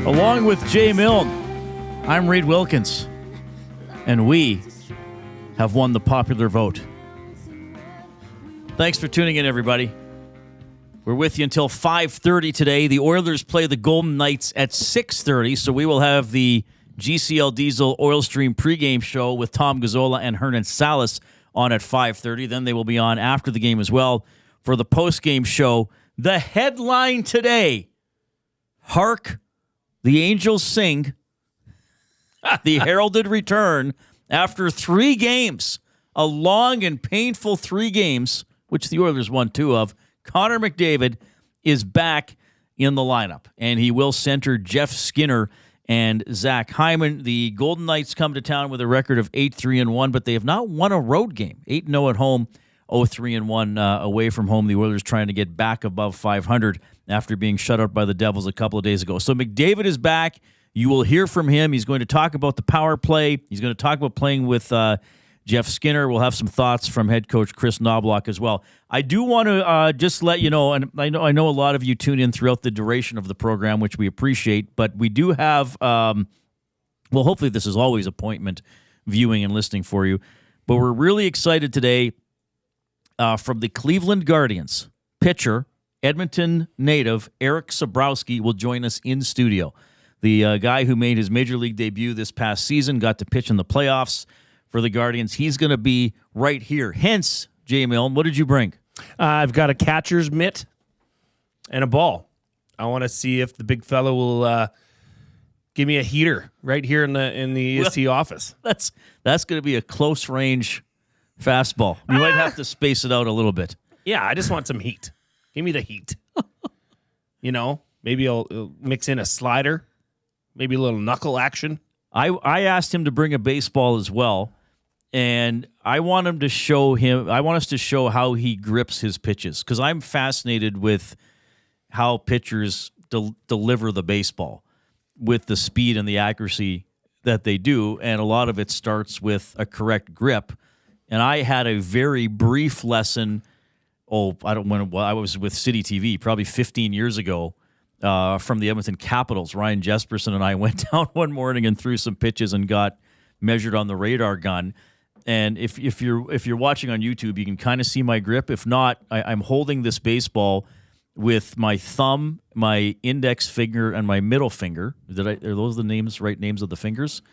Along with Jay Milne, I'm Reid Wilkins, and we have won the popular vote. Thanks for tuning in, everybody. We're with you until 5:30 today. The Oilers play the Golden Knights at 6:30, so we will have the GCL Diesel Oil Stream pregame show with Tom Gazzola and Hernan Salas on at 5:30. Then they will be on after the game as well for the postgame show. The headline today, Hark the Angels Sing, the heralded return after 3 games, a long and painful 3 games, which the Oilers won 2 of. Connor McDavid is back in the lineup, and he will center Jeff Skinner and Zach Hyman. The Golden Knights come to town with a record of 8-3-1, but they have not won a road game. 8-0 at home, 0-3-1 away from home. The Oilers trying to get back above 500 after being shut out by the Devils a couple of days ago. So McDavid is back. You will hear from him. He's going to talk about the power play. He's going to talk about playing with Jeff Skinner. We'll have some thoughts from head coach Chris Knobloch as well. I do want to just let you know, and I know a lot of you tune in throughout the duration of the program, which we appreciate, but we do have, hopefully this is always appointment viewing and listening for you, but we're really excited today from the Cleveland Guardians. Pitcher, Edmonton native Erik Sabrowski will join us in studio. The guy who made his major league debut this past season, got to pitch in the playoffs for the Guardians. He's going to be right here. Hence, Jay Milne, what did you bring? I've got a catcher's mitt and a ball. I want to see if the big fellow will give me a heater right here in the EST office. That's going to be a close range fastball. You might have to space it out a little bit. Yeah, I just want some heat. Give me the heat. Maybe I'll mix in a slider, maybe a little knuckle action. I asked him to bring a baseball as well, and I want us to show how he grips his pitches, because I'm fascinated with how pitchers deliver the baseball with the speed and the accuracy that they do, and a lot of it starts with a correct grip. And I had a very brief lesson. I was with City TV probably 15 years ago from the Edmonton Capitals. Ryan Jesperson and I went down one morning and threw some pitches and got measured on the radar gun. And if you're watching on YouTube, you can kind of see my grip. If not, I'm holding this baseball with my thumb, my index finger, and my middle finger. Are those the right names of the fingers?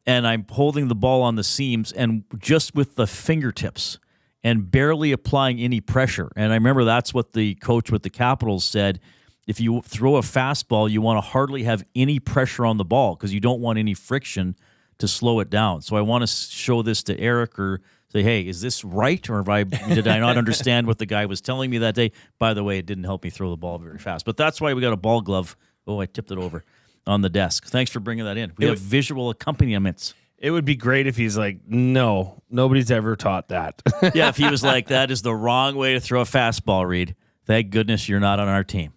And I'm holding the ball on the seams and just with the fingertips and barely applying any pressure. And I remember that's what the coach with the Capitals said. If you throw a fastball, you want to hardly have any pressure on the ball because you don't want any friction to slow it down. So I want to show this to Erik or say, hey, is this right? Or did I not understand what the guy was telling me that day? By the way, it didn't help me throw the ball very fast. But that's why we got a ball glove. Oh, I tipped it over on the desk. Thanks for bringing that in. We have visual accompaniments. It would be great if he's like, no, nobody's ever taught that. Yeah, if he was like, that is the wrong way to throw a fastball, Reid. Thank goodness you're not on our team.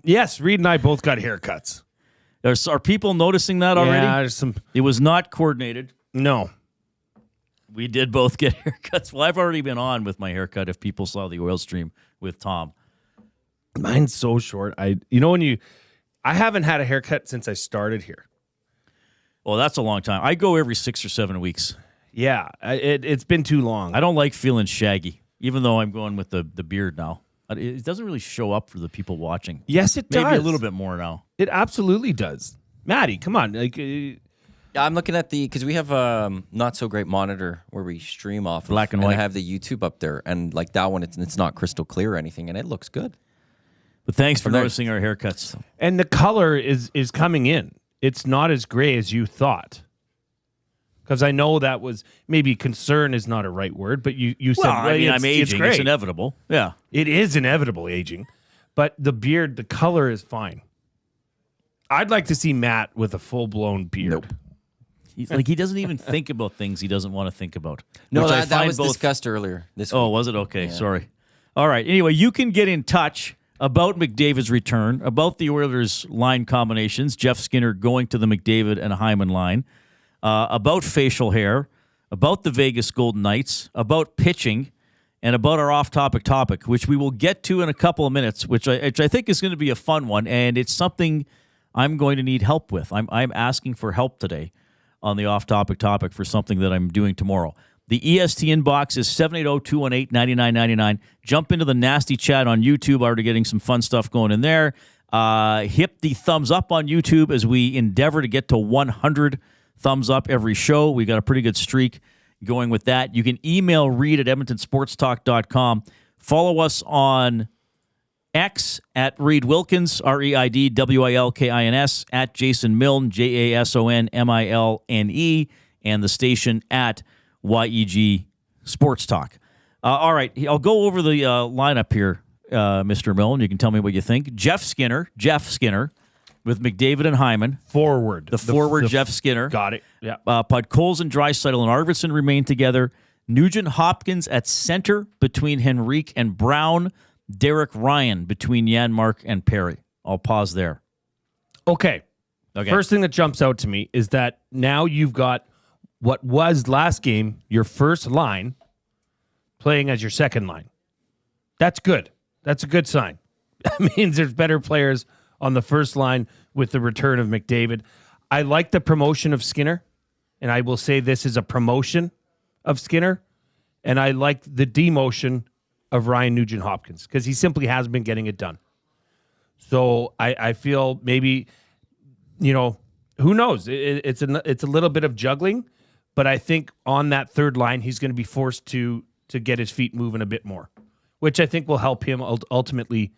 Yes, Reid and I both got haircuts. Are people noticing that already? Yeah, there's some. It was not coordinated. No. We did both get haircuts. Well, I've already been on with my haircut if people saw the oil stream with Tom. Mine's so short. I haven't had a haircut since I started here. Well, that's a long time. I go every 6 or 7 weeks. Yeah, it's been too long. I don't like feeling shaggy, even though I'm going with the beard now. It doesn't really show up for the people watching. Yes, it does. Maybe a little bit more now. It absolutely does. Maddie, come on. I'm looking at because we have a not so great monitor where we stream off black and white. I have the YouTube up there, and like that one, it's not crystal clear or anything, and it looks good. But thanks for noticing our haircuts. And the color is coming in. It's not as gray as you thought. Because I know that was maybe concern is not a right word, but you said, I'm aging. It's inevitable. Yeah. It is inevitable aging. But the beard, the color is fine. I'd like to see Matt with a full-blown beard. Nope. He doesn't even think about things he doesn't want to think about. No, that was discussed earlier this week. Oh, was it? Okay, yeah. Sorry. All right. Anyway, you can get in touch about McDavid's return, about the Oilers' line combinations, Jeff Skinner going to the McDavid and Hyman line, about facial hair, about the Vegas Golden Knights, about pitching, and about our off-topic topic, which we will get to in a couple of minutes, which I think is going to be a fun one, and it's something I'm going to need help with. I'm asking for help today on the off-topic topic for something that I'm doing tomorrow. The EST inbox is 780-218-9999. Jump into the nasty chat on YouTube. Already getting some fun stuff going in there. Hit the thumbs up on YouTube as we endeavor to get to 100 thumbs up every show. We got a pretty good streak going with that. You can email Reid at edmontonsportstalk.com. Follow us on X at Reid Wilkins, ReidWilkins, at Jason Milne, JasonMilne, and the station at YEG Sports Talk. All right, I'll go over the lineup here, Mr. Milne. You can tell me what you think. Jeff Skinner with McDavid and Hyman. Forward. The forward, Jeff Skinner. Got it. Yeah. Podkolzin and Draisaitl and Arvidsson remain together. Nugent Hopkins at center between Henrique and Brown. Derek Ryan between Janmark and Perry. I'll pause there. Okay. First thing that jumps out to me is that now you've got what was last game your first line playing as your second line. That's good. That's a good sign. That means there's better players on the first line with the return of McDavid. I like the promotion of Skinner, and I will say this is a promotion of Skinner, and I like the demotion of Ryan Nugent-Hopkins because he simply hasn't been getting it done. So I feel maybe, who knows? It's a little bit of juggling, but I think on that third line, he's going to be forced to get his feet moving a bit more, which I think will help him ultimately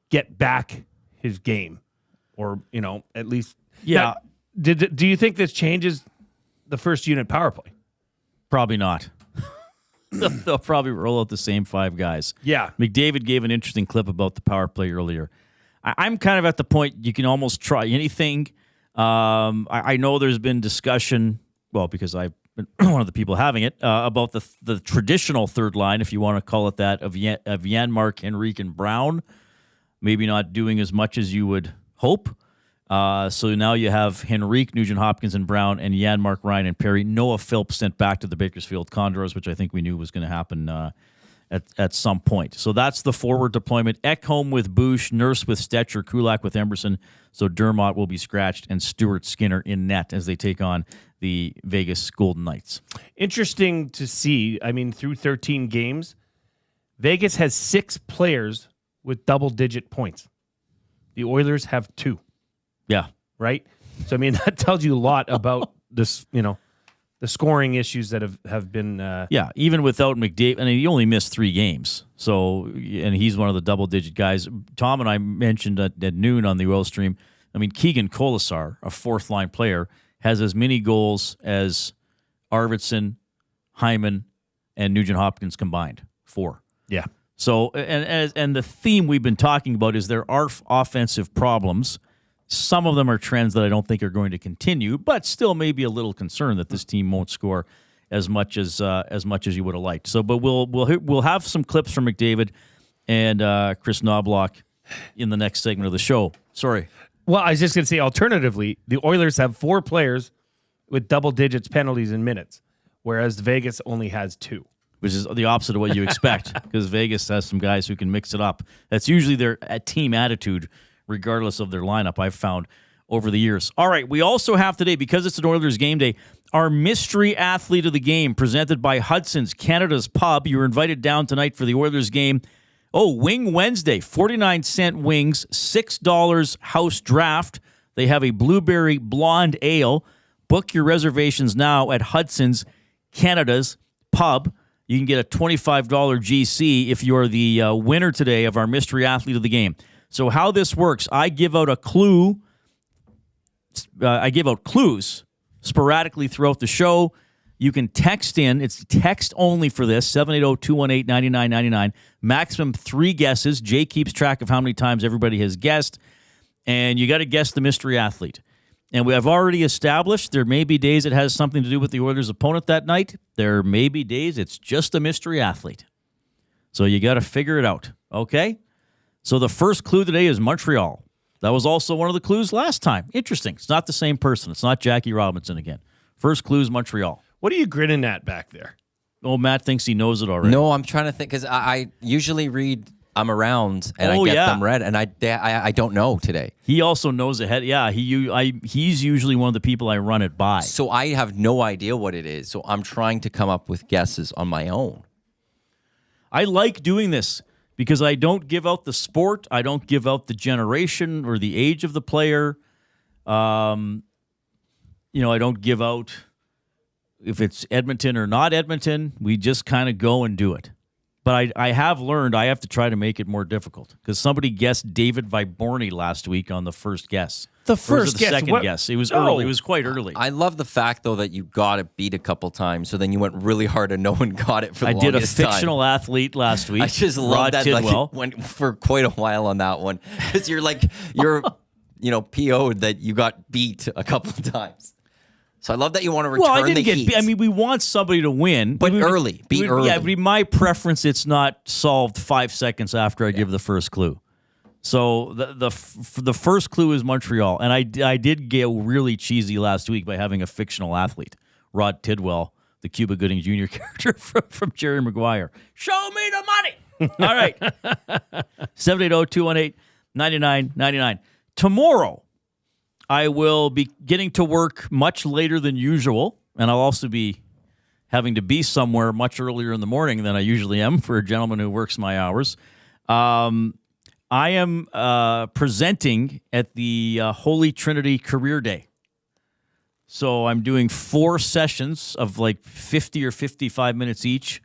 get back his game, or at least. Yeah. Now, do you think this changes the first unit power play? Probably not. They'll probably roll out the same five guys. Yeah. McDavid gave an interesting clip about the power play earlier. I'm kind of at the point you can almost try anything. I know there's been discussion, well, because I've been one of the people having it, about the traditional third line, if you want to call it that, of Janmark, Henrique, and Brown. Maybe not doing as much as you would hope. So now you have Henrique, Nugent-Hopkins, and Brown, and Janmark, Ryan, and Perry. Noah Philp sent back to the Bakersfield Condors, which I think we knew was going to happen at some point. So that's the forward deployment. Ekholm with Bush, Nurse with Stetcher, Kulak with Emerson. So Dermott will be scratched, and Stuart Skinner in net as they take on the Vegas Golden Knights. Interesting to see. I mean, through 13 games, Vegas has 6 players with double-digit points. The Oilers have 2. Yeah. Right? So, I mean, that tells you a lot about this, the scoring issues that have been... Yeah, even without McDavid, he only missed 3 games. So, and he's one of the double-digit guys. Tom and I mentioned at noon on the Oil Stream, I mean, Keegan Colasar, a fourth-line player, has as many goals as Arvidsson, Hyman, and Nugent-Hopkins combined. 4. Yeah. So, and the theme we've been talking about is there are offensive problems. Some of them are trends that I don't think are going to continue, but still maybe a little concerned that this team won't score as much as you would have liked. So, but we'll have some clips from McDavid and Chris Knobloch in the next segment of the show. Sorry. Well, I was just going to say, alternatively, the Oilers have 4 players with double digits penalties in minutes, whereas Vegas only has 2. Which is the opposite of what you expect, because Vegas has some guys who can mix it up. That's usually their team attitude, regardless of their lineup, I've found over the years. All right, we also have today, because it's an Oilers game day, our mystery athlete of the game, presented by Hudson's, Canada's Pub. You're invited down tonight for the Oilers game. Oh, Wing Wednesday, 49-cent wings, $6 house draft. They have a blueberry blonde ale. Book your reservations now at Hudson's, Canada's Pub. You can get a $25 GC if you're the winner today of our mystery athlete of the game. So how this works, I give out a clue. I give out clues sporadically throughout the show. You can text in. It's text only for this, 780-218-9999. Maximum 3 guesses. Jay keeps track of how many times everybody has guessed. And you got to guess the mystery athlete. And we have already established there may be days it has something to do with the Oilers' opponent that night. There may be days it's just a mystery athlete. So you got to figure it out, okay? So the first clue today is Montreal. That was also one of the clues last time. Interesting. It's not the same person. It's not Jackie Robinson again. First clue is Montreal. What are you grinning at back there? Oh, Matt thinks he knows it already. No, I'm trying to think, because I usually read I'm around and I get them read, and I don't know today. He also knows ahead. Yeah, he's usually one of the people I run it by. So I have no idea what it is. So I'm trying to come up with guesses on my own. I like doing this because I don't give out the sport. I don't give out the generation or the age of the player. I don't give out if it's Edmonton or not Edmonton. We just kind of go and do it. But I have learned I have to try to make it more difficult because somebody guessed David Viborny last week on the first guess. The first guess? Second guess. It was early. It was quite early. I love the fact, though, that you got it beat a couple times, so then you went really hard and no one got it for the longest time. I did a fictional athlete last week. I just love that. Like, went for quite a while on that one because you're PO'd that you got beat a couple of times. So I love that you want to return the heat. I mean, we want somebody to win. But early. Be early. Yeah, but my preference, it's not solved 5 seconds after I give the first clue. So the first clue is Montreal. And I did get really cheesy last week by having a fictional athlete, Rod Tidwell, the Cuba Gooding Jr. character from Jerry Maguire. Show me the money. All right. 780-218-9999. Tomorrow, I will be getting to work much later than usual, and I'll also be having to be somewhere much earlier in the morning than I usually am for a gentleman who works my hours. I am presenting at the Holy Trinity Career Day. So I'm doing 4 sessions of like 50 or 55 minutes each.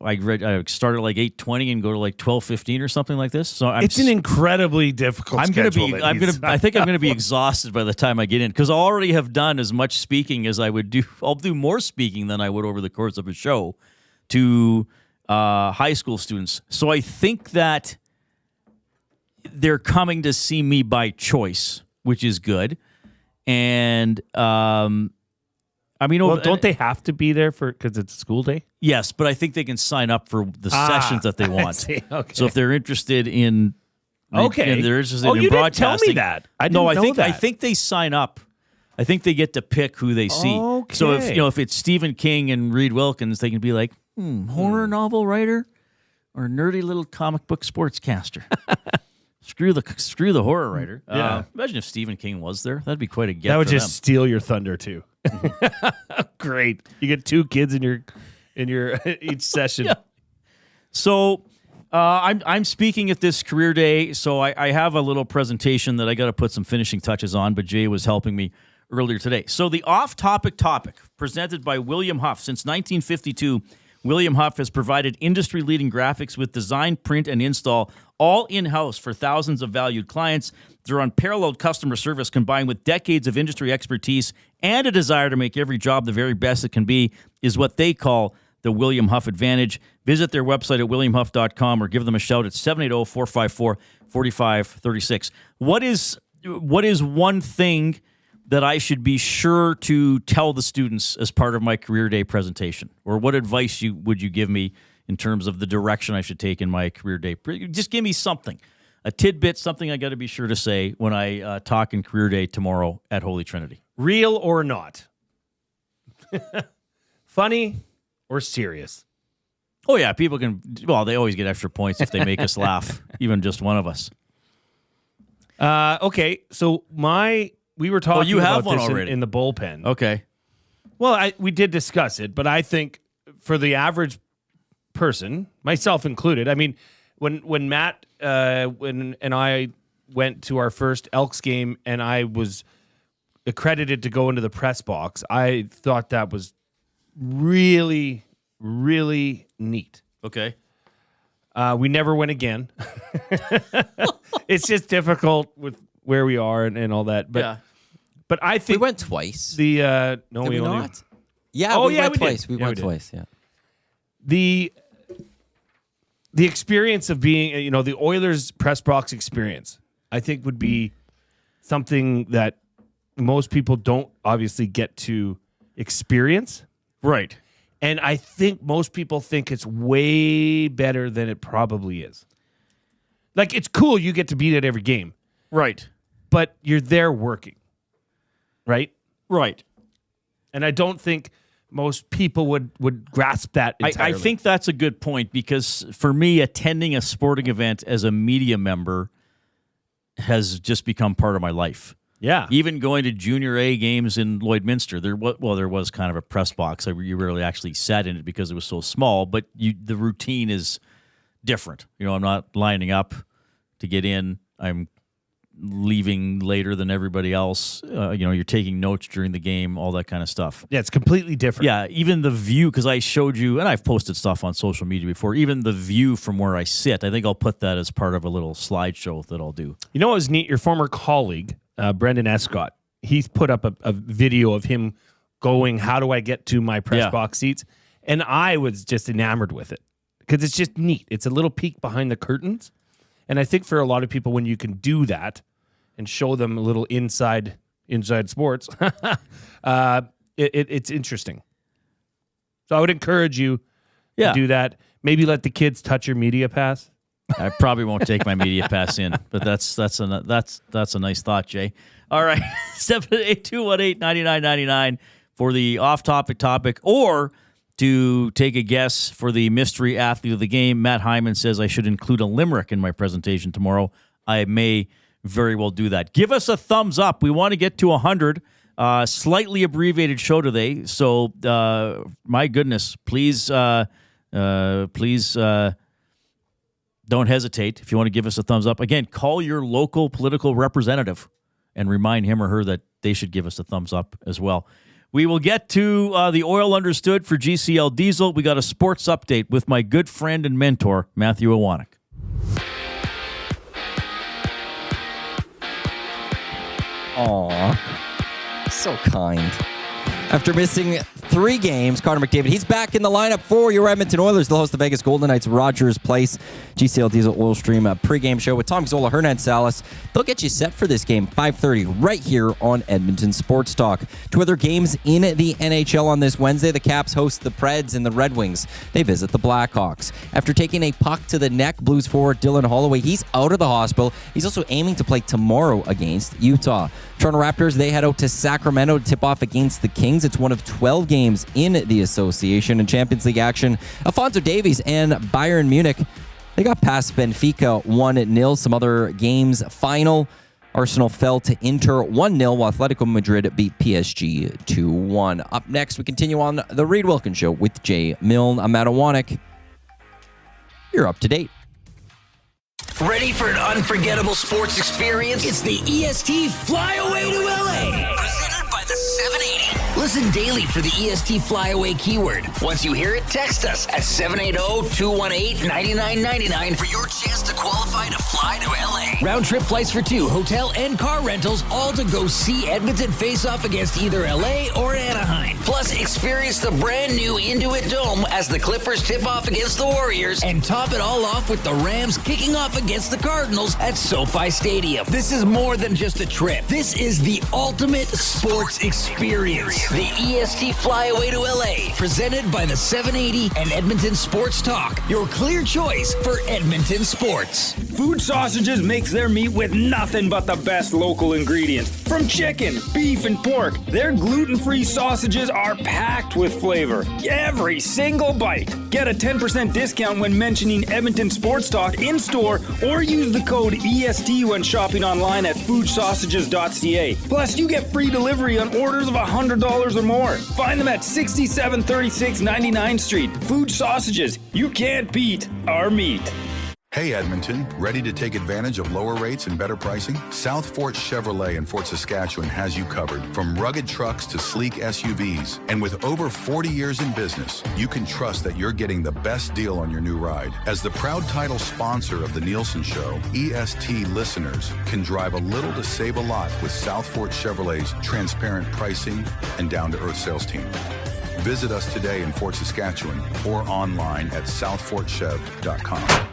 I started like 8:20 and go to like 12:15 or something like this. So it's an incredibly difficult schedule. I think I'm gonna be exhausted by the time I get in because I already have done as much speaking as I would do. I'll do more speaking than I would over the course of a show to high school students. So I think that they're coming to see me by choice, which is good. And don't they have to be there because it's a school day? Yes, but I think they can sign up for the sessions that they want. Okay. So if they're interested in, they're interested in you broadcasting. Didn't tell me that. I think they sign up. I think they get to pick who they see. Okay. So if it's Stephen King and Reid Wilkins, they can be like horror novel writer or nerdy little comic book sportscaster. Screw the horror writer. Yeah. Imagine if Stephen King was there. That'd be quite a get. That would for just them. steal your thunder too. Great. You get 2 kids in your each session. Yeah. So I'm speaking at this career day. So I have a little presentation that I got to put some finishing touches on. But Jay was helping me earlier today. So the off-topic topic presented by William Huff since 1952. William Huff has provided industry-leading graphics with design, print, and install all in-house for thousands of valued clients. Their unparalleled customer service combined with decades of industry expertise and a desire to make every job the very best it can be is what they call the William Huff Advantage. Visit their website at williamhuff.com or give them a shout at 780-454-4536. What is one thing that I should be sure to tell the students as part of my career day presentation? Or what advice would you give me in terms of the direction I should take in my career day? Just give me something, a tidbit, something I got to be sure to say when I talk in career day tomorrow at Holy Trinity. Real or not? Funny or serious? Oh, yeah, people can, they always get extra points if they make us laugh, even just one of us. Okay, so we were talking you have about one this already. in the bullpen. Okay. Well, we did discuss it, but I think for the average person, myself included, I mean, when Matt and I went to our first Elks game and I was accredited to go into the press box, I thought that was really, really neat. Okay. We never went again. It's just difficult with where we are and all that. But yeah. But I think we went twice. We not? Yeah, we went twice. We went twice. Yeah. The experience of being, the Oilers press box experience, I think would be something that most people don't obviously get to experience. Right. And I think most people think it's way better than it probably is. Like, it's cool you get to be at every game. Right. But you're there working. Right? Right. And I don't think most people would grasp that entirely. I think that's a good point, because for me, attending a sporting event as a media member has just become part of my life. Yeah. Even going to Junior A games in Lloydminster, there was kind of a press box. You rarely actually sat in it because it was so small, but the routine is different. I'm not lining up to get in. I'm leaving later than everybody else. You're taking notes during the game, all that kind of stuff. Yeah, it's completely different. Yeah, even the view, because I showed you, and I've posted stuff on social media before, even the view from where I sit, I think I'll put that as part of a little slideshow that I'll do. You know what was neat? Your former colleague, Brendan Escott, he's put up a video of him going, how do I get to my press box seats? And I was just enamored with it, because it's just neat. It's a little peek behind the curtains. And I think for a lot of people, when you can do that and show them a little inside sports, it's interesting. So I would encourage you to do that. Maybe let the kids touch your media pass. I probably won't take my media pass in, but that's a nice thought, Jay. All right, 78218-9999 for the off-topic, or to take a guess for the mystery athlete of the game. Matt Hyman says I should include a limerick in my presentation tomorrow. I may very well do that. Give us a thumbs up. We want to get to 100. Slightly abbreviated show today, so my goodness, please don't hesitate if you want to give us a thumbs up. Again, call your local political representative and remind him or her that they should give us a thumbs up as well. We will get to the Oil Understood for GCL Diesel. We got a sports update with my good friend and mentor, Matthew Iwanek. Aw, so kind. After missing 3 games, Connor McDavid, he's back in the lineup for your Edmonton Oilers. They'll host the Vegas Golden Knights, Rogers Place, GCL Diesel Oil Stream pregame show with Tom Zola, Hernan Salas. They'll get you set for this game, 5:30, right here on Edmonton Sports Talk. 2 other games in the NHL on this Wednesday. The Caps host the Preds, and the Red Wings, they visit the Blackhawks. After taking a puck to the neck, Blues forward Dylan Holloway, he's out of the hospital. He's also aiming to play tomorrow against Utah. Toronto Raptors, they head out to Sacramento to tip off against the Kings. It's one of 12 games in the association. And Champions League action, Alphonso Davies and Bayern Munich, they got past Benfica 1-0. Some other games final. Arsenal fell to Inter 1-0, while Atletico Madrid beat PSG 2-1. Up next, we continue on the Reid Wilkins Show with Jay Milne. I'm Matt Iwanek. You're up to date. Ready for an unforgettable sports experience? It's the EST Flyaway to LA. Presented by the 780. Listen daily for the EST Flyaway keyword. Once you hear it, text us at 780-218-9999 for your chance to qualify to fly to LA. Round trip flights for 2, hotel and car rentals, all to go see Edmonton face off against either LA or Anaheim. Plus, experience the brand new Intuit Dome as the Clippers tip off against the Warriors, and top it all off with the Rams kicking off against the Cardinals at SoFi Stadium. This is more than just a trip. This is the ultimate sports experience. The EST Flyaway to LA, presented by the 780 and Edmonton Sports Talk. Your clear choice for Edmonton sports. Food Sausages makes their meat with nothing but the best local ingredients. From chicken, beef, and pork, their gluten-free sausages are packed with flavor. Every single bite. Get a 10% discount when mentioning Edmonton Sports Talk in-store, or use the code EST when shopping online at foodsausages.ca. Plus, you get free delivery on orders of $100 or more. Find them at 6736 99th Street. Food Sausages. You can't beat our meat. Hey Edmonton, ready to take advantage of lower rates and better pricing? South Fort Chevrolet in Fort Saskatchewan has you covered. From rugged trucks to sleek SUVs. And with over 40 years in business, you can trust that you're getting the best deal on your new ride. As the proud title sponsor of the Nielsen Show, EST listeners can drive a little to save a lot with South Fort Chevrolet's transparent pricing and down-to-earth sales team. Visit us today in Fort Saskatchewan or online at southfortchev.com.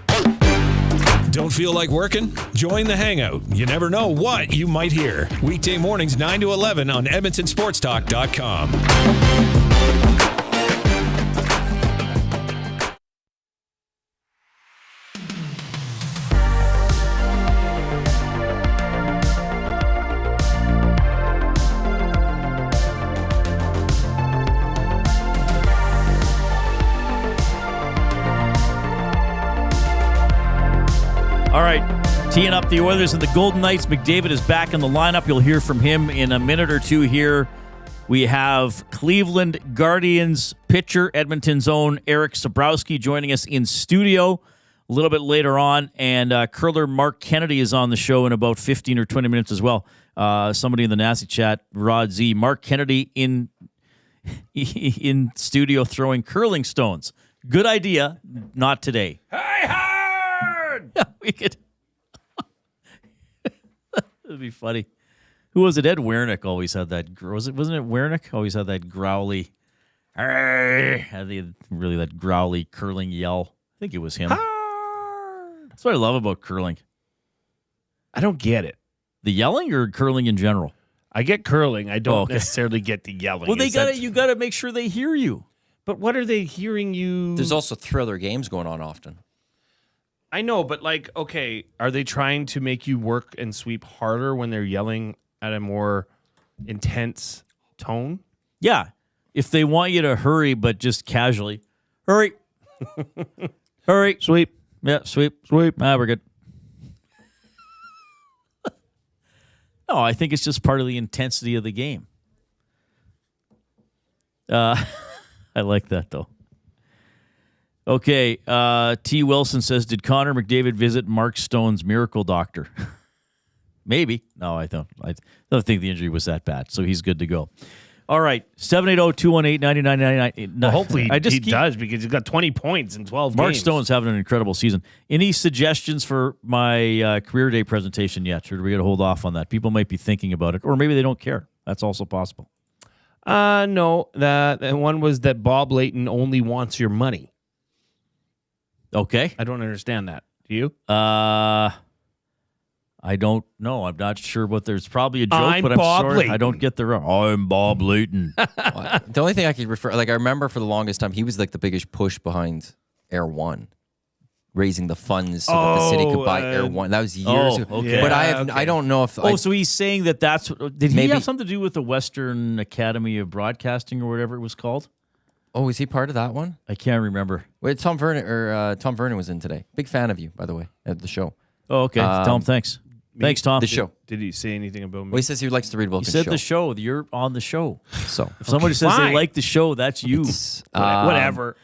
Don't feel like working? Join the Hangout. You never know what you might hear. Weekday mornings 9 to 11 on EdmontonSportsTalk.com. All right, teeing up the Oilers and the Golden Knights. McDavid is back in the lineup. You'll hear from him in a minute or two here. We have Cleveland Guardians pitcher, Edmonton's own Erik Sabrowski, joining us in studio a little bit later on. And curler Marc Kennedy is on the show in about 15 or 20 minutes as well. Somebody in the Nasty Chat, Rod Z. Marc Kennedy in studio throwing curling stones. Good idea. Not today. Hey, hard! Yeah, we could. That'd be funny. Who was it? Ed Wernick always had that. Wasn't it Wernick? Always had that growly. Had really that growly curling yell. I think it was him. Hard! That's what I love about curling. I don't get it. The yelling or curling in general? I get curling. I don't necessarily get the yelling. Well, you got to make sure they hear you. But what are they hearing you? There's also thriller games going on often. I know, but okay, are they trying to make you work and sweep harder when they're yelling at a more intense tone? Yeah. If they want you to hurry, but just casually. Hurry. Hurry. Sweep. Yeah, sweep. Sweep. We're good. No, I think it's just part of the intensity of the game. I like that, though. Okay, T. Wilson says, did Connor McDavid visit Mark Stone's miracle doctor? Maybe. No, I don't. I don't think the injury was that bad, so he's good to go. All right, 780-218-9999. Well, hopefully he does, because he's got 20 points in 12 Mark games. Stone's having an incredible season. Any suggestions for my career day presentation yet, or do we got to hold off on that? People might be thinking about it, or maybe they don't care. That's also possible. No, that one was that Bob Layton only wants your money. Okay. I don't understand that. Do you? I don't know. I'm not sure what there's probably a joke, I'm but Bob sorry. Layton. I don't get the I'm Bob Layton. The only thing I could refer, I remember for the longest time, he was the biggest push behind Air One, raising the funds so that the city could buy Air One. That was years ago. Okay. But I don't know if. So he's saying that's. Did he Maybe- have something to do with the Western Academy of Broadcasting or whatever it was called? Oh, is he part of that one? I can't remember. Wait, Tom Vernon was in today. Big fan of you, by the way, at the show. Oh, okay. Tom, thanks. Thanks, Tom. The show. Did he say anything about me? Well, he says he likes the Reid You Wilkins said show. the show. You're on the show. So If somebody says fine. they like the show, that's you. Whatever.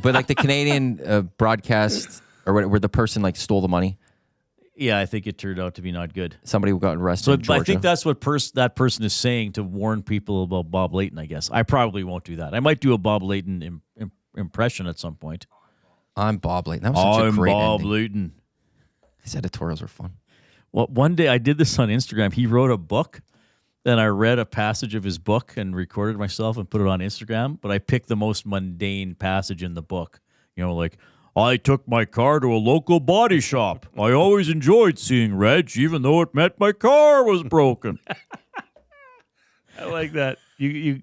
But the Canadian broadcast, or where the person stole the money. Yeah, I think it turned out to be not good. Somebody who got arrested So in Georgia. I think that's what that person is saying to warn people about Bob Layton, I guess. I probably won't do that. I might do a Bob Layton impression at some point. I'm Bob Layton. That was such a great Bob ending. Layton. His editorials were fun. Well, one day I did this on Instagram. He wrote a book, and I read a passage of his book and recorded myself and put it on Instagram. But I picked the most mundane passage in the book. I took my car to a local body shop. I always enjoyed seeing Reg, even though it meant my car was broken. I like that. You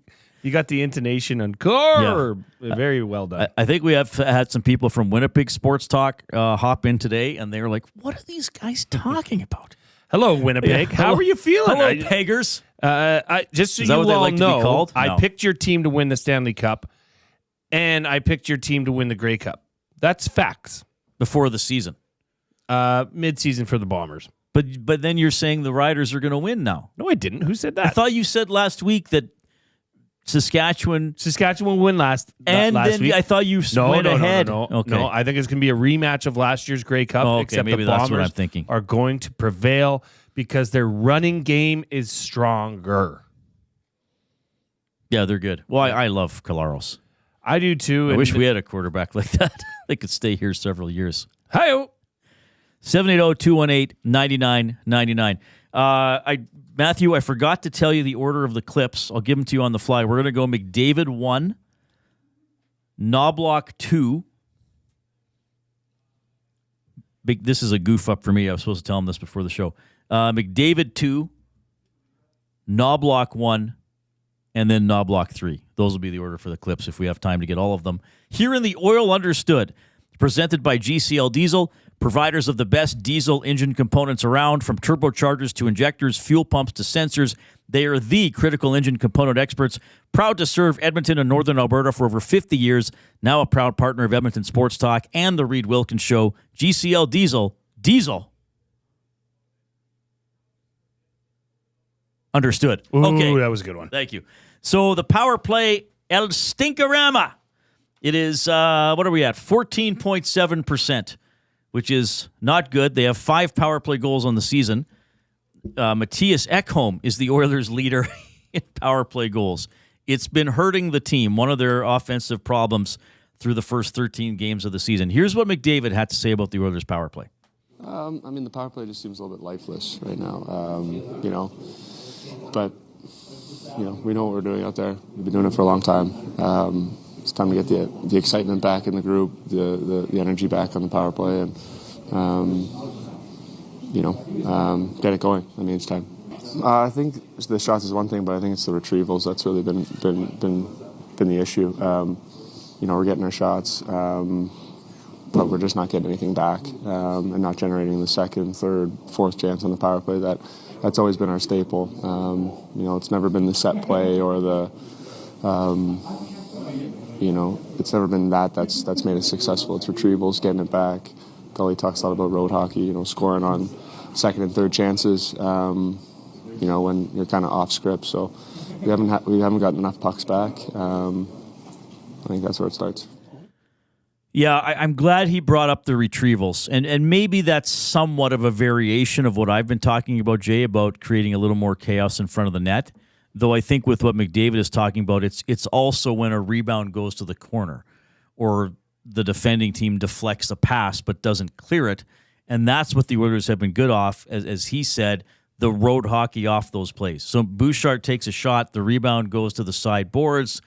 got the intonation on car. Yeah. Very well done. I think we have had some people from Winnipeg Sports Talk hop in today, and they were like, what are these guys talking about? Hello, Winnipeg. How are you feeling? Hello, Peggers. Just so Is that you what they all like to be know, called? I No. picked your team to win the Stanley Cup, and I picked your team to win the Grey Cup. That's facts. Before the season. Mid-season for the Bombers. But then you're saying the Riders are going to win now. No, I didn't. Who said I that? thought you said last week that Saskatchewan Saskatchewan win last then week. I thought you went ahead. No. Okay. No, I think it's going to be a rematch of last year's Grey Cup, okay, except maybe the that's what Bombers I'm thinking. are going to prevail because their running game is stronger. Yeah, they're good. Well, I love Colaros. I do too. I wish we had a quarterback like that. They could stay here several years. Hi-yo. 780-218-9999. Matthew, I forgot to tell you the order of the clips. I'll give them to you on the fly. We're going to go McDavid 1, Knobloch 2. This is a goof up for me. I was supposed to tell him this before the show. McDavid 2, Knobloch 1, and then Knobloch 3. Those will be the order for the clips if we have time to get all of them. Here in the Oil Understood, presented by GCL Diesel, providers of the best diesel engine components around, from turbochargers to injectors, fuel pumps to sensors. They are the critical engine component experts, proud to serve Edmonton and Northern Alberta for over 50 years, now a proud partner of Edmonton Sports Talk and the Reid Wilkins Show. GCL Diesel, Diesel. Understood. Ooh, okay. That was a good one. Thank you. So the power play, El Stinkerama. It is, what are we at? 14.7%, which is not good. They have 5 power play goals on the season. Matthias Ekholm is the Oilers' leader in power play goals. It's been hurting the team, one of their offensive problems through the first 13 games of the season. Here's what McDavid had to say about the Oilers' power play. The power play just seems a little bit lifeless right now, But, we know what we're doing out there. We've been doing it for a long time. It's time to get the excitement back in the group, the energy back on the power play, and, get it going. It's time. I think the shots is one thing, but I think it's the retrievals that's really been the issue. We're getting our shots, but we're just not getting anything back, and not generating the second, third, fourth chance on the power play. That's always been our staple. It's never been the set play or the, it's never been that's made us successful. It's retrievals, getting it back. Gully talks a lot about road hockey, scoring on second and third chances, when you're kind of off script. So we haven't gotten enough pucks back. I think that's where it starts. Yeah, I'm glad he brought up the retrievals. And maybe that's somewhat of a variation of what I've been talking about, Jay, about creating a little more chaos in front of the net. Though I think with what McDavid is talking about, it's also when a rebound goes to the corner or the defending team deflects a pass but doesn't clear it. And that's what the Oilers have been good off, as he said, the road hockey off those plays. So Bouchard takes a shot, the rebound goes to the side boards.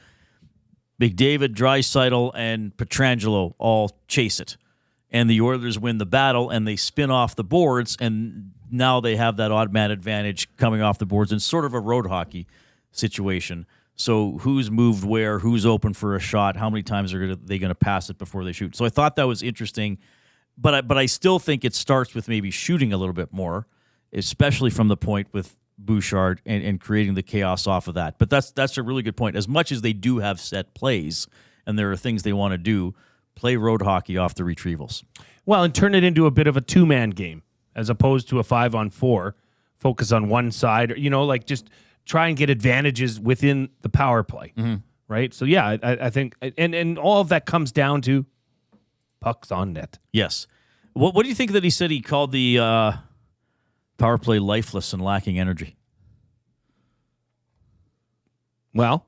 McDavid, Draisaitl, and Pietrangelo all chase it. And the Oilers win the battle, and they spin off the boards, and now they have that odd man advantage coming off the boards in sort of a road hockey situation. So who's moved where, who's open for a shot, how many times are they going to pass it before they shoot? So I thought that was interesting, but I still think it starts with maybe shooting a little bit more, especially from the point with Bouchard and creating the chaos off of that. But that's a really good point. As much as they do have set plays and there are things they want to do, play road hockey off the retrievals. Well, and turn it into a bit of a two-man game as opposed to a 5-on-4. Focus on one side, just try and get advantages within the power play, right? So, yeah, I think, and all of that comes down to pucks on net. Yes. What do you think that he said he called the power play lifeless and lacking energy? Well,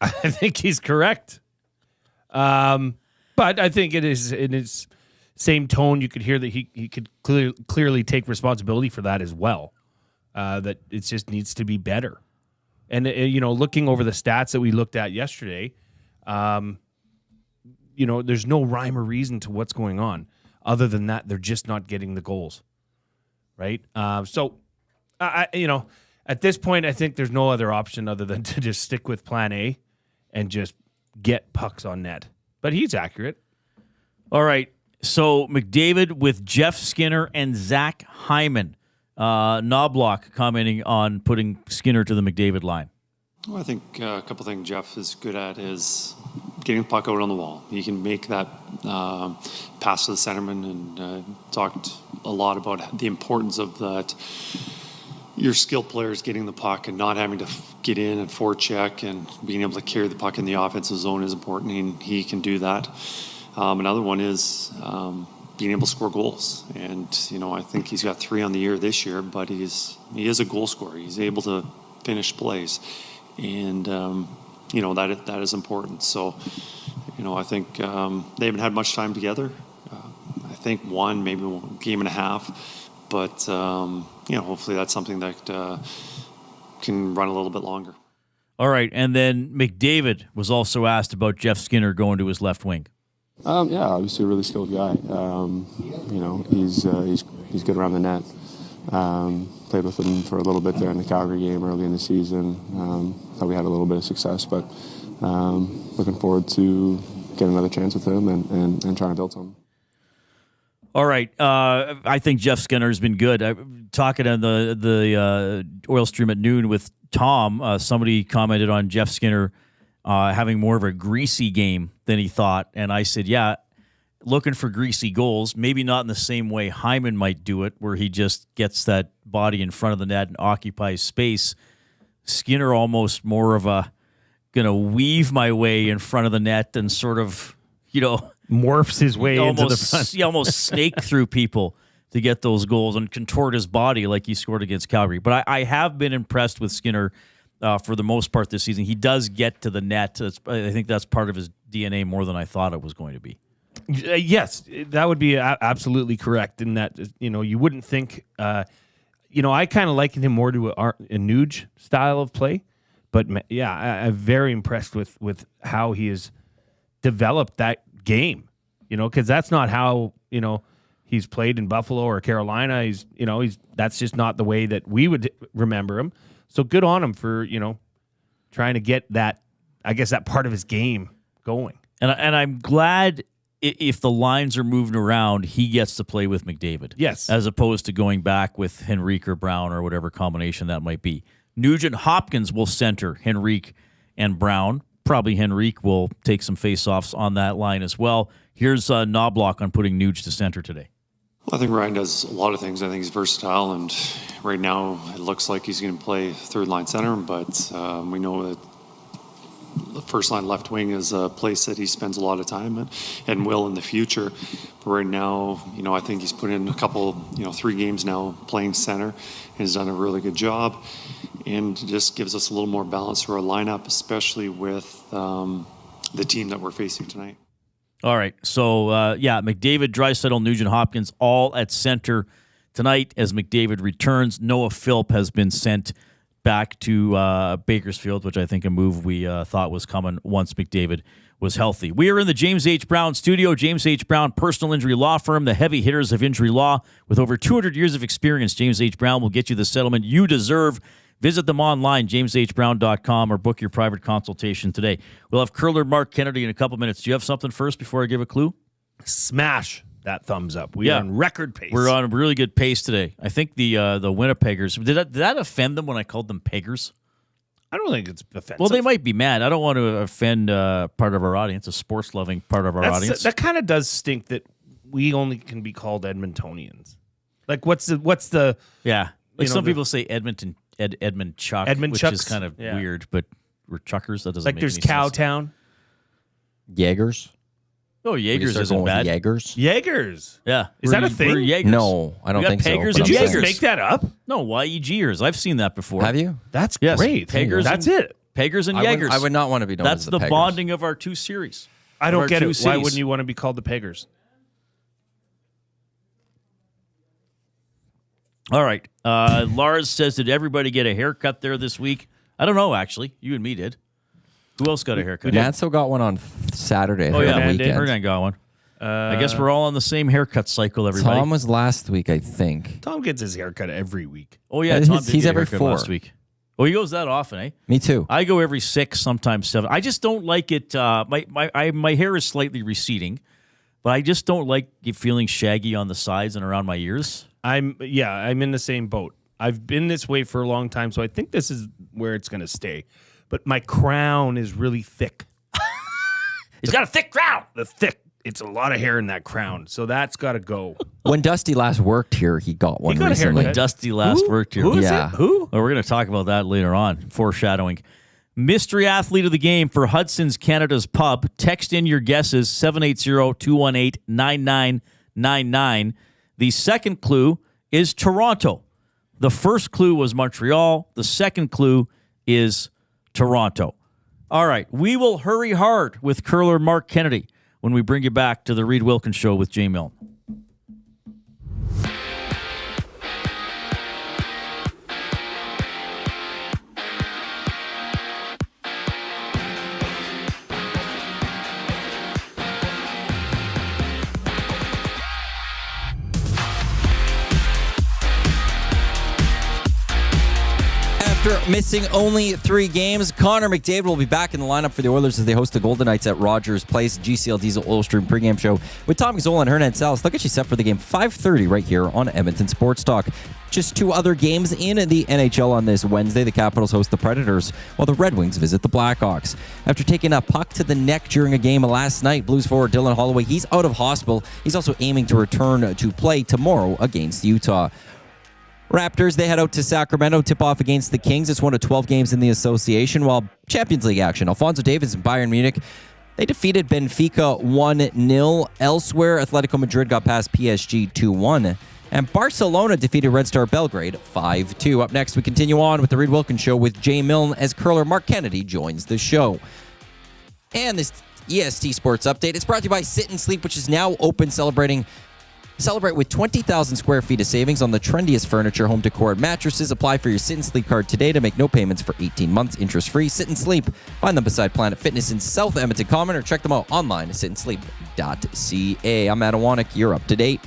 I think he's correct. But I think it is in his same tone. You could hear that he could clearly take responsibility for that as well. That it just needs to be better. And, looking over the stats that we looked at yesterday, there's no rhyme or reason to what's going on. Other than that, they're just not getting the goals. Right? So, at this point, I think there's no other option other than to just stick with plan A and just get pucks on net. But he's accurate. All right. So, McDavid with Jeff Skinner and Zach Hyman. Knobloch commenting on putting Skinner to the McDavid line. Well, I think a couple things Jeff is good at is getting the puck out on the wall. He can make that pass to the centerman, and talked a lot about the importance of that. Your skilled players getting the puck and not having to get in and forecheck and being able to carry the puck in the offensive zone is important, and he can do that. Another one is being able to score goals. And, I think he's got 3 on the year this year, but he is a goal scorer. He's able to finish plays. And, that is important. So, I think they haven't had much time together. I think maybe 1.5 games. But, hopefully that's something that can run a little bit longer. All right. And then McDavid was also asked about Jeff Skinner going to his left wing. Obviously a really skilled guy. He's good around the net. Played with him for a little bit there in the Calgary game early in the season. Thought we had a little bit of success, but looking forward to getting another chance with him and trying to build something. All right. I think Jeff Skinner has been good. Talking on the Oil Stream at noon with Tom, somebody commented on Jeff Skinner having more of a greasy game than he thought. And I said, yeah, looking for greasy goals, maybe not in the same way Hyman might do it, where he just gets that body in front of the net and occupies space. Skinner almost more of a going to weave my way in front of the net and sort of, morphs his way into the front. He almost snake through people to get those goals and contort his body like he scored against Calgary. But I have been impressed with Skinner for the most part this season. He does get to the net. I think that's part of his DNA more than I thought it was going to be. Yes, that would be absolutely correct in that, you wouldn't think, I kind of liken him more to a Nuge style of play. But, I'm very impressed with how he has developed that game, because that's not how, he's played in Buffalo or Carolina. That's just not the way that we would remember him. So good on him for, trying to get that, I guess, that part of his game going. And I'm glad if the lines are moving around, he gets to play with McDavid. Yes. As opposed to going back with Henrique or Brown or whatever combination that might be. Nugent Hopkins will center Henrique and Brown. Probably Henrique will take some face-offs on that line as well. Here's Knobloch on putting Nuge to center today. Well, I think Ryan does a lot of things. I think he's versatile, and right now it looks like he's going to play third-line center, but we know that the first-line left wing is a place that he spends a lot of time in and will in the future. But right now, I think he's put in a couple, 3 games now playing center and has done a really good job, and just gives us a little more balance to our lineup, especially with the team that we're facing tonight. All right, so, McDavid, Draisaitl, Nugent Hopkins all at center tonight as McDavid returns. Noah Philp has been sent back to Bakersfield, which I think a move we thought was coming once McDavid was healthy. We are in the James H. Brown studio. James H. Brown Personal Injury Law Firm, the heavy hitters of injury law. With over 200 years of experience, James H. Brown will get you the settlement you deserve. Visit them online, jameshbrown.com, or book your private consultation today. We'll have curler Marc Kennedy in a couple minutes. Do you have something first before I give a clue? Smash that thumbs up. We are on record pace. We're on a really good pace today. I think the Winnipeggers, did that offend them when I called them peggers? I don't think it's offensive. Well, they might be mad. I don't want to offend part of our audience, a sports-loving part of our audience. That kind of does stink that we only can be called Edmontonians. Like, what's the yeah? Like some people say Edmonton Chuck, which is kind of weird, but we're Chuckers. That doesn't like make there's any sense. Cowtown. Jaegers. Oh, Jaegers isn't bad. Jaegers. Jaegers. Yeah, is that a thing? Jaegers. No, I don't think Peggers so. and Did you Jaegers. just make that up? No, YEGers. I've seen that before. Have you? That's Yes, great. Peggers. That's and, it. Peggers and I Jaegers. would not want to be known That's as the Peggers. bonding of our two series. I don't get it. Why cities. wouldn't you want to be called the Peggers? All right. Lars says, did everybody get a haircut there this week? I don't know, actually. You and me did. Who else got a haircut? Nanso got one on Saturday. Oh, yeah. Weekend. Hernan got one. I guess we're all on the same haircut cycle, everybody. Tom was last week, I think. Tom gets his haircut every week. Oh, yeah. He's- Tom did he's get a every haircut 4. last week. Oh, he goes that often, eh? Me too. I go every 6, sometimes 7. I just don't like it. My hair is slightly receding, but I just don't like it feeling shaggy on the sides and around my ears. I'm in the same boat. I've been this way for a long time, so I think this is where it's going to stay. But my crown is really thick. He's got a thick crown. It's a lot of hair in that crown, so that's got to go. When Dusty last worked here, he got one got a recently. haircut. Dusty last worked here. Who is Yeah. it? Who? Well, we're going to talk about that later on. Foreshadowing. Mystery athlete of the game for Hudson's Canada's Pub. Text in your guesses, 780-218-9999. The second clue is Toronto. The first clue was Montreal. The second clue is Toronto. All right, we will hurry hard with curler Marc Kennedy when we bring you back to the Reid Wilkins Show with Jay Milne. After After missing only 3 games, Connor McDavid will be back in the lineup for the Oilers as they host the Golden Knights at Rogers Place. GCL Diesel Oil Stream pregame show with Tom Gazzola and Hernan Salas. They'll get you set for the game 5:30 right here on Edmonton Sports Talk. Just 2 other games in the NHL on this Wednesday. The Capitals host the Predators, while the Red Wings visit the Blackhawks. After taking a puck to the neck during a game last night, Blues forward Dylan Holloway, he's out of hospital. He's also aiming to return to play tomorrow against Utah. Raptors, they head out to Sacramento, tip off against the Kings. It's one of 12 games in the association, while Champions League action. Alphonso Davies and Bayern Munich, they defeated Benfica 1-0. Elsewhere, Atletico Madrid got past PSG 2-1. And Barcelona defeated Red Star Belgrade 5-2. Up next, we continue on with the Reid Wilkins Show with Jay Milne as curler Marc Kennedy joins the show. And this EST Sports Update is brought to you by Sit and Sleep, which is now open, celebrate with 20,000 square feet of savings on the trendiest furniture, home decor, and mattresses. Apply for your Sit and Sleep card today to make no payments for 18 months, interest-free. Sit and Sleep. Find them beside Planet Fitness in South Edmonton Common, or check them out online at sitandsleep.ca. I'm Adam Wanek. You're up to date.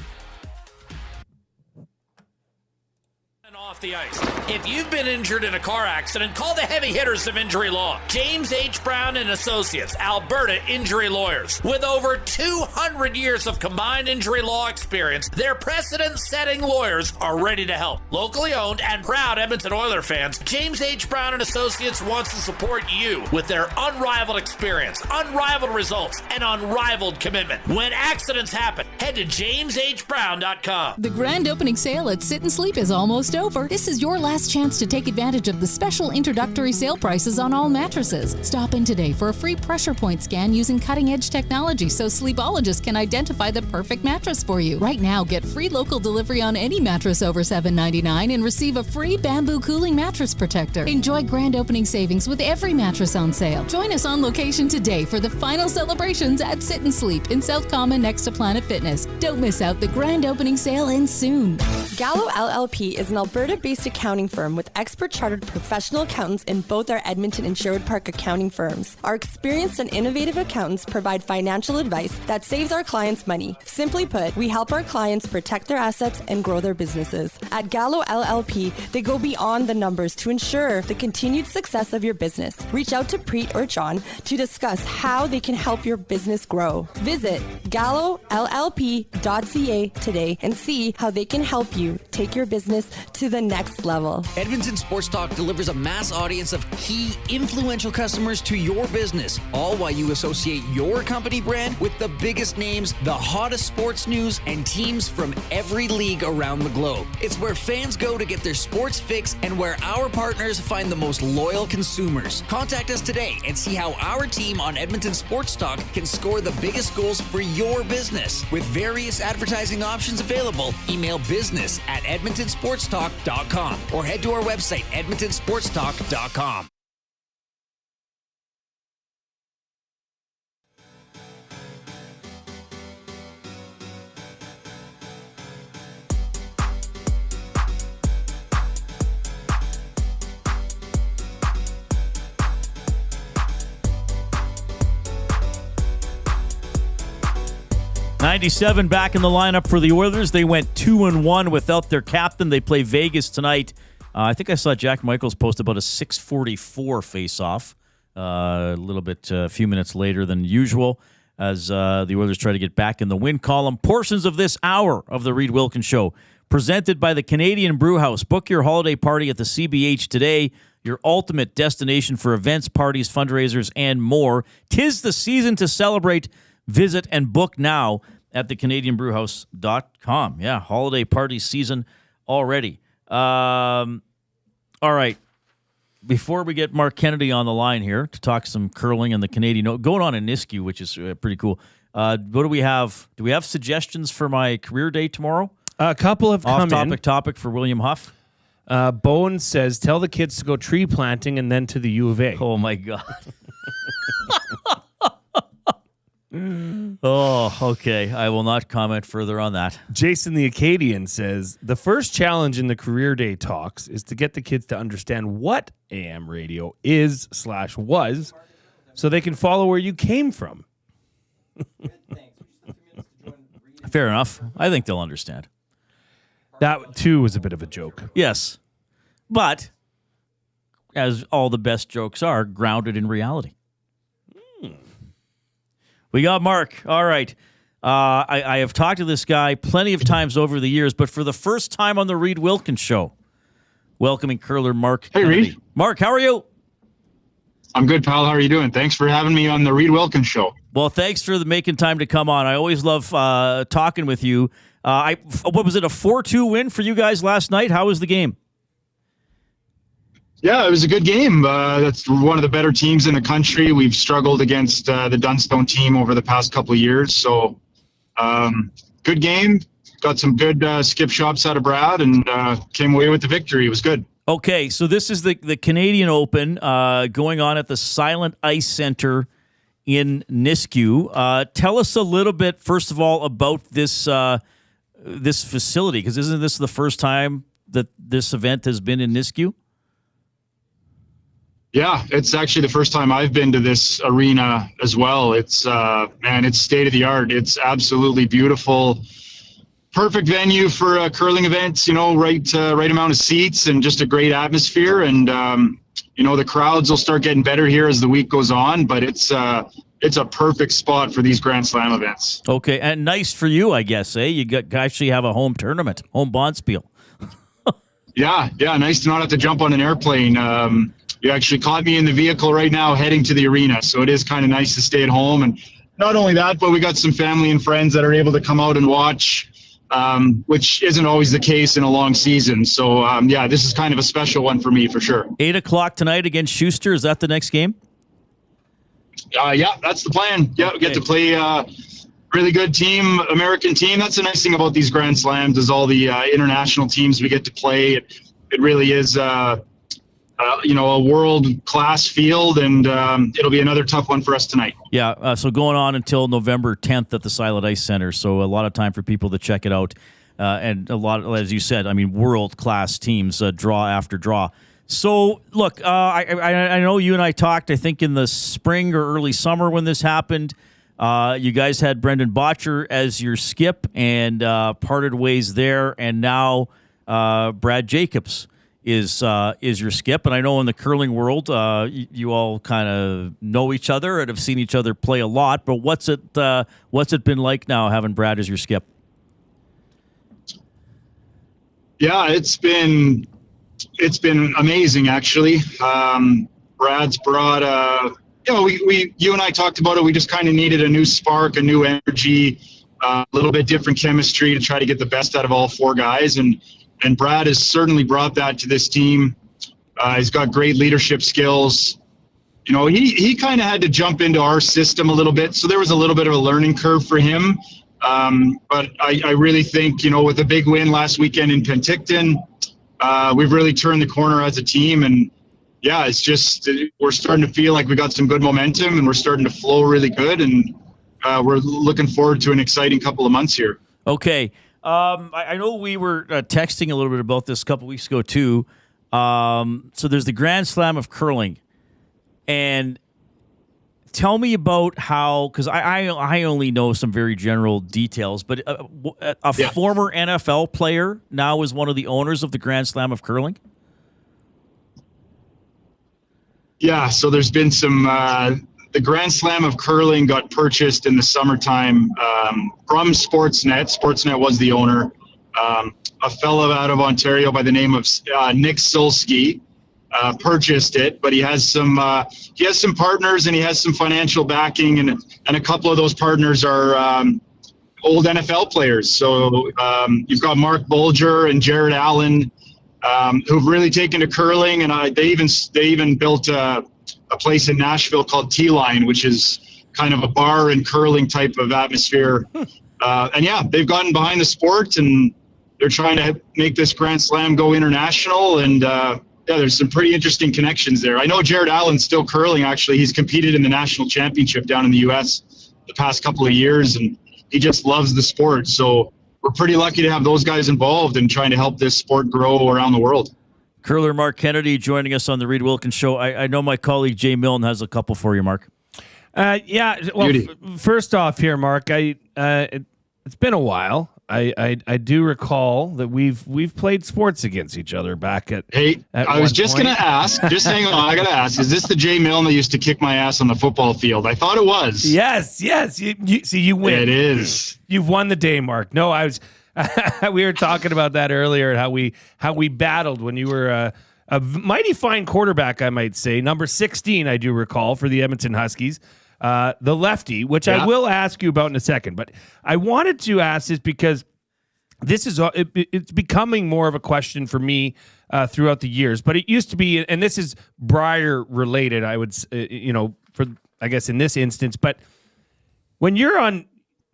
The ice. If you've been injured in a car accident, call the heavy hitters of injury law. James H. Brown and Associates, Alberta Injury Lawyers. With over 200 years of combined injury law experience, their precedent-setting lawyers are ready to help. Locally owned and proud Edmonton Oilers fans, James H. Brown and Associates wants to support you with their unrivaled experience, unrivaled results, and unrivaled commitment. When accidents happen, head to jameshbrown.com. The grand opening sale at Sit and Sleep is almost over. This is your last chance to take advantage of the special introductory sale prices on all mattresses. Stop in today for a free pressure point scan using cutting-edge technology so sleepologists can identify the perfect mattress for you. Right now, get free local delivery on any mattress over $7.99 and receive a free bamboo cooling mattress protector. Enjoy grand opening savings with every mattress on sale. Join us on location today for the final celebrations at Sit and Sleep in South Common next to Planet Fitness. Don't miss out. The grand opening sale ends soon. Gallo LLP is an Alberta-based accounting firm with expert chartered professional accountants in both our Edmonton and Sherwood Park accounting firms. Our experienced and innovative accountants provide financial advice that saves our clients money. Simply put, we help our clients protect their assets and grow their businesses. At Gallo LLP, they go beyond the numbers to ensure the continued success of your business. Reach out to Preet or John to discuss how they can help your business grow. Visit gallollp.ca today and see how they can help you take your business to the next level. Edmonton Sports Talk delivers a mass audience of key, influential customers to your business, all while you associate your company brand with the biggest names, the hottest sports news, and teams from every league around the globe. It's where fans go to get their sports fix and where our partners find the most loyal consumers. Contact us today and see how our team on Edmonton Sports Talk can score the biggest goals for your business. With various advertising options available, email business@edmontonsportstalk.com or head to our website, edmontonsportstalk.com. '97 back in the lineup for the Oilers. They went 2-1 without their captain. They play Vegas tonight. I think I saw Jack Michaels post about a 6:44 face-off. A few minutes later than usual, as the Oilers try to get back in the win column. Portions of this hour of the Reid Wilkins Show presented by the Canadian Brew House. Book your holiday party at the CBH today. Your ultimate destination for events, parties, fundraisers, and more. 'Tis the season to celebrate. Visit and book now at thecanadianbrewhouse.com. Yeah, holiday party season already. All right. Before we get Marc Kennedy on the line here to talk some curling and the Canadian going on in Nisku, which is pretty cool. What do we have? Do we have suggestions for my career day tomorrow? A couple have come in. Topic for William Huff. Bowen says, tell the kids to go tree planting and then to the U of A. Oh, my God. Oh, okay. I will not comment further on that. Jason the Acadian says, the first challenge in the career day talks is to get the kids to understand what AM radio is/was so they can follow where you came from. Fair enough. I think they'll understand. That, too, was a bit of a joke. Yes. But as all the best jokes are, grounded in reality. We got Mark. All right. I have talked to this guy plenty of times over the years, but for the first time on the Reid Wilkins Show, welcoming curler Marc Kennedy. Reid. Mark, how are you? I'm good, pal. How are you doing? Thanks for having me on the Reid Wilkins Show. Well, thanks for making time to come on. I always love talking with you. What was it, a 4-2 win for you guys last night? How was the game? Yeah, it was a good game. That's one of the better teams in the country. We've struggled against the Dunstone team over the past couple of years. So, good game. Got some good skip shots out of Brad and came away with the victory. It was good. Okay, so this is the Canadian Open going on at the Silent Ice Center in Nisku. Tell us a little bit, first of all, about this this facility, because isn't this the first time that this event has been in Nisku? Yeah, it's actually the first time I've been to this arena as well. It's it's state of the art. It's absolutely beautiful. Perfect venue for curling events. Right amount of seats and just a great atmosphere. And the crowds will start getting better here as the week goes on. But it's a perfect spot for these Grand Slam events. Okay, and nice for you, I guess. You actually have a home tournament, home bonspiel. Yeah, nice to not have to jump on an airplane. You actually caught me in the vehicle right now heading to the arena, so it is kind of nice to stay at home. And not only that, but we got some family and friends that are able to come out and watch, which isn't always the case in a long season. So, this is kind of a special one for me for sure. 8:00 tonight against Schuster. Is that the next game? Yeah, that's the plan. Yeah, we get to play really good team, American team. That's the nice thing about these Grand Slams is all the international teams we get to play. It really is a world-class field, and it'll be another tough one for us tonight. Yeah, so going on until November 10th at the Silent Ice Center, so a lot of time for people to check it out. And a lot, as you said, world-class teams, draw after draw. So, look, I know you and I talked, I think, in the spring or early summer when this happened. You guys had Brendan Bottcher as your skip and parted ways there, and now Brad Jacobs is your skip. And I know in the curling world, you all kind of know each other and have seen each other play a lot. But what's it been like now having Brad as your skip? Yeah, it's been amazing actually. Brad's brought you and I talked about it. We just kind of needed a new spark, a new energy, a little bit different chemistry to try to get the best out of all four guys. And Brad has certainly brought that to this team. He's got great leadership skills. He kind of had to jump into our system a little bit, so there was a little bit of a learning curve for him. But I really think, with a big win last weekend in Penticton, we've really turned the corner as a team. And yeah, it's just we're starting to feel like we got some good momentum and we're starting to flow really good. And we're looking forward to an exciting couple of months here. Okay. I know we were texting a little bit about this a couple weeks ago too. So there's the Grand Slam of curling, and tell me about how, because I only know some very general details, but a former NFL player now is one of the owners of the Grand Slam of curling. Yeah, so there's been some. The Grand Slam of curling got purchased in the summertime from Sportsnet. Sportsnet was the owner. A fellow out of Ontario by the name of Nick Sulsky purchased it, but he has some partners and he has some financial backing, and a couple of those partners are old NFL players. So you've got Mark Bolger and Jared Allen who've really taken to curling, and they even built a place in Nashville called T-Line, which is kind of a bar and curling type of atmosphere. And yeah, they've gotten behind the sport and they're trying to make this Grand Slam go international. And there's some pretty interesting connections there. I know Jared Allen's still curling, actually. He's competed in the national championship down in the U.S. the past couple of years, and he just loves the sport. So we're pretty lucky to have those guys involved in trying to help this sport grow around the world. Curler Marc Kennedy joining us on the Reid Wilkins Show. I know my colleague Jay Milne has a couple for you, Mark. Well, first off here, Mark, it's been a while. I do recall that we've played sports against each other back at. Hey, I was just going to ask. Just hang on, I got to ask. Is this the Jay Milne that used to kick my ass on the football field? I thought it was. Yes. You see, you win. It is. You've won the day, Mark. No, I was. We were talking about that earlier and how we battled when you were a mighty fine quarterback, I might say, number 16. I do recall for the Edmonton Huskies. The lefty, which I will ask you about in a second. But I wanted to ask this because this is it's becoming more of a question for me throughout the years. But it used to be, and this is Briar related, I would, for I guess in this instance. But when you're on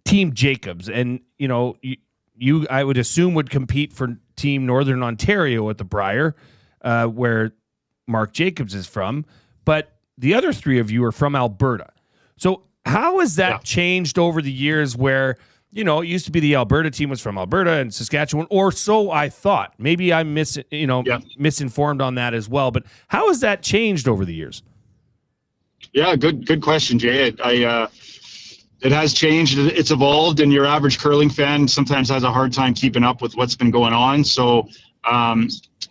Team Jacobs, and you I would assume would compete for Team Northern Ontario at the Briar, where Marc Jacobs is from, but the other three of you are from Alberta. So how has that changed over the years where, it used to be the Alberta team was from Alberta and Saskatchewan, or so I thought. Maybe I'm misinformed on that as well. But how has that changed over the years? Yeah, good question, Jay. It has changed. It's evolved, and your average curling fan sometimes has a hard time keeping up with what's been going on. So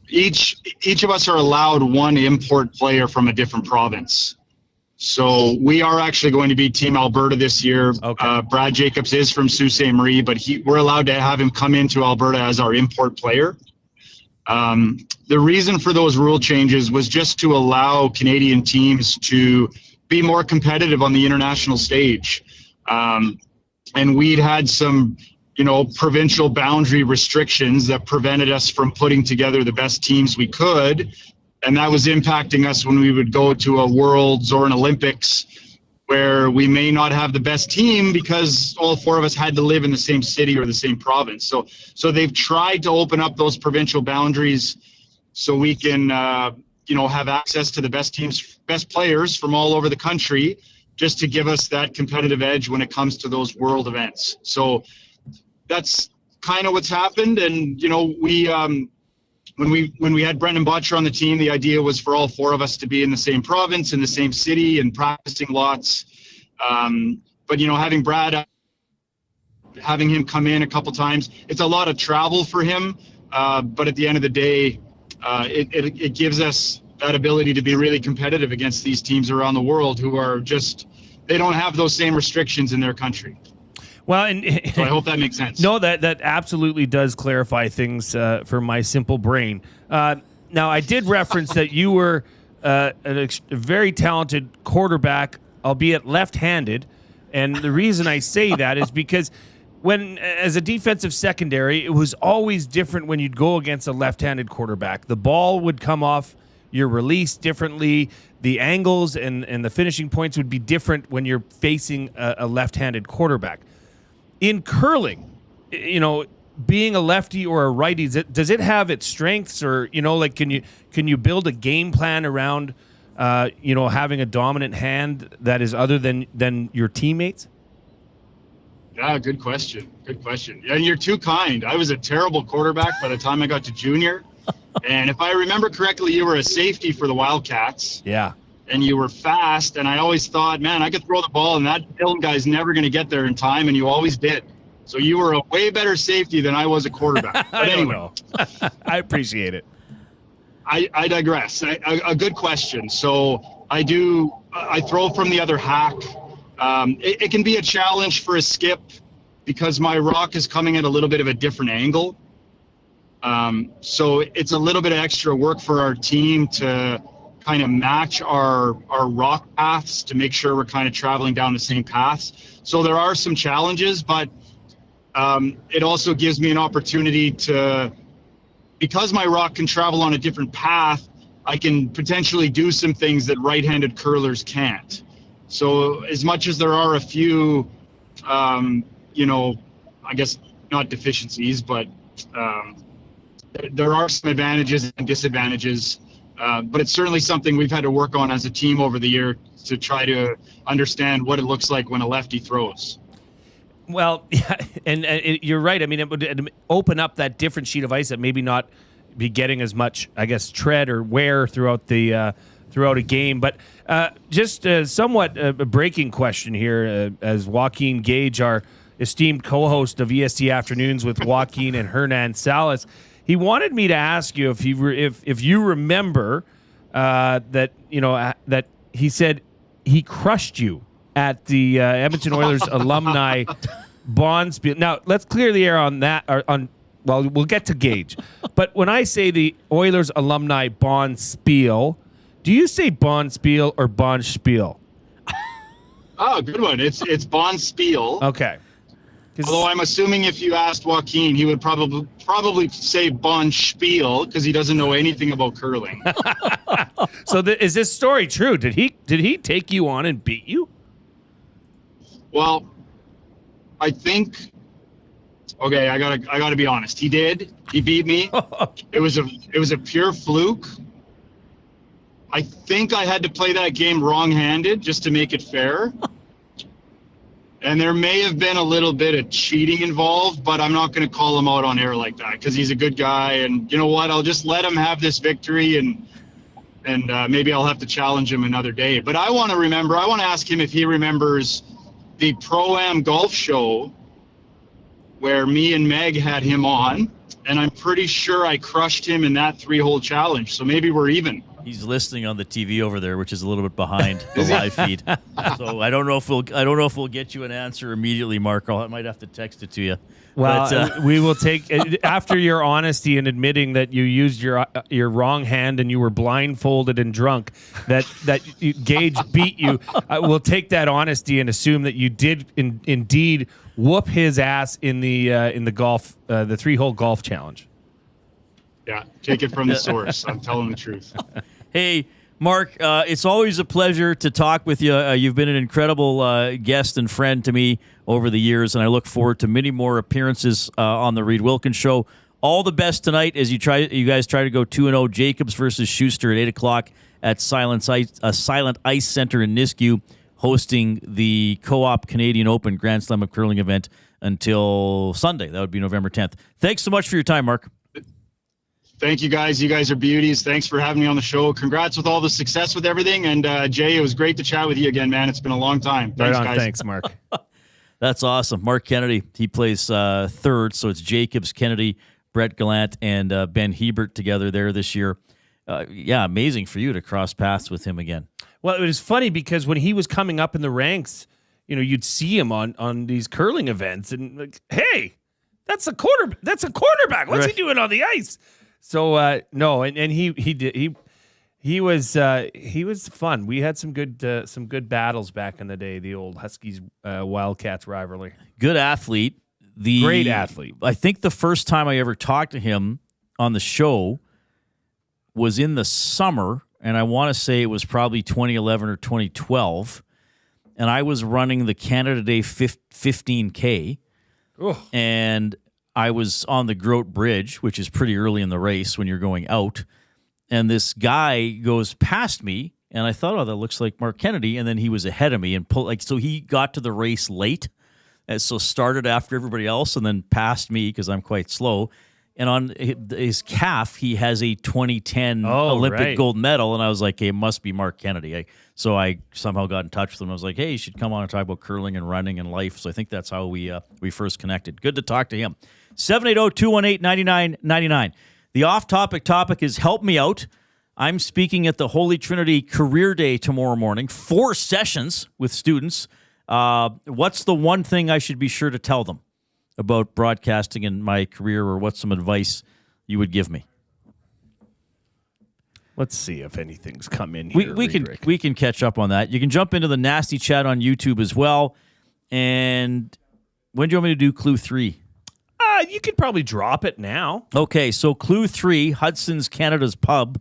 each of us are allowed one import player from a different province. So we are actually going to be Team Alberta this year. Okay. Brad Jacobs is from Sault Ste. Marie, but we're allowed to have him come into Alberta as our import player. The reason for those rule changes was just to allow Canadian teams to be more competitive on the international stage. And we'd had some, provincial boundary restrictions that prevented us from putting together the best teams we could. And that was impacting us when we would go to a Worlds or an Olympics where we may not have the best team because all four of us had to live in the same city or the same province. So they've tried to open up those provincial boundaries so we can, have access to the best teams, best players from all over the country, just to give us that competitive edge when it comes to those world events. So that's kind of what's happened. And, when we had Brendan Butcher on the team, the idea was for all four of us to be in the same province, in the same city, and practicing lots. But having Brad, having him come in a couple times, it's a lot of travel for him. But at the end of the day, it gives us that ability to be really competitive against these teams around the world who are they don't have those same restrictions in their country. Well, so I hope that makes sense. No, that absolutely does clarify things for my simple brain. Now, I did reference that you were a very talented quarterback, albeit left-handed. And the reason I say that is because as a defensive secondary, it was always different when you'd go against a left-handed quarterback. The ball would come off your release differently. The angles and the finishing points would be different when you're facing a left-handed quarterback. In curling, being a lefty or a righty, does it have its strengths, or can you build a game plan around having a dominant hand that is other than your teammates? Yeah, good question. Yeah, and you're too kind. I was a terrible quarterback by the time I got to junior, and if I remember correctly, you were a safety for the Wildcats. Yeah. And you were fast, and I always thought, man, I could throw the ball, and that Milne guy's never going to get there in time, and you always did. So you were a way better safety than I was a quarterback. But anyway, I appreciate it. I digress. A good question. So I throw from the other hack. It can be a challenge for a skip because my rock is coming at a little bit of a different angle. So it's a little bit of extra work for our team to kind of match our rock paths to make sure we're kind of traveling down the same paths. So there are some challenges, but it also gives me an opportunity to, because my rock can travel on a different path, I can potentially do some things that right-handed curlers can't. So as much as there are a few, I guess not deficiencies, but there are some advantages and disadvantages. But it's certainly something we've had to work on as a team over the year to try to understand what it looks like when a lefty throws. Well, yeah, and you're right. I mean, it would open up that different sheet of ice that maybe not be getting as much, I guess, tread or wear throughout a game. But just somewhat a breaking question here, as Joaquin Gage, our esteemed co-host of EST Afternoons with Joaquin and Hernan Salas. He wanted me to ask you if you remember that he said he crushed you at the Edmonton Oilers alumni Bonspiel. Now, let's clear the air on that. Well, we'll get to Gage. But when I say the Oilers alumni Bonspiel, do you say Bonspiel or Bonspiel? Oh, good one. It's Bonspiel. Okay. Although I'm assuming if you asked Joaquin, he would probably say Bonspiel because he doesn't know anything about curling. So is this story true? Did he take you on and beat you? Well, I think. Okay, I gotta be honest. He did. He beat me. It was a pure fluke. I think I had to play that game wrong-handed just to make it fair. And there may have been a little bit of cheating involved, but I'm not going to call him out on air like that because he's a good guy. And you know what? I'll just let him have this victory, and maybe I'll have to challenge him another day. But I want to ask him if he remembers the Pro-Am Golf Show where me and Meg had him on, and I'm pretty sure I crushed him in that 3-hole challenge. So maybe we're even. He's listening on the TV over there, which is a little bit behind the live feed. So I don't know if we'll get you an answer immediately, Mark. I might have to text it to you. Well, we will take after your honesty in admitting that you used your wrong hand and you were blindfolded and drunk. That Gage beat you. We'll take that honesty and assume that you did indeed whoop his ass in the golf the 3-hole golf challenge. Yeah, take it from the source. I'm telling the truth. Hey, Mark, it's always a pleasure to talk with you. You've been an incredible guest and friend to me over the years, and I look forward to many more appearances on the Reid Wilkins Show. All the best tonight as you guys try to go 2-0. Jacobs versus Schuster at 8 o'clock at Silent Ice Center in Nisku, hosting the Co-op Canadian Open Grand Slam of Curling event until Sunday. That would be November 10th. Thanks so much for your time, Mark. Thank you, guys. You guys are beauties. Thanks for having me on the show. Congrats with all the success with everything. And Jay, it was great to chat with you again, man. It's been a long time. Thanks, guys. Thanks, Mark. That's awesome. Marc Kennedy, he plays third, so it's Jacobs, Kennedy, Brett Gallant, and Ben Hebert together there this year. Amazing for you to cross paths with him again. Well, it was funny because when he was coming up in the ranks, you'd see him on these curling events, and like, hey, that's a quarterback. What's he doing on the ice? So no, and he was fun. We had some good battles back in the day. The old Huskies Wildcats rivalry. Good athlete. Great athlete. I think the first time I ever talked to him on the show was in the summer, and I want to say it was probably 2011 or 2012, and I was running the Canada Day 15K, and I was on the Grote Bridge, which is pretty early in the race when you're going out, and this guy goes past me, and I thought, that looks like Marc Kennedy, and then he was ahead of me, and so he got to the race late, and so started after everybody else, and then passed me because I'm quite slow. And on his calf, he has a 2010 Olympic gold medal, and I was like, hey, it must be Marc Kennedy. So I somehow got in touch with him. I was like, hey, you should come on and talk about curling and running and life. So I think that's how we first connected. Good to talk to him. 780-218-9999. The off-topic topic is help me out. I'm speaking at the Holy Trinity Career Day tomorrow morning. 4 sessions with students. What's the one thing I should be sure to tell them about broadcasting in my career, or what's some advice you would give me? Let's see if anything's come in here. We can catch up on that. You can jump into the nasty chat on YouTube as well. And when do you want me to do Clue 3? You could probably drop it now. Okay, so Clue 3, Hudson's Canada's Pub,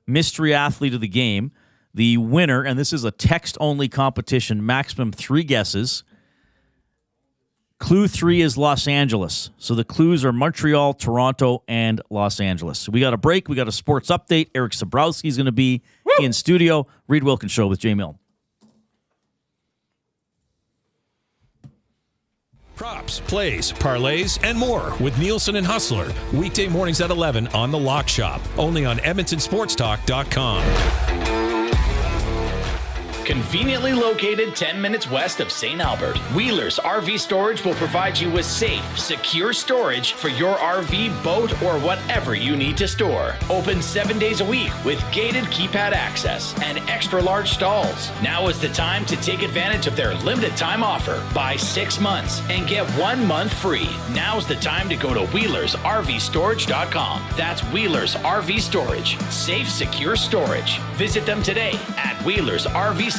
mystery athlete of the game. The winner, and this is a text-only competition, maximum 3 guesses. Clue 3 is Los Angeles. So the clues are Montreal, Toronto, and Los Angeles. So we got a break. We got a sports update. Erik Sabrowski is going to be in studio. Reid Wilkins Show with Jay Milne. Props, plays, parlays, and more with Nielsen and Hustler. Weekday mornings at 11 on The Lock Shop. Only on EdmontonSportsTalk.com. Conveniently located 10 minutes west of St. Albert, Wheeler's RV Storage will provide you with safe, secure storage for your RV, boat, or whatever you need to store. Open 7 days a week with gated keypad access and extra large stalls. Now is the time to take advantage of their limited time offer. Buy 6 months and get 1 month free. Now's the time to go to WheelersRVStorage.com. That's Wheeler's RV Storage. Safe, secure storage. Visit them today at WheelersRVStorage.com.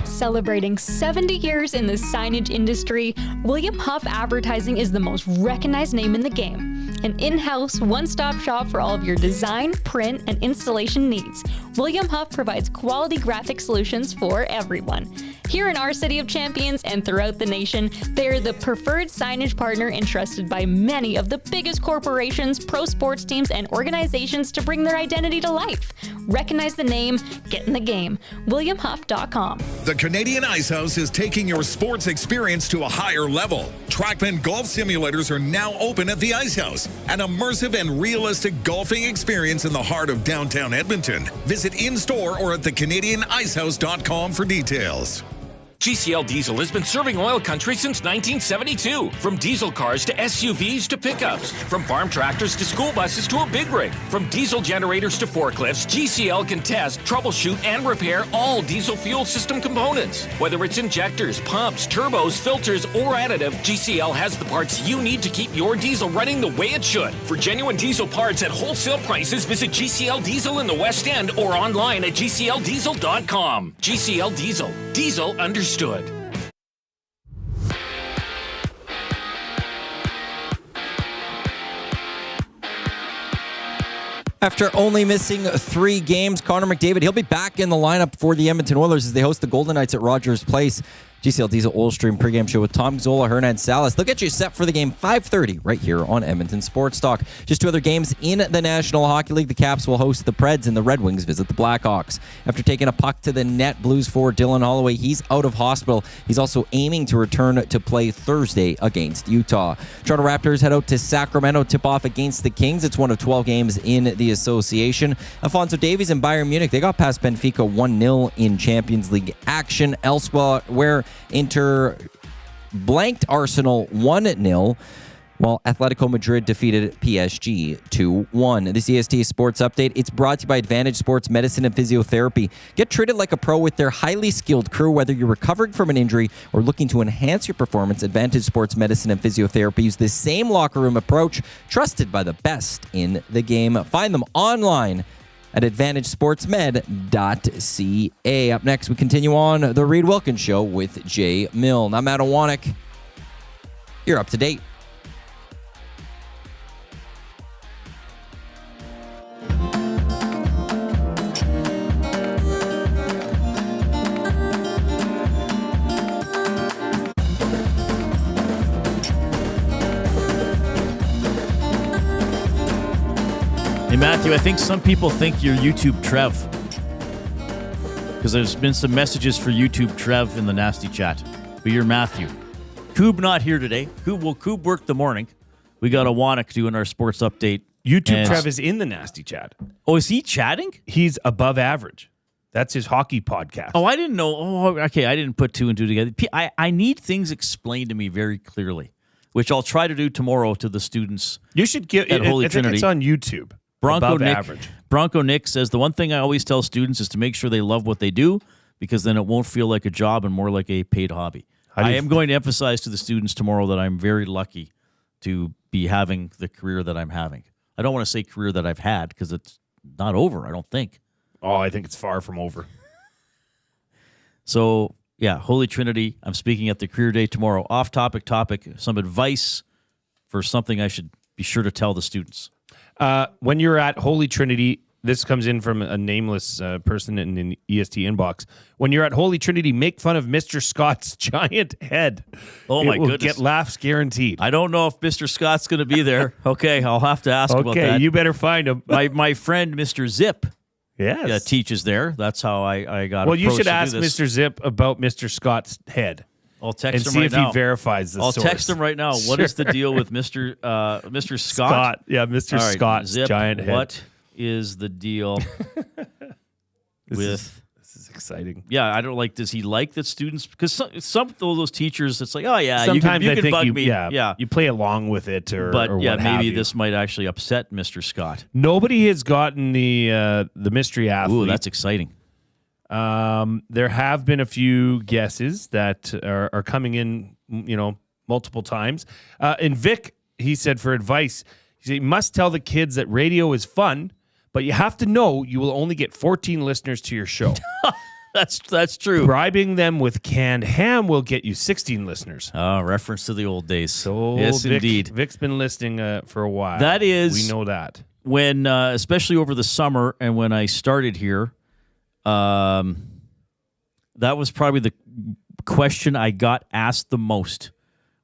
Celebrating 70 years in the signage industry, William Huff Advertising is the most recognized name in the game. An in-house, one-stop shop for all of your design, print, and installation needs. William Huff provides quality graphic solutions for everyone. Here in our City of Champions and throughout the nation, they are the preferred signage partner entrusted by many of the biggest corporations, pro sports teams, and organizations to bring their identity to life. Recognize the name, get in the game. WilliamHuff.com. The Canadian Ice House is taking your sports experience to a higher level. Trackman golf simulators are now open at the Ice House, an immersive and realistic golfing experience in the heart of downtown Edmonton. Visit in-store or at thecanadianicehouse.com for details. GCL Diesel has been serving oil country since 1972. From diesel cars to SUVs to pickups. From farm tractors to school buses to a big rig. From diesel generators to forklifts, GCL can test, troubleshoot, and repair all diesel fuel system components. Whether it's injectors, pumps, turbos, filters, or additive, GCL has the parts you need to keep your diesel running the way it should. For genuine diesel parts at wholesale prices, visit GCL Diesel in the West End or online at GCLDiesel.com. GCL Diesel. Diesel understood. After only missing 3 games, Connor McDavid, he'll be back in the lineup for the Edmonton Oilers as they host the Golden Knights at Rogers Place. GCL Diesel Oil Stream pregame show with Tom Zola, Hernan Salas. They'll get you set for the game 5:30 right here on Edmonton Sports Talk. Just 2 other games in the National Hockey League. The Caps will host the Preds and the Red Wings visit the Blackhawks. After taking a puck to the net, Blues forward Dylan Holloway, he's out of hospital. He's also aiming to return to play Thursday against Utah. Toronto Raptors head out to Sacramento, tip-off against the Kings. It's one of 12 games in the association. Alphonso Davies and Bayern Munich, they got past Benfica 1-0 in Champions League action. Elsewhere, where Inter blanked Arsenal 1-0, while Atletico Madrid defeated PSG 2-1. This EST Sports Update, it's brought to you by Advantage Sports Medicine and Physiotherapy. Get treated like a pro with their highly skilled crew, whether you're recovering from an injury or looking to enhance your performance. Advantage Sports Medicine and Physiotherapy use the same locker room approach, trusted by the best in the game. Find them online at AdvantageSportsMed.ca. Up next, we continue on the Reid Wilkins Show with Jay Milne. I'm Adam Wanek. You're up to date. Hey, Matthew, I think some people think you're YouTube Trev. Because there's been some messages for YouTube Trev in the nasty chat. But you're Matthew. Koob not here today. Koob worked the morning. We got a Wanek doing our sports update. YouTube Trev is in the nasty chat. Oh, is he chatting? He's above average. That's his hockey podcast. Oh, I didn't know. Oh, okay. I didn't put 2 and 2 together. I need things explained to me very clearly, which I'll try to do tomorrow to the students. You should get at Holy Trinity. It's on YouTube. Bronco Nick says the one thing I always tell students is to make sure they love what they do, because then it won't feel like a job and more like a paid hobby. I am going to emphasize to the students tomorrow that I'm very lucky to be having the career that I'm having. I don't want to say career that I've had because it's not over, I don't think. Oh, I think it's far from over. So, yeah, Holy Trinity, I'm speaking at the career day tomorrow. Off-topic topic, some advice for something I should be sure to tell the students. When you're at Holy Trinity, this comes in from a nameless person in an EST inbox. When you're at Holy Trinity, make fun of Mr. Scott's giant head. Oh, my goodness. Get laughs guaranteed. I don't know if Mr. Scott's going to be there. Okay, I'll have to ask about that. Okay, you better find him. My friend, Mr. Zip, yes, teaches there. That's how I got Well, you should ask Mr. Zip about Mr. Scott's head. I'll text him see right if now. he verifies the I'll source. text him right now. What is the deal with Mr. Scott? Yeah, Mr. All right, Scott's Zip, giant head. What is the deal with This is exciting. Yeah, I don't like. Does he like that students? Because some of those teachers, it's like, oh yeah, Sometimes you I can think bug me. Yeah, you play along with it, or but or yeah, what have maybe you. this might actually upset Mr. Scott. Nobody has gotten the mystery athlete. Ooh, that's exciting. There have been a few guesses that are coming in, multiple times. And Vic, he said for advice, he said, you must tell the kids that radio is fun, but you have to know you will only get 14 listeners to your show. That's true. Bribing them with canned ham will get you 16 listeners. Reference to the old days. So yes, Vic, indeed. Vic's been listening for a while. That is, we know that. When, especially over the summer and when I started here, that was probably the question I got asked the most.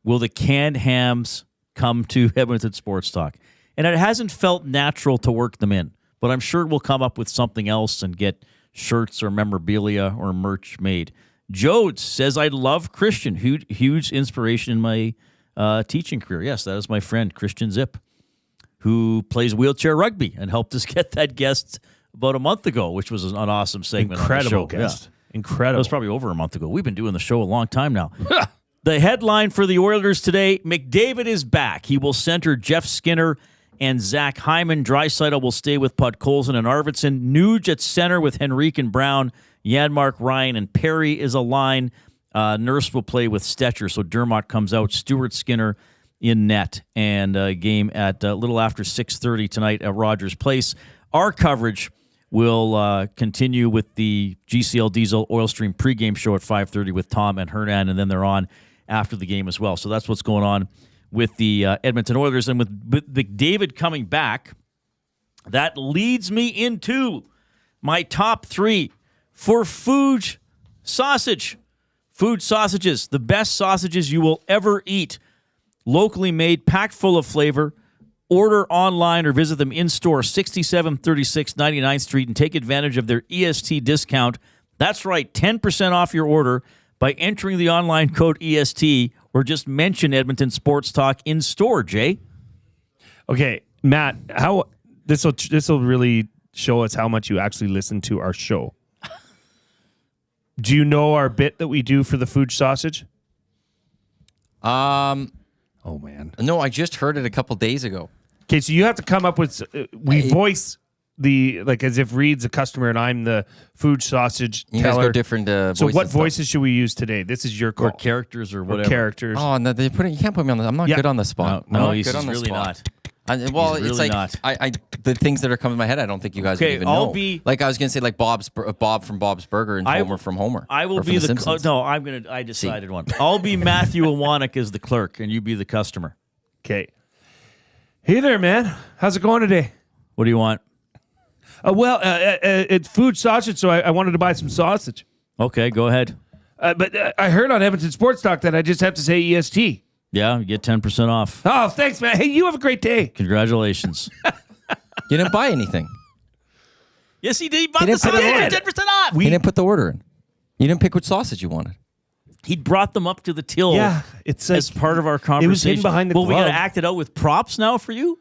Will the canned hams come to Edmonton Sports Talk? And it hasn't felt natural to work them in, but I'm sure we'll come up with something else and get shirts or memorabilia or merch made. Jodes says, I love Christian. Huge inspiration in my teaching career. Yes, that is my friend, Christian Zip, who plays wheelchair rugby and helped us get that guest about a month ago, which was an awesome segment. Incredible on the show. guest. Yeah. Incredible. That was probably over a month ago. We've been doing the show a long time now. The headline for the Oilers today, McDavid is back. He will center Jeff Skinner and Zach Hyman. Draisaitl will stay with Podkolzin and Arvidsson. Nuge at center with Henrique and Brown. Janmark, Ryan, and Perry is a line. Nurse will play with Stetcher. So Dermott comes out. Stewart, Skinner in net. And a game at a little after 6:30 tonight at Rogers Place. Our coverage will continue with the GCL Diesel Oil Stream pregame show at 5:30 with Tom and Hernan, and then they're on after the game as well. So that's what's going on with the Edmonton Oilers. And with McDavid coming back, that leads me into my top 3 for food sausage. Food sausages, the best sausages you will ever eat. Locally made, packed full of flavor. Order online or visit them in-store, 6736 99th Street, and take advantage of their EST discount. That's right, 10% off your order by entering the online code EST or just mention Edmonton Sports Talk in-store, Jay. Okay, Matt, how this will really show us how much you actually listen to our show. Do you know our bit that we do for the food sausage? Oh, man. No, I just heard it a couple days ago. Okay, so you have to come up with... we voice the... Like, as if Reid's a customer and I'm the food sausage you teller. You guys go different voices. So what voices should we use today? This is your call. Or characters or whatever. Or characters. Oh, no, you can't put me on the... I'm not good on the spot. No, he's really not. Well, He's it's really like not. the things that are coming to my head, I don't think you guys would even know. Like I was gonna say, like Bob from Bob's Burger and Homer from Homer. I will be the no. I decided one. I'll be Matthew Iwanek as the clerk, and you be the customer. Okay. Hey there, man. How's it going today? What do you want? It's food sausage, so I wanted to buy some sausage. Okay, go ahead. But I heard on Edmonton Sports Talk that I just have to say EST. Yeah, you get 10% off. Oh, thanks, man. Hey, you have a great day. Congratulations. You didn't buy anything. Yes, he did. He bought the sausage for 10% off. He didn't put the order in. You didn't pick which sausage you wanted. He brought them up to the till. Yeah, it's as part of our conversation. It was hidden behind the glove. We got to act it out with props now for you?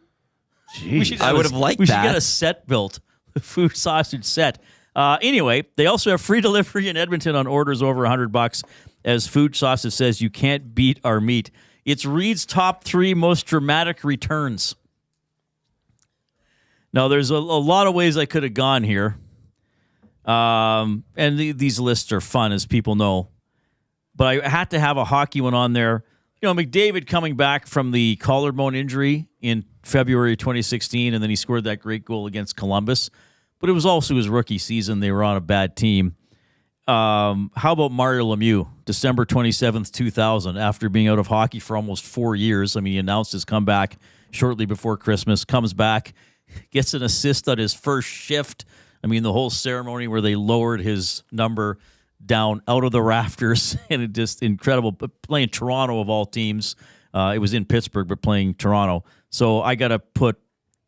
Jeez. I would have liked that. We should get a set built, a food sausage set. Anyway, they also have free delivery in Edmonton on orders over $100. As Food Sausage says, you can't beat our meat. It's Reid's top 3 most dramatic returns. Now, there's a lot of ways I could have gone here. And these lists are fun, as people know. But I had to have a hockey one on there. You know, McDavid coming back from the collarbone injury in February 2016, and then he scored that great goal against Columbus. But it was also his rookie season. They were on a bad team. How about Mario Lemieux, December 27th, 2000, after being out of hockey for almost 4 years? I mean, he announced his comeback shortly before Christmas, comes back, gets an assist on his first shift. I mean, the whole ceremony where they lowered his number down out of the rafters, and it just incredible. But playing Toronto of all teams, it was in Pittsburgh, but playing Toronto. So I got to put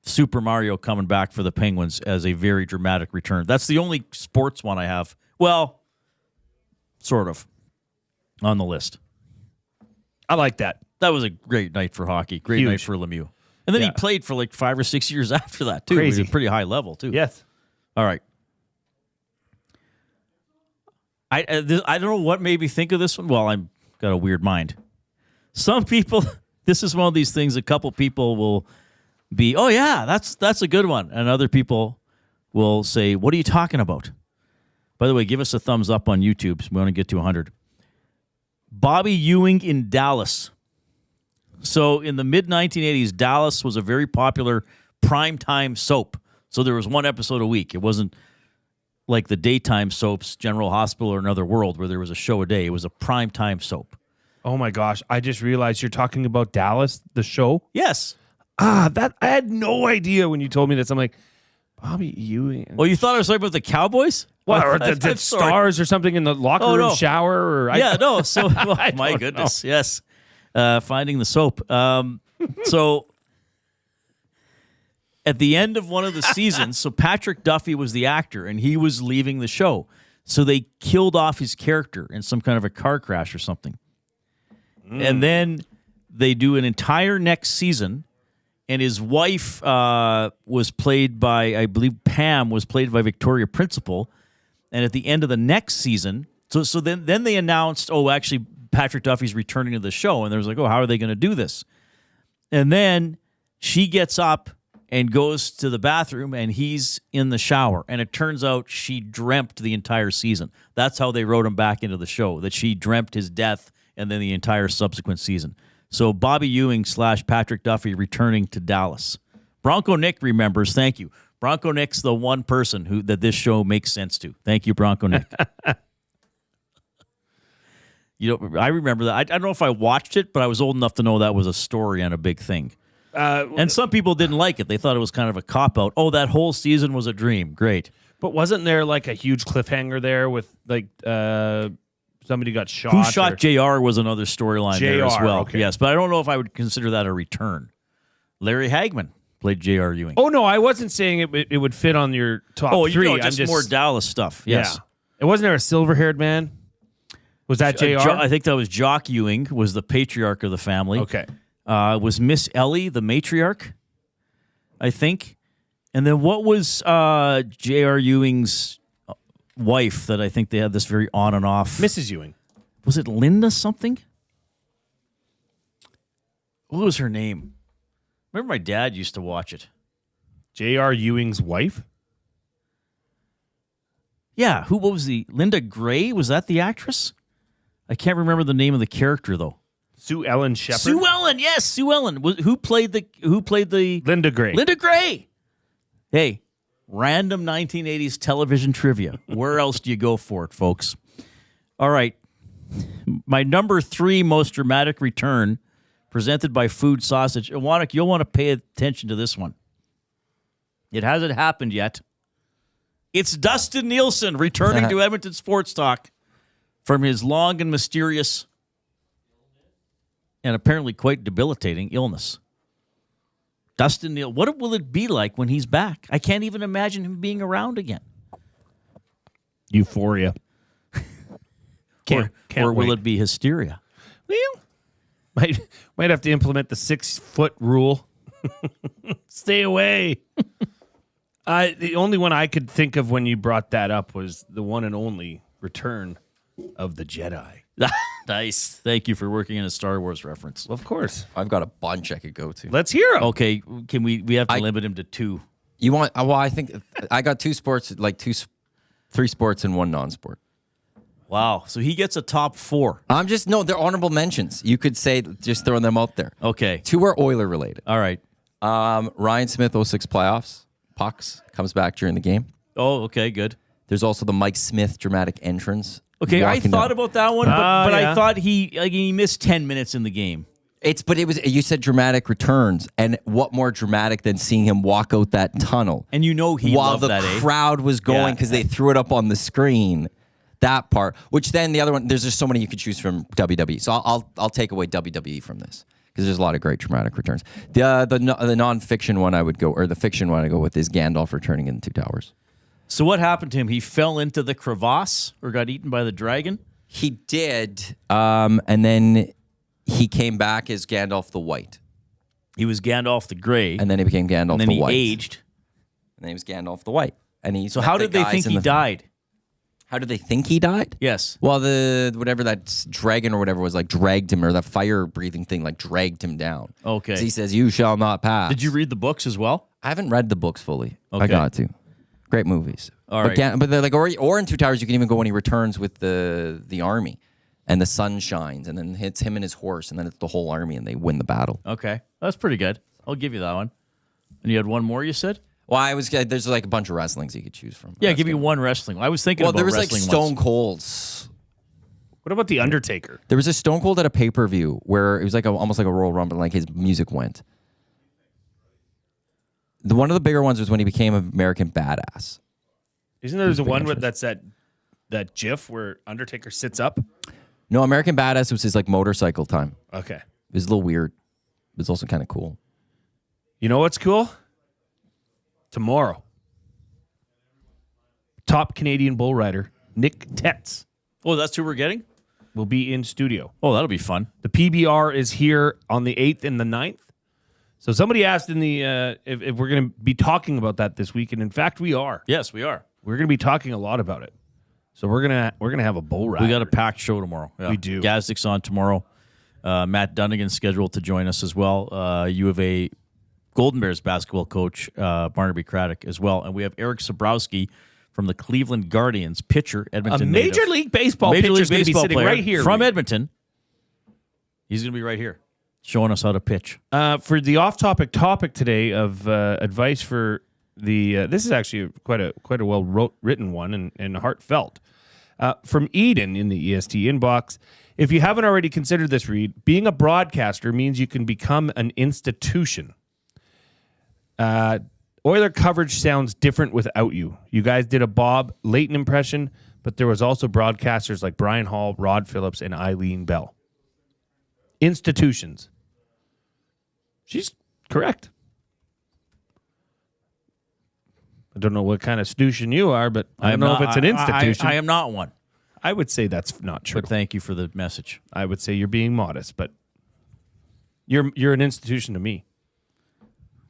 Super Mario coming back for the Penguins as a very dramatic return. That's the only sports one I have. Well, sort of, on the list. I like that. That was a great night for hockey. Great night for Lemieux. And then he played for like 5 or 6 years after that, too. Crazy. He was a pretty high level, too. Yes. All right. I don't know what made me think of this one. Well, I've got a weird mind. Some people, this is one of these things. A couple people will be, oh yeah, that's a good one, and other people will say, what are you talking about? By the way, give us a thumbs up on YouTube. We want to get to 100. Bobby Ewing in Dallas. So in the mid-1980s, Dallas was a very popular primetime soap. So there was one episode a week. It wasn't like the daytime soaps, General Hospital or Another World, where there was a show a day. It was a primetime soap. Oh, my gosh. I just realized you're talking about Dallas, the show? Yes. That I had no idea when you told me this. I'm like, Bobby Ewing. Well, you thought I was talking about the Cowboys? What, or the stars or something in the locker room shower? Or no. So, my goodness, yes. Finding the soap. So, at the end of one of the seasons, so Patrick Duffy was the actor, and he was leaving the show. So they killed off his character in some kind of a car crash or something. And then they do an entire next season, and his wife was played by, I believe Pam was played by Victoria Principal. And at the end of the next season, so then they announced, oh, actually, Patrick Duffy's returning to the show. And there was like, oh, how are they going to do this? And then she gets up and goes to the bathroom, and he's in the shower. And it turns out she dreamt the entire season. That's how they wrote him back into the show, that she dreamt his death and then the entire subsequent season. So Bobby Ewing / Patrick Duffy returning to Dallas. Bronco Nick remembers. Thank you. Bronco Nick's the one person that this show makes sense to. Thank you, Bronco Nick. I remember that. I don't know if I watched it, but I was old enough to know that was a story and a big thing. And some people didn't like it. They thought it was kind of a cop-out. Oh, that whole season was a dream. Great. But wasn't there like a huge cliffhanger there with like somebody got shot? Who shot JR was another storyline there as well. Okay. Yes, but I don't know if I would consider that a return. Larry Hagman played J.R. Ewing. Oh, no, I wasn't saying it would fit on your top three. Oh, just more Dallas stuff. Yes. Yeah. It wasn't there a silver-haired man? Was that JR? I think that was Jock Ewing, was the patriarch of the family. Okay. Was Miss Ellie the matriarch, I think. And then what was J.R. Ewing's wife that I think they had this very on and off? Mrs. Ewing. Was it Linda something? What was her name? Remember my dad used to watch it. J.R. Ewing's wife? Yeah. What was Linda Gray? Was that the actress? I can't remember the name of the character, though. Sue Ellen Shepherd? Sue Ellen, yes, Sue Ellen. Who played the Linda Gray. Linda Gray. Hey, random 1980s television trivia. Where else do you go for it, folks? All right. My number 3 most dramatic return, presented by Food Sausage. Iwanek, you'll want to pay attention to this one. It hasn't happened yet. It's Dustin Nielsen returning to Edmonton Sports Talk from his long and mysterious and apparently quite debilitating illness. Dustin Nielsen, what will it be like when he's back? I can't even imagine him being around again. Euphoria. Or will it be hysteria? Well, might have to implement the 6-foot rule. Stay away. The only one I could think of when you brought that up was the one and only Return of the Jedi. Nice. Thank you for working in a Star Wars reference. Well, of course. I've got a bunch I could go to. Let's hear them. Okay, can we have to limit him to 2? You want? Well, I think I got 2 sports, like 3 sports and 1 non-sport. Wow. So he gets a top 4. They're honorable mentions. You could say, just throwing them out there. Okay. 2 are Oiler related. All right. Ryan Smith, 06 playoffs. Pucks comes back during the game. Oh, okay, good. There's also the Mike Smith dramatic entrance. Okay, I thought about that one, but I thought he missed 10 minutes in the game. You said dramatic returns, and what more dramatic than seeing him walk out that tunnel? And he while loved the that, crowd was going because they threw it up on the screen. That part, which then the other one, there's just so many you could choose from WWE. So I'll take away WWE from this because there's a lot of great dramatic returns. The non-fiction one I would go, or the fiction one I go with, is Gandalf returning in the 2 Towers. So what happened to him? He fell into the crevasse or got eaten by the dragon? He did, and then he came back as Gandalf the White. He was Gandalf the Gray. And then he became Gandalf the White. And then he aged. And then he was Gandalf the White. And so how did they think he died? How did they think he died? Yes. Well, whatever that dragon or whatever was like dragged him, or that fire-breathing thing like dragged him down. Okay. He says, "You shall not pass." Did you read the books as well? I haven't read the books fully. Okay. I got to. Great movies. All right. But they're like, or in Two Towers, you can even go when he returns with the army, and the sun shines, and then hits him and his horse, and then it's the whole army, and they win the battle. Okay. That's pretty good. I'll give you that one. And you had one more, you said? Well, there's like a bunch of wrestlings you could choose from. Yeah, give me one wrestling. I was thinking about there was wrestling like Stone once. Cold's. What about The Undertaker? There was a Stone Cold at a pay-per-view where it was like almost like a Royal Rumble, like his music went. One of the bigger ones was when he became an American Badass. Isn't there the one that's that GIF where Undertaker sits up? No, American Badass was his like motorcycle time. Okay. It was a little weird. It was also kind of cool. You know what's cool? Tomorrow, top Canadian bull rider Nick Tetz. Oh, that's who we're getting? Will be in studio. Oh, that'll be fun. The PBR is here on the 8th and the 9th. So somebody asked in the if we're going to be talking about that this week, and in fact, we are. Yes, we are. We're going to be talking a lot about it. So we're gonna have a bull rider. We got a packed show tomorrow. Yeah. We do. Gazdick's on tomorrow. Matt Dunnigan's scheduled to join us as well. U of A Golden Bears basketball coach Barnaby Craddock as well, and we have Erik Sabrowski from the Cleveland Guardians, pitcher, Edmonton. A Major League Baseball Major pitcher League going to be Baseball sitting player right here from Edmonton. He's going to be right here, showing us how to pitch. For the off-topic topic today of advice for the this is actually quite a well written one and heartfelt from Eden in the EST inbox. If you haven't already considered this, Reid, being a broadcaster means you can become an institution. Oiler coverage sounds different without you. You guys did a Bob Layton impression, but there was also broadcasters like Brian Hall, Rod Phillips, and Eileen Bell. Institutions. She's correct. I don't know what kind of institution you are, but I don't know if it's an institution. I am not one. I would say that's not true. But thank you for the message. I would say you're being modest, but you're an institution to me.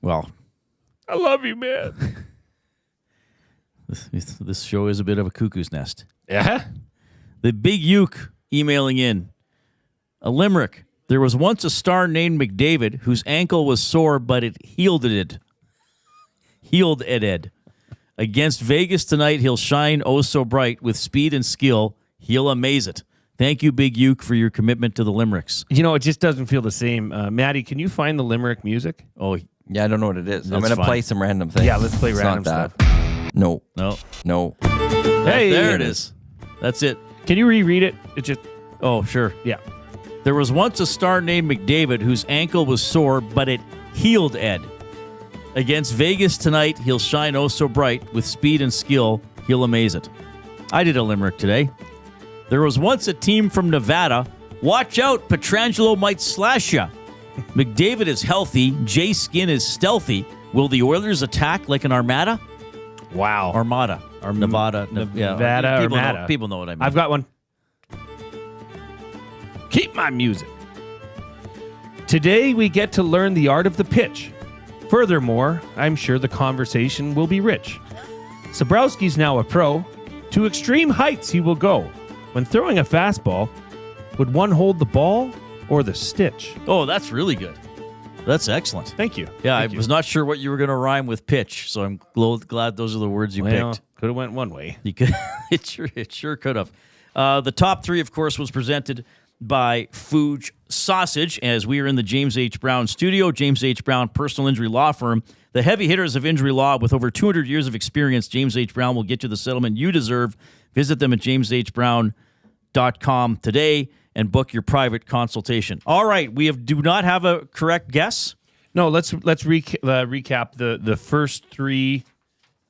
Well, I love you, man. This show is a bit of a cuckoo's nest. Yeah? The Big Uke emailing in. A limerick. There was once a star named McDavid whose ankle was sore, but it healed it. Healed it. Against Vegas tonight, he'll shine oh so bright with speed and skill. He'll amaze it. Thank you, Big Uke, for your commitment to the limericks. You know, it just doesn't feel the same. Maddie, can you find the limerick music? Oh, yeah, I don't know what it is. I'm going to fine. play some random things. Yeah, let's play It's random not stuff. that. No. Hey, there it is. That's it. Can you reread it? It just. Oh, sure. Yeah. There was once a star named McDavid whose ankle was sore, but it healed Ed. Against Vegas tonight, he'll shine oh so bright. With speed and skill, he'll amaze it. I did a limerick today. There was once a team from Nevada. Watch out, Pietrangelo might slash ya. McDavid is healthy. Jay Skin is stealthy. Will the Oilers attack like an armada? Wow. Armada. Or Nevada. Nevada. People know what I mean. I've got one. Keep my music. Today we get to learn the art of the pitch. Furthermore, I'm sure the conversation will be rich. Sabrowski's now a pro. To extreme heights he will go. When throwing a fastball, would one hold the ball or the stitch? Oh, that's really good. That's excellent. Thank you. Yeah, Thank I was not sure what you were going to rhyme with pitch, so I'm glad those are the words you picked. Could have went one way. You could. It sure could have. The top three, of course, was presented by Fuge Sausage, as we are in the James H. Brown studio. James H. Brown Personal Injury Law Firm. The heavy hitters of injury law with over 200 years of experience. James H. Brown will get you the settlement you deserve. Visit them at jameshbrown.com today and book your private consultation. All right, do not have a correct guess. No, let's recap the first three.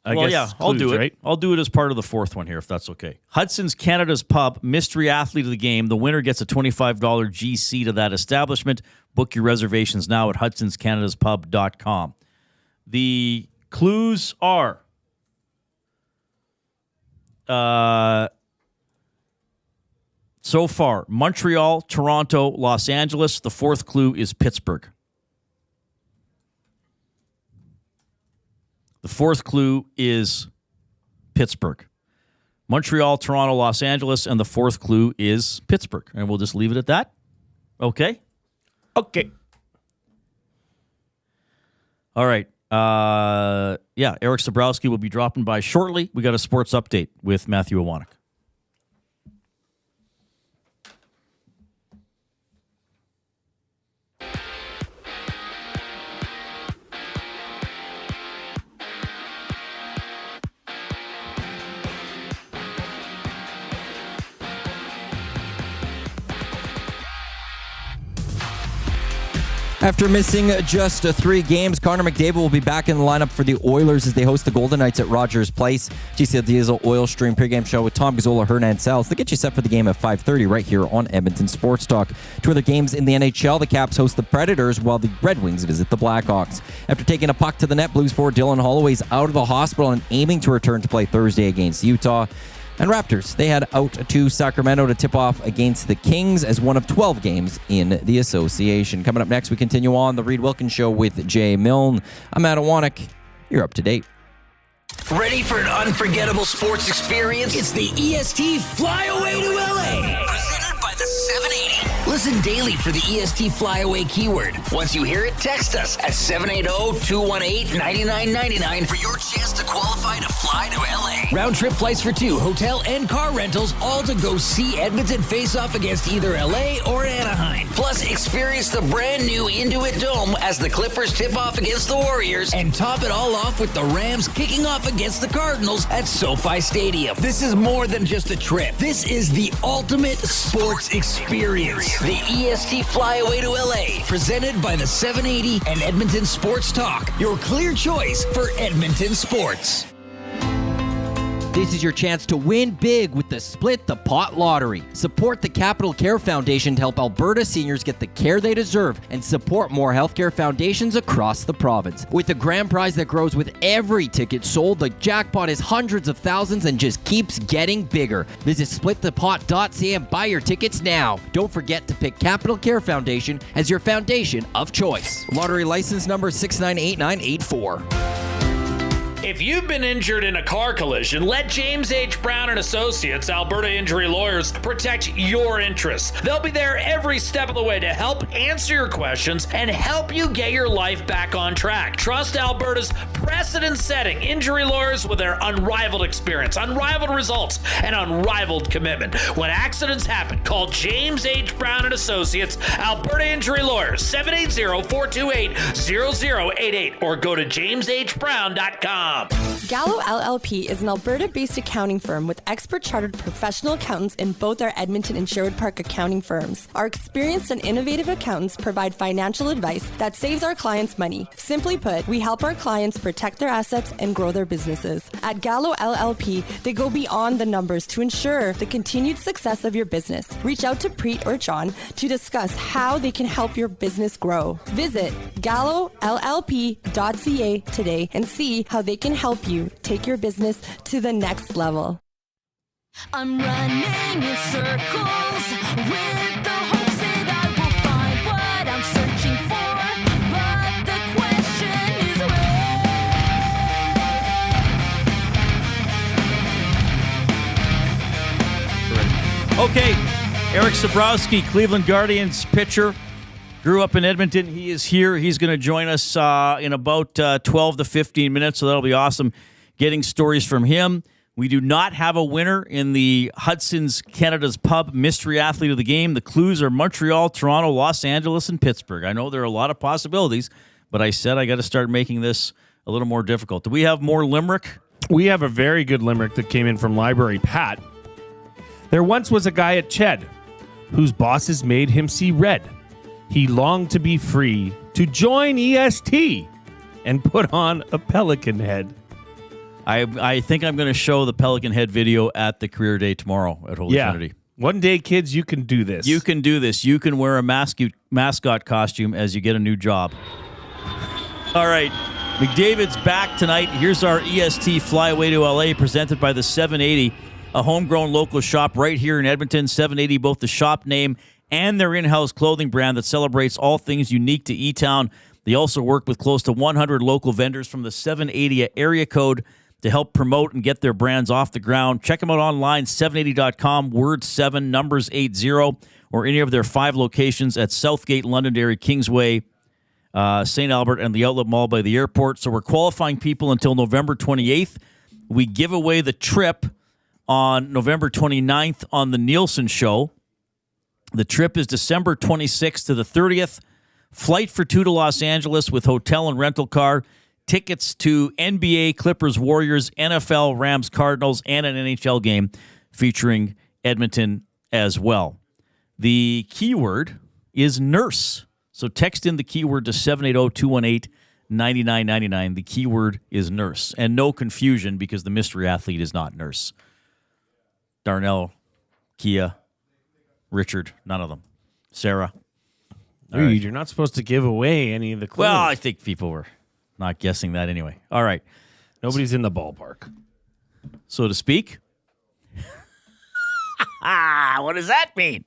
I'll do it. Right? I'll do it as part of the fourth one here, if that's okay. Hudson's Canada's Pub, mystery athlete of the game. The winner gets a $25 GC to that establishment. Book your reservations now at hudsonscanadaspub.com. The clues are so far Montreal, Toronto, Los Angeles. The fourth clue is Pittsburgh. The fourth clue is Pittsburgh. Montreal, Toronto, Los Angeles, and the fourth clue is Pittsburgh. And we'll just leave it at that. Okay? Okay. All right. Erik Sabrowski will be dropping by shortly. We got a sports update with Matthew Iwanek. After missing just 3 games, Connor McDavid will be back in the lineup for the Oilers as they host the Golden Knights at Rogers Place. GCL Diesel Oil Stream pregame show with Tom Gazzola, Hernan Salz. They get you set for the game at 5:30 right here on Edmonton Sports Talk. 2 other games in the NHL. The Caps host the Predators while the Red Wings visit the Blackhawks. After taking a puck to the net, Blues forward Dylan Holloway's out of the hospital and aiming to return to play Thursday against Utah. And Raptors, they head out to Sacramento to tip off against the Kings as one of 12 games in the association. Coming up next, we continue on the Reid Wilkins Show with Jay Milne. I'm Matt Iwanek. You're up to date. Ready for an unforgettable sports experience? It's the EST Flyaway to LA. Presented by the 780. Listen daily for the EST Flyaway keyword. Once you hear it, text us at 780-218-9999 for your chance to qualify to fly to LA. Round trip flights for 2, hotel and car rentals, all to go see Edmonton face off against either LA or Anaheim. Plus, experience the brand new Intuit Dome as the Clippers tip off against the Warriors, and top it all off with the Rams kicking off against the Cardinals at SoFi Stadium. This is more than just a trip. This is the ultimate sports experience. The EST Flyaway to LA, presented by the 780 and Edmonton Sports Talk. Your clear choice for Edmonton sports. This is your chance to win big with the Split the Pot Lottery. Support the Capital Care Foundation to help Alberta seniors get the care they deserve and support more healthcare foundations across the province. With a grand prize that grows with every ticket sold, the jackpot is hundreds of thousands and just keeps getting bigger. Visit splitthepot.ca and buy your tickets now. Don't forget to pick Capital Care Foundation as your foundation of choice. Lottery license number 698984. If you've been injured in a car collision, let James H. Brown and Associates, Alberta Injury Lawyers, protect your interests. They'll be there every step of the way to help answer your questions and help you get your life back on track. Trust Alberta's precedent-setting injury lawyers with their unrivaled experience, unrivaled results, and unrivaled commitment. When accidents happen, call James H. Brown and Associates, Alberta Injury Lawyers, 780-428-0088, or go to jameshbrown.com. Gallo LLP is an Alberta-based accounting firm with expert chartered professional accountants in both our Edmonton and Sherwood Park accounting firms. Our experienced and innovative accountants provide financial advice that saves our clients money. Simply put, we help our clients protect their assets and grow their businesses. At Gallo LLP, they go beyond the numbers to ensure the continued success of your business. Reach out to Preet or John to discuss how they can help your business grow. Visit gallollp.ca today and see how they can help you take your business to the next level. I'm running in circles with the hopes that I will find what I'm searching for, but the question is Okay, Erik Sabrowski, Cleveland Guardians pitcher, grew up in Edmonton. He is here. He's going to join us in about 12 to 15 minutes, so that'll be awesome getting stories from him. We do not have a winner in the Hudson's Canada's Pub Mystery Athlete of the Game. The clues are Montreal, Toronto, Los Angeles, and Pittsburgh. I know there are a lot of possibilities, but I said I got to start making this a little more difficult. Do we have more limerick? We have a very good limerick that came in from Library Pat. There once was a guy at Ched whose bosses made him see red. He longed to be free, to join EST, and put on a pelican head. I think I'm going to show the pelican head video at the career day tomorrow at Holy Trinity. One day, kids, you can do this. You can do this. You can wear a mascot costume as you get a new job. All right. McDavid's back tonight. Here's our EST Flyaway to LA presented by the 780, a homegrown local shop right here in Edmonton. 780, both the shop name and their in-house clothing brand that celebrates all things unique to E-Town. They also work with close to 100 local vendors from the 780 area code. to help promote and get their brands off the ground. Check them out online, 780.com, word 7, numbers 80, or any of their 5 locations at Southgate, Londonderry, Kingsway, St. Albert, and the Outlet Mall by the airport. So we're qualifying people until November 28th. We give away the trip on November 29th on the Nielsen Show. The trip is December 26th to the 30th. Flight for 2 to Los Angeles with hotel and rental car. Tickets to NBA, Clippers, Warriors, NFL, Rams, Cardinals, and an NHL game featuring Edmonton as well. The keyword is nurse. So text in the keyword to 780-218-9999. The keyword is nurse. And no confusion because the mystery athlete is not nurse. Darnell, Kia, Richard, none of them. Sarah. Dude, right. You're not supposed to give away any of the clues. Well, I think people were not guessing that anyway. All right. Nobody's in the ballpark, so to speak. What does that mean?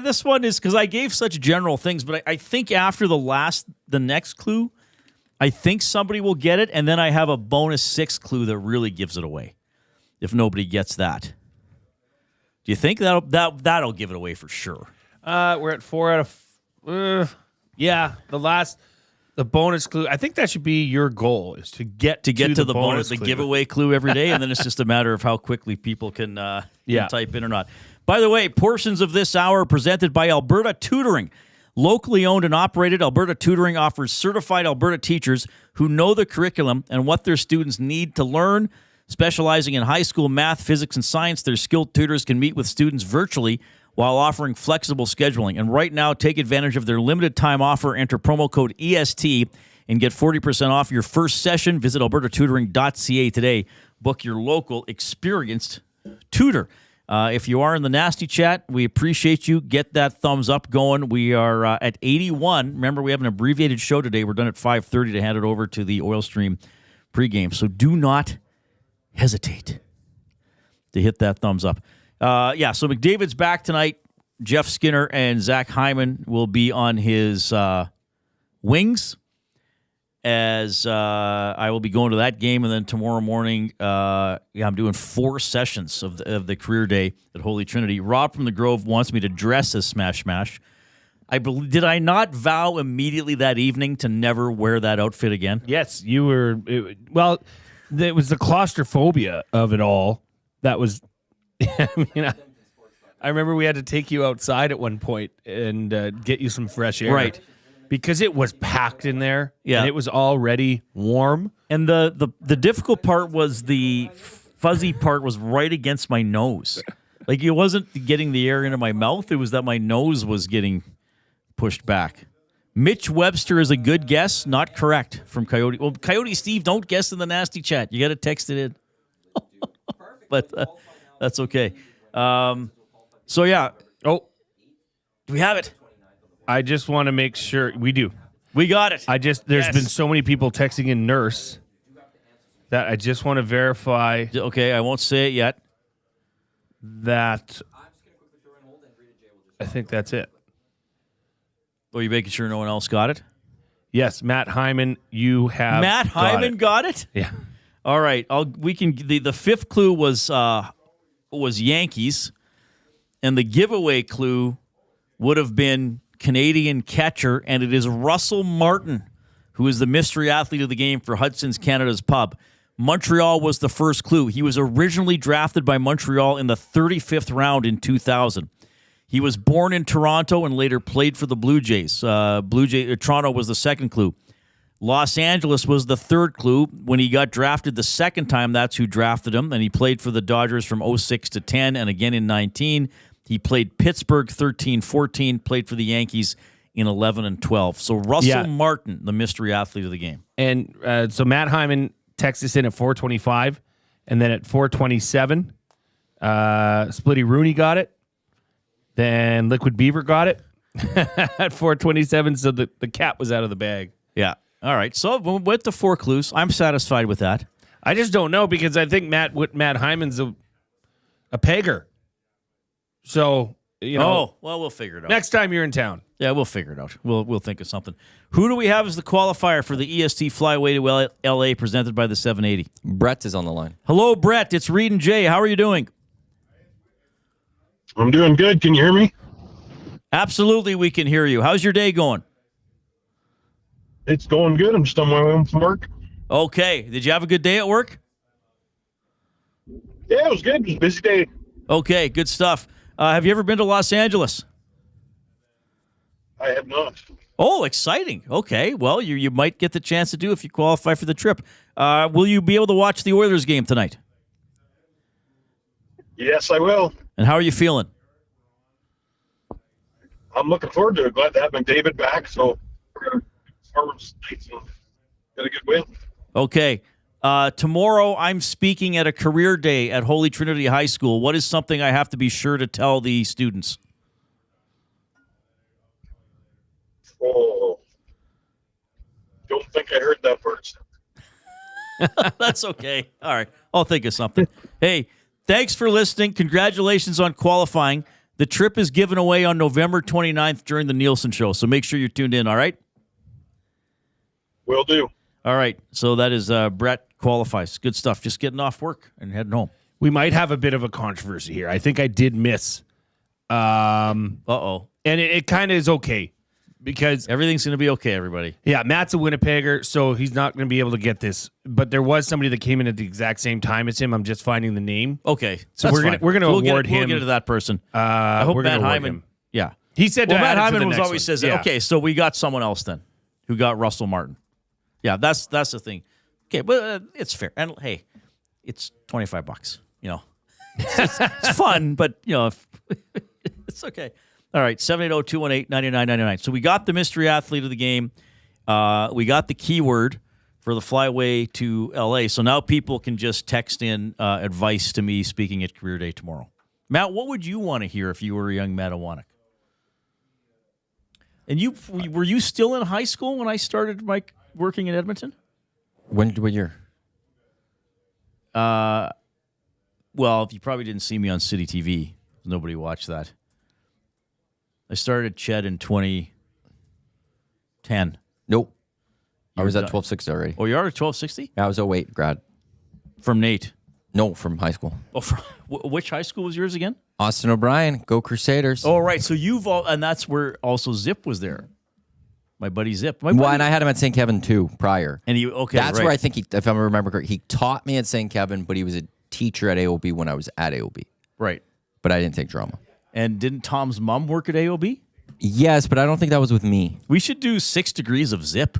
This one is because I gave such general things, but I think after the next clue, I think somebody will get it, and then I have a bonus 6th clue that really gives it away. If nobody gets that, do you think that'll give it away for sure? We're at 4 out of. The bonus clue. I think that should be your goal: is to get to the bonus, the giveaway clue every day, and then it's just a matter of how quickly people can type in or not. By the way, portions of this hour are presented by Alberta Tutoring. Locally owned and operated, Alberta Tutoring offers certified Alberta teachers who know the curriculum and what their students need to learn. Specializing in high school math, physics, and science, their skilled tutors can meet with students virtually while offering flexible scheduling. And right now, take advantage of their limited time offer. Enter promo code EST and get 40% off your first session. Visit albertatutoring.ca today. Book your local experienced tutor. If you are in the nasty chat, we appreciate you. Get that thumbs up going. We are at 81. Remember, we have an abbreviated show today. We're done at 5:30 to hand it over to the Oil Stream pregame. So do not hesitate to hit that thumbs up. So McDavid's back tonight. Jeff Skinner and Zach Hyman will be on his wings as I will be going to that game. And then tomorrow morning, I'm doing 4 sessions of the career day at Holy Trinity. Rob from the Grove wants me to dress as Smash Smash. Did I not vow immediately that evening to never wear that outfit again? Yes, you were. It was the claustrophobia of it all that was. I remember we had to take you outside at one point and get you some fresh air. Right. Because it was packed in there. Yeah. And it was already warm. And the difficult part was the fuzzy part was right against my nose. Like, it wasn't getting the air into my mouth. It was that my nose was getting pushed back. Mitch Webster is a good guess. Not correct from Coyote. Well, Coyote Steve, don't guess in the nasty chat. You got to text it in. But that's okay. Do we have it? I just want to make sure we do. We got it. There's been so many people texting in nurse that I just want to verify. Okay, I won't say it yet. That I think that's it. Oh, you making sure no one else got it? Yes, Matt Hyman, you have Matt Hyman got it? Yeah. All right. The fifth clue was Yankees, and the giveaway clue would have been Canadian catcher, and it is Russell Martin, who is the mystery athlete of the game for Hudson's Canada's Pub. Montreal was the first clue. He was originally drafted by Montreal in the 35th round in 2000. He was born in Toronto and later played for the Blue Jays. Toronto was the second clue. Los Angeles was the third clue. When he got drafted the second time, that's who drafted him, and he played for the Dodgers from 06 to 10 and again in 19. He played Pittsburgh 13-14, played for the Yankees in 11 and 12. So Russell Martin, the mystery athlete of the game. And so Matt Hyman texted us in at 4:25, and then at 4:27, Splitty Rooney got it. Then Liquid Beaver got it at 4:27, so the cat was out of the bag. Yeah. All right. So with the 4 clues, I'm satisfied with that. I just don't know because I think Matt Hyman's a pegger. So We'll figure it out. Next time you're in town. Yeah, we'll figure it out. We'll think of something. Who do we have as the qualifier for the EST Flyway to LA presented by the 780? Brett is on the line. Hello, Brett. It's Reid and Jay. How are you doing? I'm doing good. Can you hear me? Absolutely, we can hear you. How's your day going? It's going good. I'm just on my way home from work. Okay. Did you have a good day at work? Yeah, it was good. It was a busy day. Okay, good stuff. Have you ever been to Los Angeles? I have not. Oh, exciting. Okay. Well, you might get the chance to do if you qualify for the trip. Will you be able to watch the Oilers game tonight? Yes, I will. And how are you feeling? I'm looking forward to it. Glad to have McDavid back. So we're going to performance tonight. So got a good win. Okay. Tomorrow I'm speaking at a career day at Holy Trinity High School. What is something I have to be sure to tell the students? Oh, don't think I heard that first. That's okay. All right. I'll think of something. Hey, thanks for listening. Congratulations on qualifying. The trip is given away on November 29th during the Nielsen Show, so make sure you're tuned in, all right? Will do. All right. So that is Brett qualifies. Good stuff. Just getting off work and heading home. We might have a bit of a controversy here. I think I did miss. Uh-oh. And it kind of is okay. Because everything's going to be okay, everybody. Yeah, Matt's a Winnipegger, so he's not going to be able to get this. But there was somebody that came in at the exact same time as him. I'm just finding the name. Okay, so we're gonna award him. We'll get to that person. I hope Matt Hyman. Yeah, he said. Well, Matt Hyman always one. says, yeah. "Okay, so we got someone else then, who got Russell Martin." Yeah, that's the thing. Okay, but it's fair. And hey, it's $25. You know, it's fun, but you know, it's okay. All right, 780-218-9999. So we got the mystery athlete of the game. We got the keyword for the flyway to L.A. So now people can just text in advice to me speaking at Career Day tomorrow. Matt, what would you want to hear if you were a young Matt Iwanek? And were you still in high school when I started working in Edmonton? What year? Well, you probably didn't see me on City TV. Nobody watched that. I started Ched in 2010. Nope. I was at 1260 already. Oh, you are at 1260? I was 08 grad. From Nate? No, from high school. Oh, which high school was yours again? Austin O'Brien. Go Crusaders. Oh, right. So and that's where also Zip was there. My buddy Zip. And I had him at St. Kevin too prior. And that's where I think if I remember correctly, he taught me at St. Kevin, but he was a teacher at AOB when I was at AOB. Right. But I didn't take drama. And didn't Tom's mom work at AOB? Yes, but I don't think that was with me. We should do 6 degrees of Zip.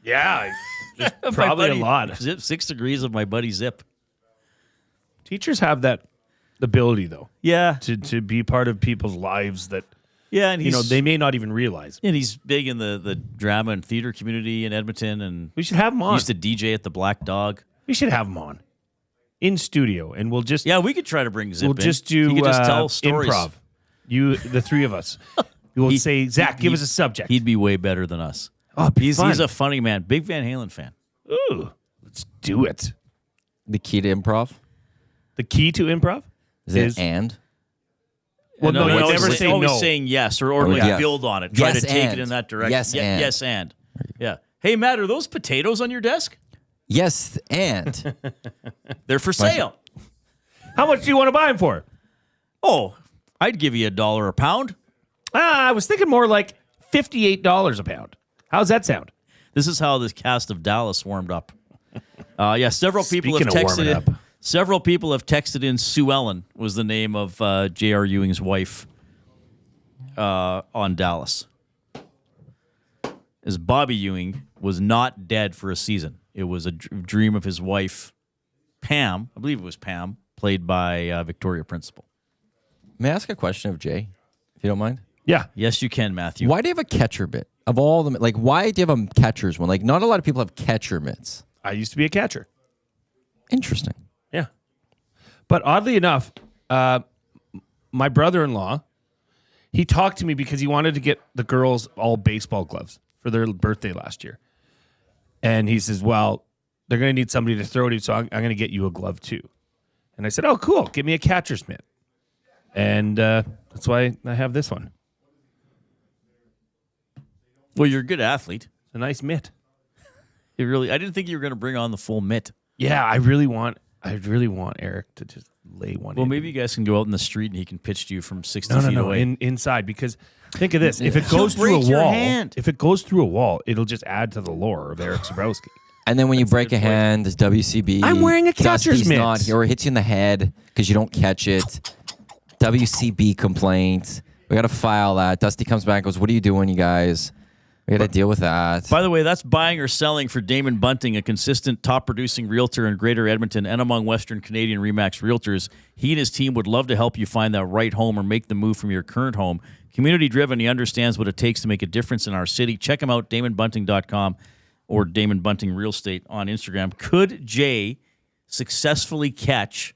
Yeah, probably a lot. 6 degrees of my buddy Zip. Teachers have that ability, though. Yeah, to be part of people's lives that. Yeah, and they may not even realize. And he's big in the drama and theater community in Edmonton, and we should have him on. He used to DJ at the Black Dog. We should have him on in studio, and we'll just we could try to bring Zip. We'll just do he could just tell stories. Improv. The three of us. We'll say, Zach, give us a subject. He'd be way better than us. Oh, he's a funny man. Big Van Halen fan. Ooh, let's do it. The key to improv? The key to improv is and? Well, no, you never say no. Always saying yes or build on it. Try to take it in that direction. Yes, and. Yes, and. Yeah. Hey, Matt, are those potatoes on your desk? Yes, and. They're for sale. How much do you want to buy them for? Oh, I'd give you $1 a pound. I was thinking more like $58 a pound. How's that sound? This is how this cast of Dallas warmed up. Several people have Speaking of texted warming in. Several people have texted in. Sue Ellen was the name of J.R. Ewing's wife on Dallas. As Bobby Ewing was not dead for a season. It was a dream of his wife, Pam. I believe it was Pam, played by Victoria Principal. May I ask a question of Jay, if you don't mind? Yeah. Yes, you can, Matthew. Why do you have a catcher mitt? Of all them, why do you have a catcher's one? Not a lot of people have catcher mitts. I used to be a catcher. Interesting. Yeah. But oddly enough, my brother-in-law, he talked to me because he wanted to get the girls all baseball gloves for their birthday last year. And he says, well, they're going to need somebody to throw to, so I'm going to get you a glove too. And I said, oh, cool. Give me a catcher's mitt. And That's why I have this one. Well, you're a good athlete. It's a nice mitt. I didn't think you were going to bring on the full mitt. Yeah, I really want Eric to just lay one. Well, maybe you guys can go out in the street and he can pitch to you from 60 feet No, away. inside, because think of this: if it goes through a wall, it'll just add to the lore of Erik Sabrowski. And then when you break a hand, there's WCB. I'm wearing a catcher's Dusty's mitt. not here, or it hits you in the head because you don't catch it. WCB complaint. We got to file that. Dusty comes back and goes, "What are you doing, you guys? We got to deal with that." By the way, that's buying or selling for Damon Bunting, a consistent top-producing realtor in Greater Edmonton and among Western Canadian RE/MAX realtors. He and his team would love to help you find that right home or make the move from your current home. Community-driven, he understands what it takes to make a difference in our city. Check him out, DamonBunting.com or Damon Bunting Real Estate on Instagram. Could Jay successfully catch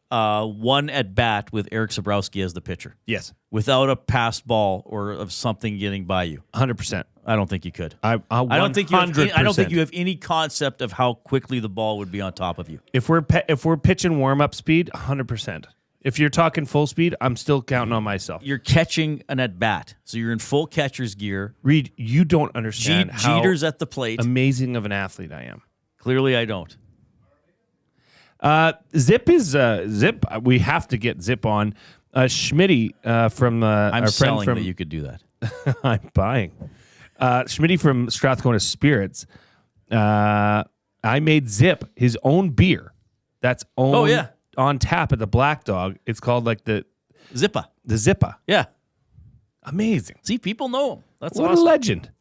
one at bat with Erik Sabrowski as the pitcher? Yes. Without a passed ball or of something getting by you? 100%. I don't think you could. I don't think you have any concept of how quickly the ball would be on top of you. If we're pitching warm up speed, 100%. If you're talking full speed, I'm still counting on myself. You're catching an at bat, so you're in full catcher's gear. Reid, you don't understand how Jeter's at the plate. Amazing of an athlete I am. Clearly, I don't. Zip is Zip. We have to get Zip on. Schmitty from I'm our selling friend from that you could do that. I'm buying. Schmitty from Strathcona Spirits. I made Zip his own beer. That's on tap at the Black Dog. It's called like the Zippa. The Zippa. Yeah. Amazing. See, people know him. That's what awesome. a legend.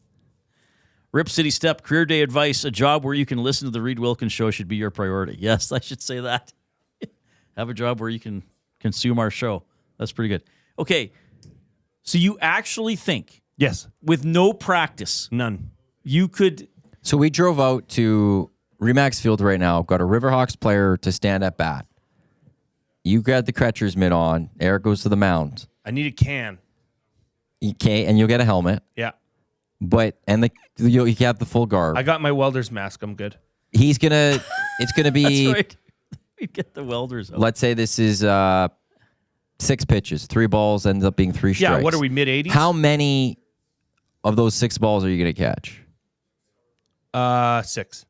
Rip City Step, career day advice. A job where you can listen to the Reid Wilkins show should be your priority. Yes, I should say that. Have a job where you can consume our show. That's pretty good. Okay, so you actually think, yes, with no practice, none, you could. So we drove out to RE/MAX Field right now. Got a Riverhawks player to stand at bat. You got the catcher's mitt on. Eric goes to the mound. I need a can. Okay, and you'll get a helmet. Yeah. But you have the full garb. I got my welder's mask. I'm good. It's gonna be. That's right. You get the welders. Let's say this is 6 pitches, 3 balls, ends up being 3 strikes. Yeah. What are we, mid-80s? How many of those 6 balls are you gonna catch? 6.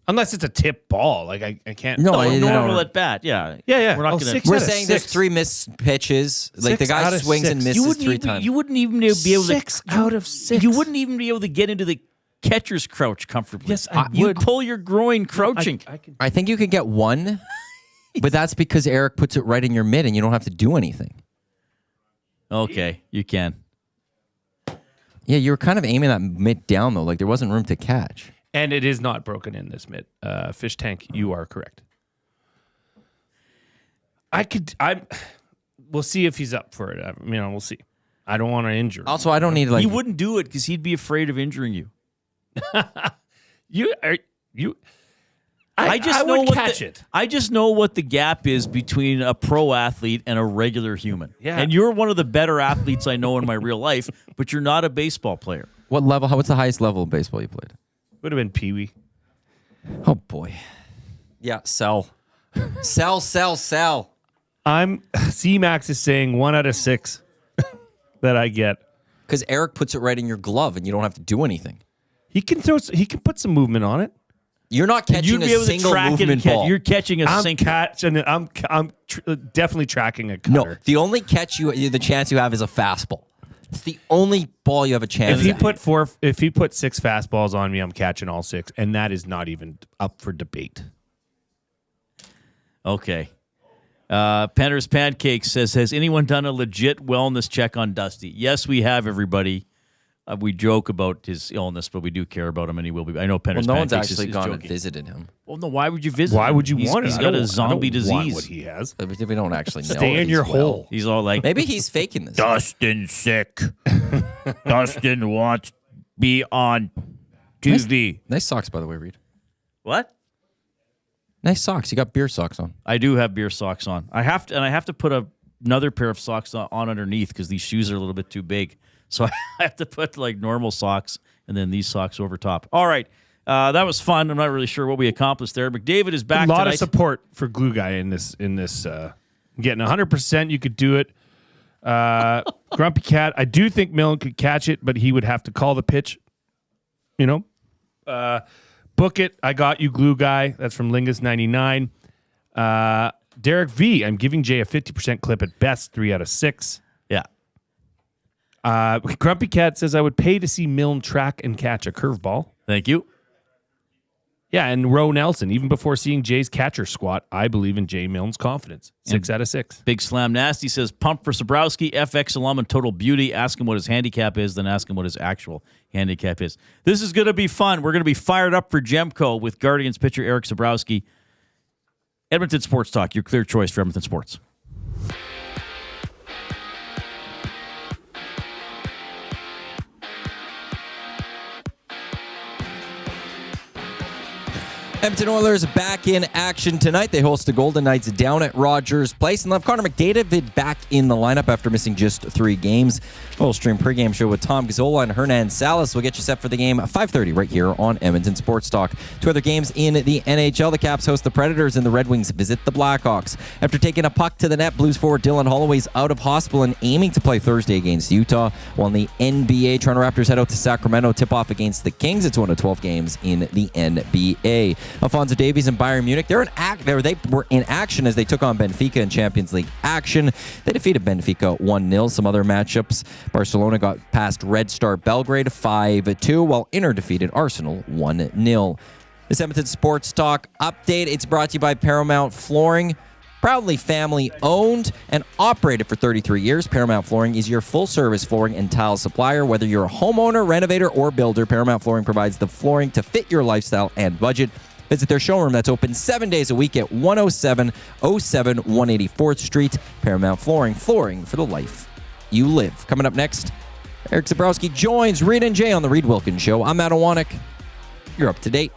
Unless it's a tip ball, like I can't. No, normal at bat. Yeah. Yeah. We're not gonna. We're saying there's 3 missed pitches. Like the guy swings and misses 3 times. You wouldn't even be able to. 6 out of 6. You wouldn't even be able to get into the catcher's crouch comfortably. Yes, I You would. pull your groin crouching. I think you could get 1, but that's because Eric puts it right in your mitt and you don't have to do anything. Okay, you can. Yeah, you were kind of aiming that mitt down though. Like there wasn't room to catch. And it is not broken in this mitt. Fish tank, you are correct. We'll see if he's up for it. We'll see. I don't want to injure him. Also, I don't need He wouldn't do it because he'd be afraid of injuring you. I just know what the gap is between a pro athlete and a regular human. Yeah. And you're one of the better athletes I know in my real life, but you're not a baseball player. What level? What's the highest level of baseball you played? Would have been Pee-wee. Oh boy. Yeah, sell. Sell. C-Max is saying 1 out of 6 that I get. Because Eric puts it right in your glove and you don't have to do anything. He can put some movement on it. You're not catching a single movement ball. You're catching a single. I'm definitely tracking a cutter. No, the only catch the chance you have is a fastball. It's the only ball you have a chance. If he put 6 fastballs on me, I'm catching all 6, and that is not even up for debate. Okay. Penner's Pancakes says, has anyone done a legit wellness check on Dusty? Yes, we have, everybody. We joke about his illness, but we do care about him, and he will be. I know Penner's Pancakes. No one's Pancakes actually is gone joking. and visited him. Well, no, why would you visit Why him? would you want it? He's got a zombie disease. Want what he has. We don't actually know. Stay in your hole. He's all like, maybe he's faking this. Dustin's sick. Dustin wants to be on TV. Nice socks, by the way, Reid. What? Nice socks. You got beer socks on. I do have beer socks on. I have to put another pair of socks on underneath because these shoes are a little bit too big. So I have to put like normal socks and then these socks over top. All right. That was fun. I'm not really sure what we accomplished there. McDavid is back A lot tonight. of support for Glue Guy in this. Getting 100%, you could do it. Grumpy Cat, I do think Milne could catch it, but he would have to call the pitch. Book it. I got you, glue guy. That's from Lingus99. Derek V, I'm giving Jay a 50% clip at best, 3 out of 6. Yeah. Grumpy Cat says, I would pay to see Milne track and catch a curveball. Thank you. Yeah, and Ro Nelson, even before seeing Jay's catcher squat, I believe in Jay Milne's confidence. 6 out of 6. Big Slam Nasty says, pump for Sabrowski, FX alum and total beauty. Ask him what his handicap is, then ask him what his actual handicap is. This is going to be fun. We're going to be fired up for Gemco with Guardians pitcher Erik Sabrowski. Edmonton Sports Talk, your clear choice for Edmonton Sports. Edmonton Oilers back in action tonight. They host the Golden Knights down at Rogers Place and they'll have Connor McDavid back in the lineup after missing just 3 games. We'll stream pregame show with Tom Gazzola and Hernan Salas. We'll get you set for the game at 5:30 right here on Edmonton Sports Talk. 2 other games in the NHL. The Caps host the Predators and the Red Wings visit the Blackhawks. After taking a puck to the net, Blues forward Dylan Holloway's out of hospital and aiming to play Thursday against Utah. While in the NBA, Toronto Raptors head out to Sacramento, tip-off against the Kings. It's one of 12 games in the NBA. Alphonso Davies and Bayern Munich, they were in action as they took on Benfica in Champions League action. They defeated Benfica 1-0. Some other matchups, Barcelona got past Red Star Belgrade 5-2, while Inter defeated Arsenal 1-0. This Edmonton Sports Talk update, it's brought to you by Paramount Flooring. Proudly family-owned and operated for 33 years, Paramount Flooring is your full-service flooring and tile supplier. Whether you're a homeowner, renovator, or builder, Paramount Flooring provides the flooring to fit your lifestyle and budget. Visit their showroom that's open 7 days a week at 10707 184th Street. Paramount Flooring, flooring for the life you live. Coming up next, Erik Sabrowski joins Reid and Jay on the Reid Wilkins Show. I'm Matt Owanek. You're up to date.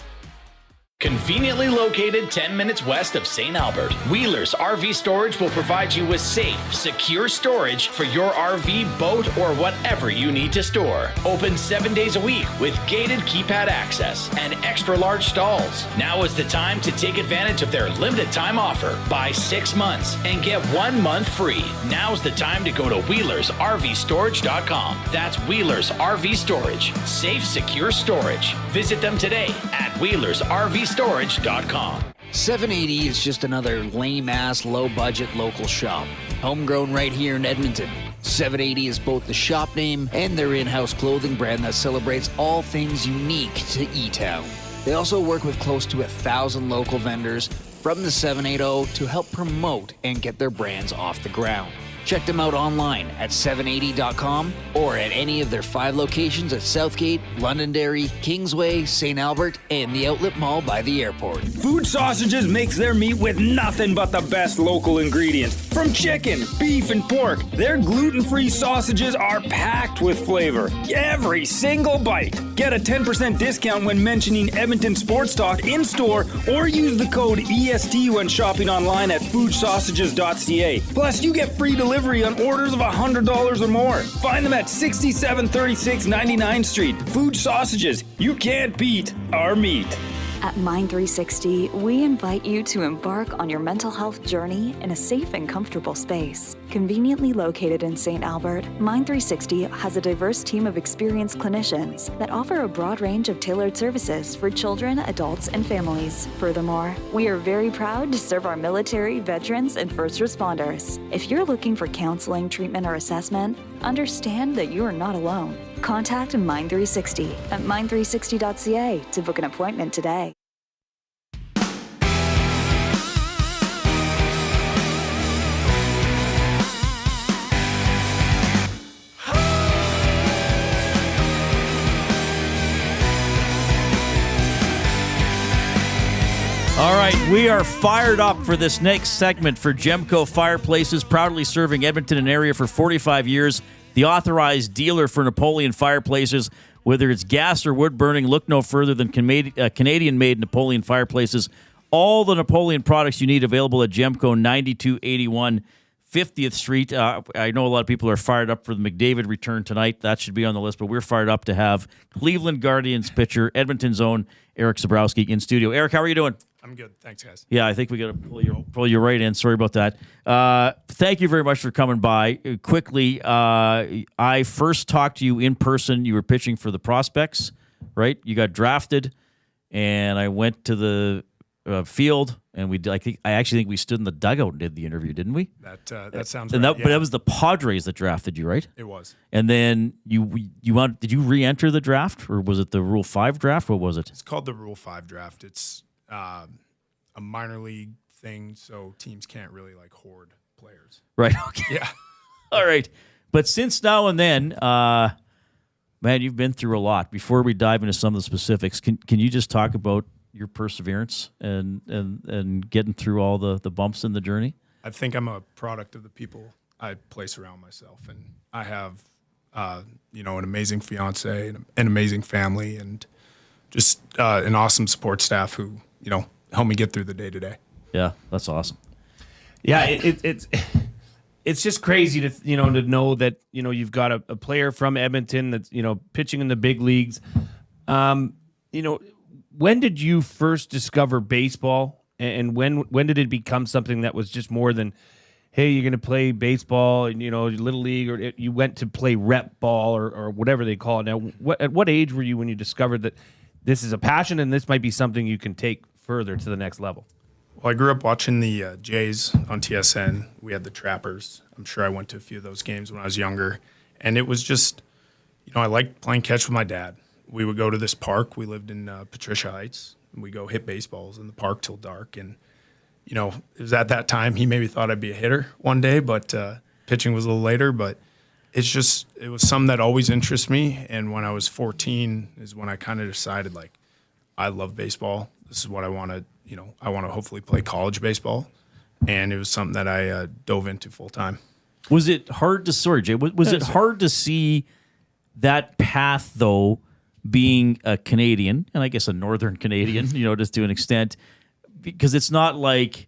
Conveniently located 10 minutes west of St. Albert, Wheeler's RV Storage will provide you with safe, secure storage for your RV, boat, or whatever you need to store. Open 7 days a week with gated keypad access and extra large stalls. Now is the time to take advantage of their limited time offer. Buy 6 months and get 1 month free. Now's the time to go to WheelersRVStorage.com. That's Wheeler's RV Storage. Safe, secure storage. Visit them today at WheelersRVStorage.com. 780 is just another lame-ass, low-budget local shop. Homegrown right here in Edmonton. 780 is both the shop name and their in-house clothing brand that celebrates all things unique to E-Town. They also work with close to 1,000 local vendors from the 780 to help promote and get their brands off the ground. Check them out online at 780.com or at any of their 5 locations at Southgate, Londonderry, Kingsway, St. Albert, and the Outlet Mall by the airport. Food Sausages makes their meat with nothing but the best local ingredients. From chicken, beef, and pork, their gluten-free sausages are packed with flavor. Every single bite. Get a 10% discount when mentioning Edmonton Sports Talk in-store or use the code EST when shopping online at foodsausages.ca. Plus, you get free delivery on orders of $100 or more. Find them at 6736 99th Street. Food Sausages. You can't beat our meat. At Mind 360, we invite you to embark on your mental health journey in a safe and comfortable space. Conveniently located in St. Albert, Mind 360 has a diverse team of experienced clinicians that offer a broad range of tailored services for children, adults, and families. Furthermore, we are very proud to serve our military, veterans, and first responders. If you're looking for counseling, treatment, or assessment, understand that you are not alone. Contact Mind 360 at mind360.ca to book an appointment today. All right, we are fired up for this next segment for Gemco Fireplaces, proudly serving Edmonton and area for 45 years. The authorized dealer for Napoleon fireplaces. Whether it's gas or wood burning, look no further than Canadian-made Napoleon fireplaces. All the Napoleon products you need available at Gemco, 9281 50th Street. I know a lot of people are fired up for the McDavid return tonight. That should be on the list, but we're fired up to have Cleveland Guardians pitcher, Edmonton's own Erik Sabrowski in studio. Erik, how are you doing? I'm good. Thanks, guys. Yeah, I think we got to pull you right in. Sorry about that. Thank you very much for coming by. Quickly, I first talked to you in person. You were pitching for the Prospects, right? You got drafted, and I went to the field, and I actually think we stood in the dugout and did the interview, didn't we? That sounds and right. But that was the Padres that drafted you, right? It was. And then did you re-enter the draft, or was it the Rule 5 draft? What was it? It's called the Rule 5 draft. It's a minor league thing, so teams can't really hoard players. Right. Okay. Yeah. All right. But since now and then, man, you've been through a lot. Before we dive into some of the specifics, can you just talk about your perseverance and getting through all the bumps in the journey? I think I'm a product of the people I place around myself, and I have, an amazing fiance and an amazing family, and just an awesome support staff who, help me get through the day to day. Yeah, that's awesome. Yeah, it's just crazy to know that you've got a player from Edmonton that's pitching in the big leagues. When did you first discover baseball, and when did it become something that was just more than, hey, you're going to play baseball and little league, or you went to play rep ball or whatever they call it now? At what age were you when you discovered that this is a passion and this might be something you can take further to the next level? Well, I grew up watching the Jays on TSN. We had the Trappers. I'm sure I went to a few of those games when I was younger. And it was just, I liked playing catch with my dad. We would go to this park. We lived in Patricia Heights. And we go hit baseballs in the park till dark. And, it was at that time he maybe thought I'd be a hitter one day, but pitching was a little later. But it was something that always interested me. And when I was 14 is when I kind of decided, I love baseball. This is what I want to, I want to hopefully play college baseball. And it was something that I dove into full time. Was it hard to, sorry, Jay, was it hard to see that path, though, being a Canadian, and I guess a Northern Canadian, just to an extent, because it's not like,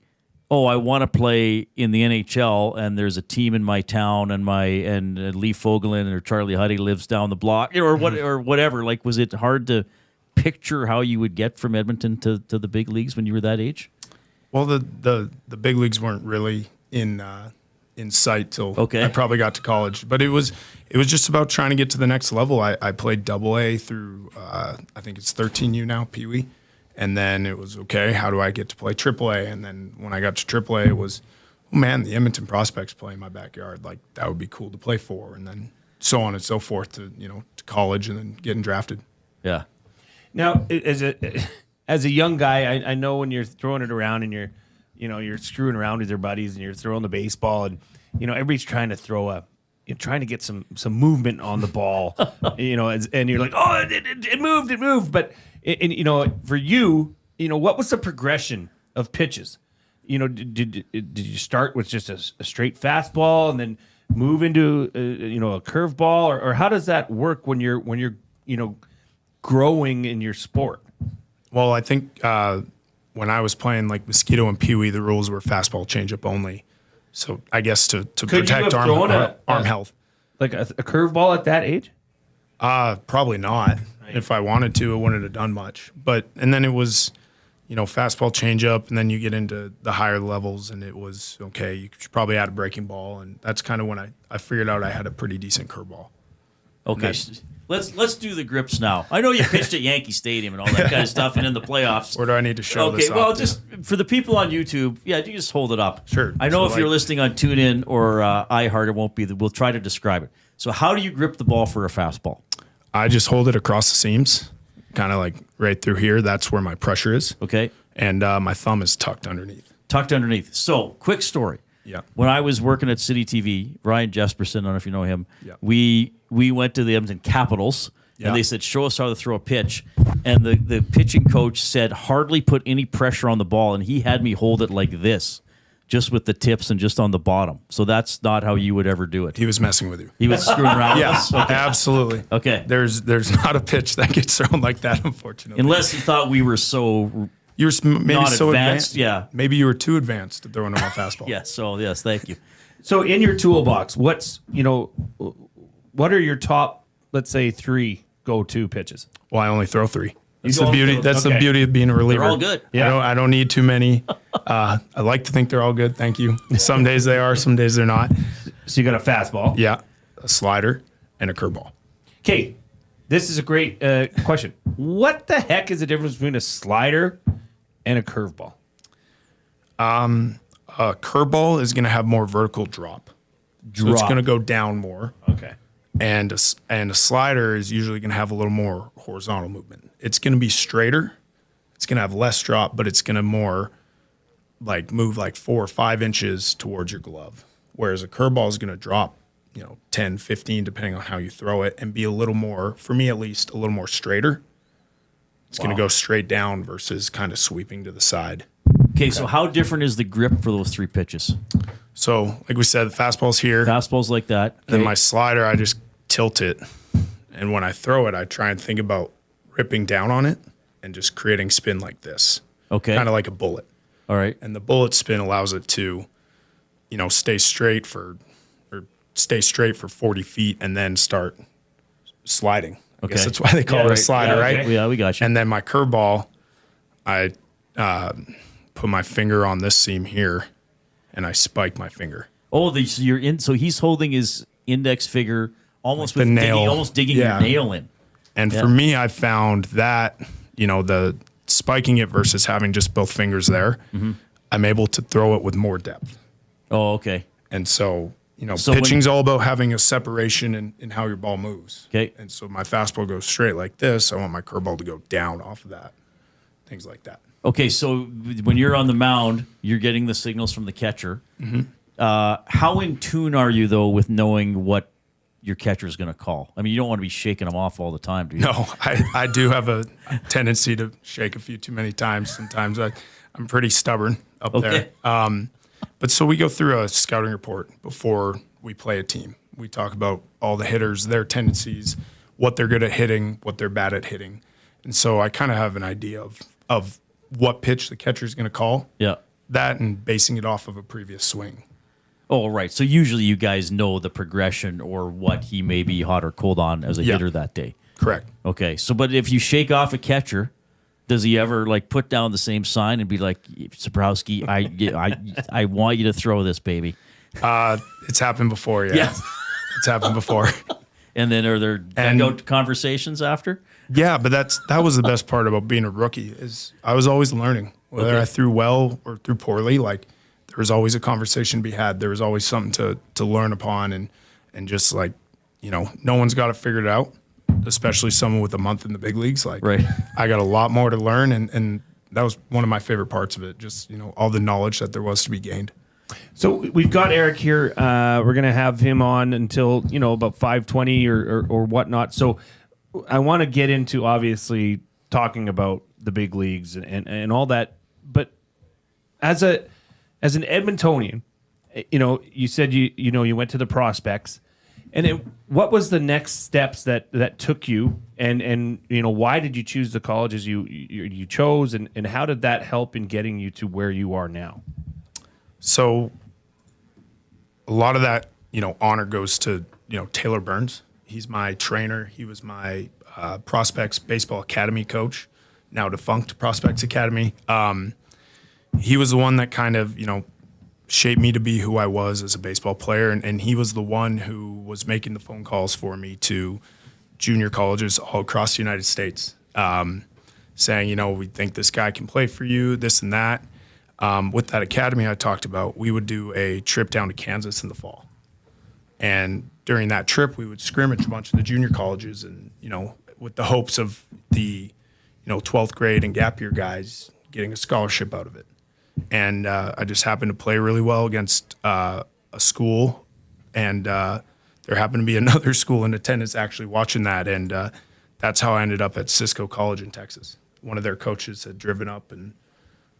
oh, I want to play in the NHL and there's a team in my town and Lee Fogelin or Charlie Huddy lives down the block, or whatever. Was it hard to picture how you would get from Edmonton to the big leagues when you were that age? Well, the big leagues weren't really in sight till I probably got to college, but it was just about trying to get to the next level. I played AA through I think it's 13U now, Pee Wee, and then it was how do I get to play AAA? And then when I got to AAA, it was, oh man, the Edmonton Prospects play in my backyard. That would be cool to play for, and then so on and so forth to to college and then getting drafted. Yeah. Now, as a young guy, I know when you're throwing it around and you're screwing around with your buddies and you're throwing the baseball, and everybody's trying to trying to get some movement on the ball, and you're like, oh, it moved, but for you, what was the progression of pitches? Did you start with just a straight fastball and then move into a curveball, or how does that work when you're growing in your sport? Well, I think when I was playing Mosquito and Pee Wee, the rules were fastball changeup only. So I guess to protect arm health. Like a curveball at that age? Probably not. Right. If I wanted to, it wouldn't have done much. And then it was, fastball changeup, and then you get into the higher levels, and it was, you should probably add a breaking ball. And that's kind of when I figured out I had a pretty decent curveball. Okay. Let's do the grips now. I know you pitched at Yankee Stadium and all that kind of stuff, and in the playoffs. Where do I need to show this? Okay, well, just for the people on YouTube, you just hold it up. Sure. I know if you're listening on TuneIn or iHeart, it won't be. We'll try to describe it. So, how do you grip the ball for a fastball? I just hold it across the seams, kind of right through here. That's where my pressure is. Okay. And my thumb is tucked underneath. So, quick story. Yeah. When I was working at City TV, Ryan Jesperson, I don't know if you know him. Yeah. We went to the Edmonton Capitals. Yeah. And they said, show us how to throw a pitch. And the pitching coach said, hardly put any pressure on the ball. And he had me hold it like this, just with the tips and just on the bottom. So that's not how you would ever do it. He was messing with you. He was screwing around with us? us? Okay. Absolutely. Okay. There's not a pitch that gets thrown like that, unfortunately. Unless he thought we were so you were maybe not so advanced. Yeah. Maybe you were too advanced to throw in a fastball. Yes, thank you. So in your toolbox, what are your top, let's say, 3 go-to pitches? Well, I only throw 3. That's the beauty. That's the beauty of being a reliever. They're all good. Yeah. I don't need too many. I like to think they're all good. Thank you. Some days they are. Some days they're not. So you got a fastball. Yeah, a slider and a curveball. Okay, this is a great question. What the heck is the difference between a slider and a curveball? A curveball is going to have more vertical drop. So it's going to go down more. Okay. And a slider is usually going to have a little more horizontal movement. It's going to be straighter. It's going to have less drop, but it's going to more like move like 4 or 5 inches towards your glove. Whereas a curveball is going to drop, 10, 15, depending on how you throw it, and be a little more, for me at least, a little more straighter. It's going to go straight down versus kind of sweeping to the side. Okay, so how different is the grip for those 3 pitches? So, like we said, the fastball's here. Fastball's like that. Okay. Then my slider, I just tilt it. And when I throw it, I try and think about ripping down on it and just creating spin like this. Okay. Kind of like a bullet. All right. And the bullet spin allows it to, stay straight for 40 feet and then start sliding. I guess that's why they call it a slider, right? Okay. Yeah, we got you. And then my curveball, I put my finger on this seam here, and I spike my finger. Oh, so you're in. So he's holding his index finger almost like with the nail, digging your nail in. And for me, I found that the spiking it versus having just both fingers there, I'm able to throw it with more depth. Oh, okay. And so So pitching's all about having a separation in how your ball moves. Okay. And so my fastball goes straight like this. I want my curveball to go down off of that. Things like that. Okay, so when you're on the mound, you're getting the signals from the catcher. How in tune are you, though, with knowing what your catcher is going to call? I mean, you don't want to be shaking them off all the time, do you? No, I do have a tendency to shake a few too many times. Sometimes I'm pretty stubborn up there. But so we go through a scouting report before we play a team. We talk about all the hitters, their tendencies, what they're good at hitting, what they're bad at hitting. And so I kind of have an idea of what pitch the catcher is going to call. Yeah. That and basing it off of a previous swing. Oh, right. So usually you guys know the progression or what he may be hot or cold on as a hitter that day. Correct. Okay. So, but if you shake off a catcher, does he ever put down the same sign and be like, Sabrowski, I want you to throw this, baby? It's happened before, yeah. Yes. It's happened before. And then are there dugout conversations after? Yeah, but that was the best part about being a rookie is I was always learning. Whether I threw well or threw poorly, there was always a conversation to be had. There was always something to learn upon and just no one's got it figured out, especially someone with a month in the big leagues. Right. I got a lot more to learn and that was one of my favorite parts of it, just all the knowledge that there was to be gained. So we've got Erik here. We're going to have him on until, about 5:20 or whatnot. So I want to get into, obviously, talking about the big leagues and all that. But as an Edmontonian, you said you went to the prospects. And what was the next steps that took you? And why did you choose the colleges you chose? And how did that help in getting you to where you are now? So a lot of that, honor goes to, Taylor Burns. He's my trainer. He was my Prospects Baseball Academy coach, now defunct Prospects Academy. He was the one that kind of, shaped me to be who I was as a baseball player. And he was the one who was making the phone calls for me to junior colleges all across the United States, saying, we think this guy can play for you, this and that. With that academy I talked about, we would do a trip down to Kansas in the fall. And during that trip, we would scrimmage a bunch of the junior colleges and, with the hopes of the, 12th grade and gap year guys getting a scholarship out of it. And I just happened to play really well against a school. And there happened to be another school in attendance actually watching that. And that's how I ended up at Cisco College in Texas. One of their coaches had driven up and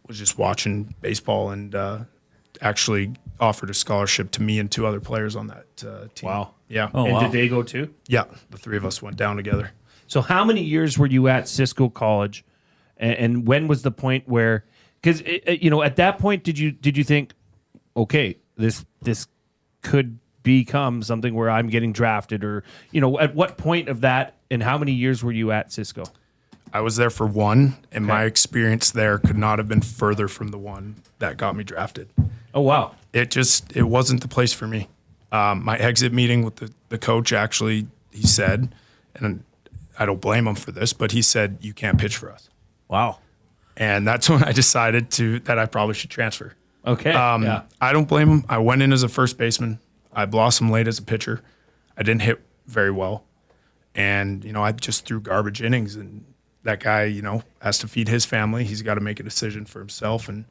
was just watching baseball and actually offered a scholarship to me and 2 other players on that team. Wow. Yeah. Oh, and did they go too? Yeah. The 3 of us went down together. So how many years were you at Cisco College? And when was the point where, because, at that point, did you think, okay, this could become something where I'm getting drafted or, at what point of that and how many years were you at Cisco? I was there for one, and my experience there could not have been further from the one that got me drafted. Oh, wow. It wasn't the place for me. My exit meeting with the coach, actually, he said, and I don't blame him for this, but he said, you can't pitch for us. Wow. And that's when I decided that I probably should transfer. Okay. Yeah. I don't blame him. I went in as a first baseman. I blossomed late as a pitcher. I didn't hit very well. And, I just threw garbage innings. And that guy, has to feed his family. He's got to make a decision for himself. And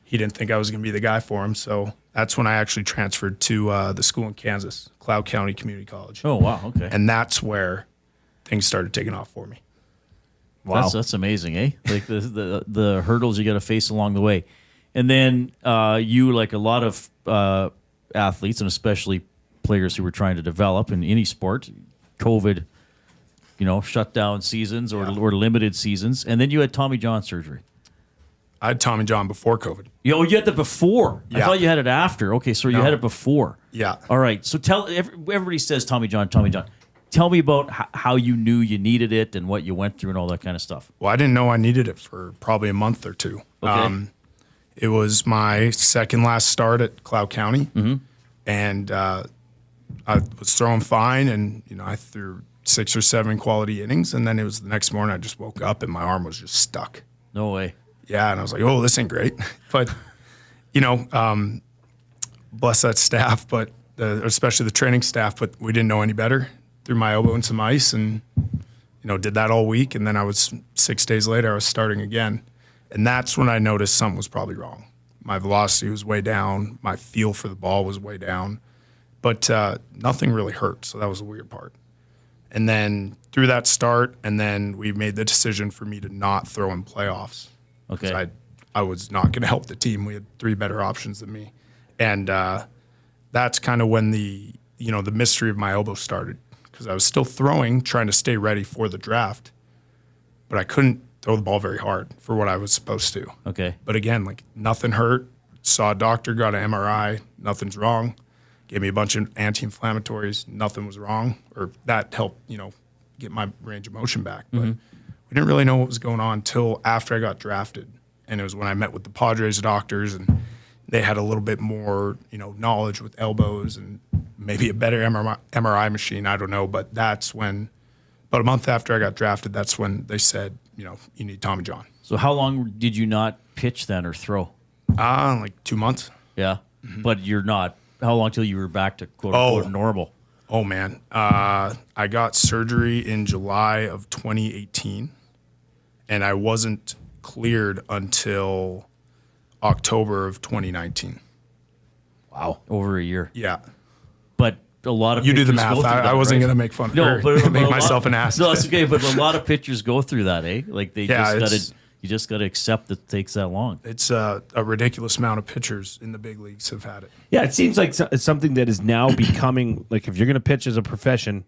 he didn't think I was going to be the guy for him. So that's when I actually transferred to the school in Kansas, Cloud County Community College. Oh, wow. Okay. And that's where things started taking off for me. Wow. That's amazing, eh? Like the hurdles you got to face along the way. And then you, like a lot of athletes, and especially players who were trying to develop in any sport, COVID, shut down seasons or limited seasons. And then you had Tommy John surgery. I had Tommy John before COVID. You had it before. Yeah. I thought you had it after. Okay, so you had it before. Yeah. All right. So everybody says Tommy John, Tommy John. Tell me about how you knew you needed it and what you went through and all that kind of stuff. Well, I didn't know I needed it for probably a month or two. Okay. It was my second last start at Cloud County, and I was throwing fine, and I threw 6 or 7 quality innings, and then it was the next morning I just woke up and my arm was just stuck. No way. Yeah, and I was like, oh, this ain't great. But, bless that staff, but especially the training staff, but we didn't know any better. Threw my elbow in some ice and, did that all week. And then 6 days later, I was starting again. And that's when I noticed something was probably wrong. My velocity was way down. My feel for the ball was way down. But nothing really hurt, so that was the weird part. And then through that start, and then we made the decision for me to not throw in playoffs. Okay. I was not going to help the team. We had 3 better options than me. And that's kind of when the mystery of my elbow started. Because I was still throwing, trying to stay ready for the draft, but I couldn't throw the ball very hard for what I was supposed to. Okay. But again, nothing hurt. Saw a doctor, got an MRI, nothing's wrong. Gave me a bunch of anti-inflammatories, nothing was wrong. Or that helped, get my range of motion back. But we didn't really know what was going on until after I got drafted. And it was when I met with the Padres doctors, and they had a little bit more, knowledge with elbows and maybe a better MRI machine. I don't know. But that's when, about a month after I got drafted, that's when they said, you need Tommy John. So how long did you not pitch then or throw? 2 months. Yeah. But you're not. How long till you were back to quote unquote normal? Oh, man. I got surgery in July of 2018, and I wasn't cleared until October of 2019. Wow. Over a year. Yeah. But a lot of you do the pitchers math. go through that, I wasn't right? going to make fun. No, but make myself an ass. No, that's okay. But a lot of pitchers go through that, eh? Like they Yeah, you just got to accept that it takes that long. It's a ridiculous amount of pitchers in the big leagues have had it. Yeah, it seems like it's something that is now becoming, like if you're going to pitch as a profession,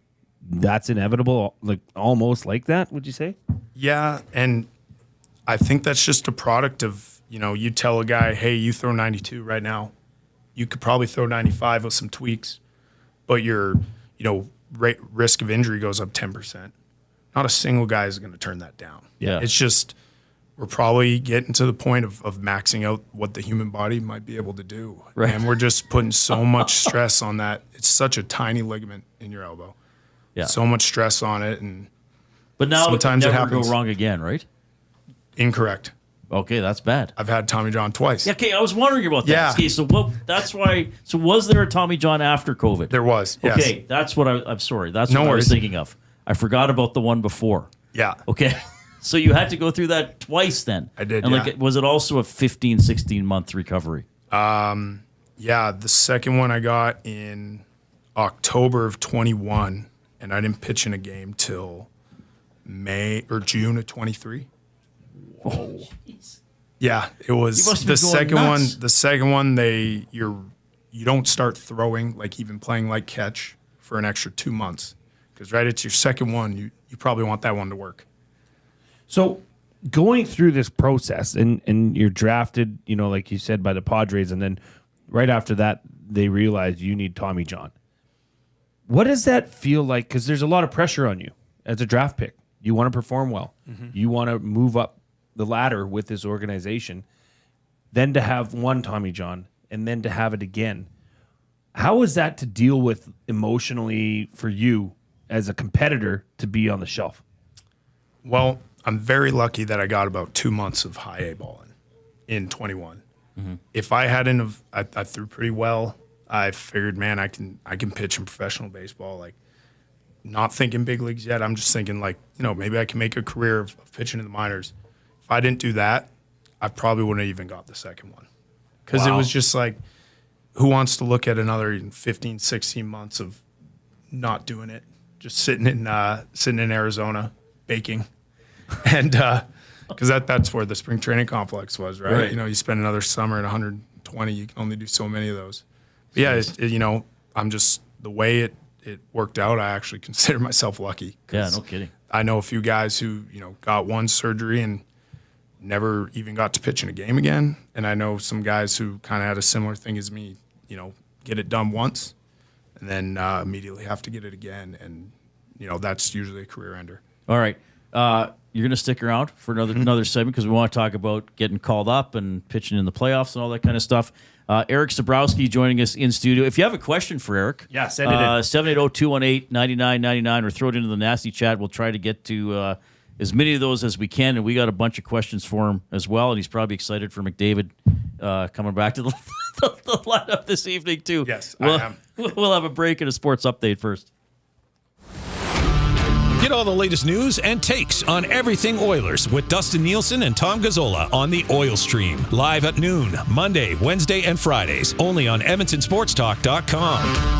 that's inevitable, like almost like that, would you say? Yeah, and I think that's just a product of, you tell a guy, hey, you throw 92 right now. You could probably throw 95 with some tweaks, but your, risk of injury goes up 10%. Not a single guy is going to turn that down. Yeah. It's just we're probably getting to the point of maxing out what the human body might be able to do. Right. And we're just putting so much stress on that. It's such a tiny ligament in your elbow. Yeah. So much stress on it. But now sometimes it it never happens. go wrong again, right? Incorrect. Okay, that's bad. I've had Tommy John twice. Yeah, okay, I was wondering about that. Yeah. Okay, so that's why. So was there a Tommy John after COVID? There was. Yes. Okay, that's what I'm sorry. That's No what I was worries. thinking of. I forgot about the one before. Yeah. Okay. So you had to go through that twice then. I did, And yeah. was it also a 15, 16-month recovery? Yeah, the second one I got in October of 21, and I didn't pitch in a game till May or June of 23. Whoa. Yeah, it was You must have the been going second nuts. one. The second one, you don't start throwing, like even playing light catch, for an extra 2 months, because it's your second one. You probably want that one to work. So going through this process and you're drafted, like you said, by the Padres, and then right after that, they realize you need Tommy John. What does that feel like? Because there's a lot of pressure on you as a draft pick. You want to perform well. You want to move up the ladder with this organization. Then to have one Tommy John and then to have it again. How is that to deal with emotionally for you as a competitor to be on the shelf? Well, I'm very lucky that I got about 2 months of high A ball in 21. If I hadn't, I threw pretty well. I figured, man, I can pitch in professional baseball. Like, not thinking big leagues yet. I'm just thinking, like, maybe I can make a career of pitching in the minors. If I didn't do that, I probably wouldn't have even got the second one. Because it was just like, who wants to look at another 15, 16 months of not doing it, just sitting in Arizona baking, and because that's where the spring training complex was, right? You spend another summer at 120, you can only do so many of those. But yeah, I'm just, the way it worked out, I actually consider myself lucky. Yeah, no kidding. I know a few guys who got one surgery and never even got to pitch in a game again, and I know some guys who kind of had a similar thing as me. Get it done once, and then immediately have to get it again, and that's usually a career ender. All right, you're going to stick around for another segment because we want to talk about getting called up and pitching in the playoffs and all that kind of stuff. Erik Sabrowski joining us in studio. If you have a question for Erik, send it in. 780-218-9999 or throw it into the nasty chat. We'll try to get to as many of those as we can, and we got a bunch of questions for him as well, and he's probably excited for McDavid coming back to the lineup this evening too. Yes, I am. We'll have a break and a sports update first. Get all the latest news and takes on everything Oilers with Dustin Nielsen and Tom Gazzola on the Oil Stream. Live at noon, Monday, Wednesday, and Fridays. Only on EdmontonSportsTalk.com.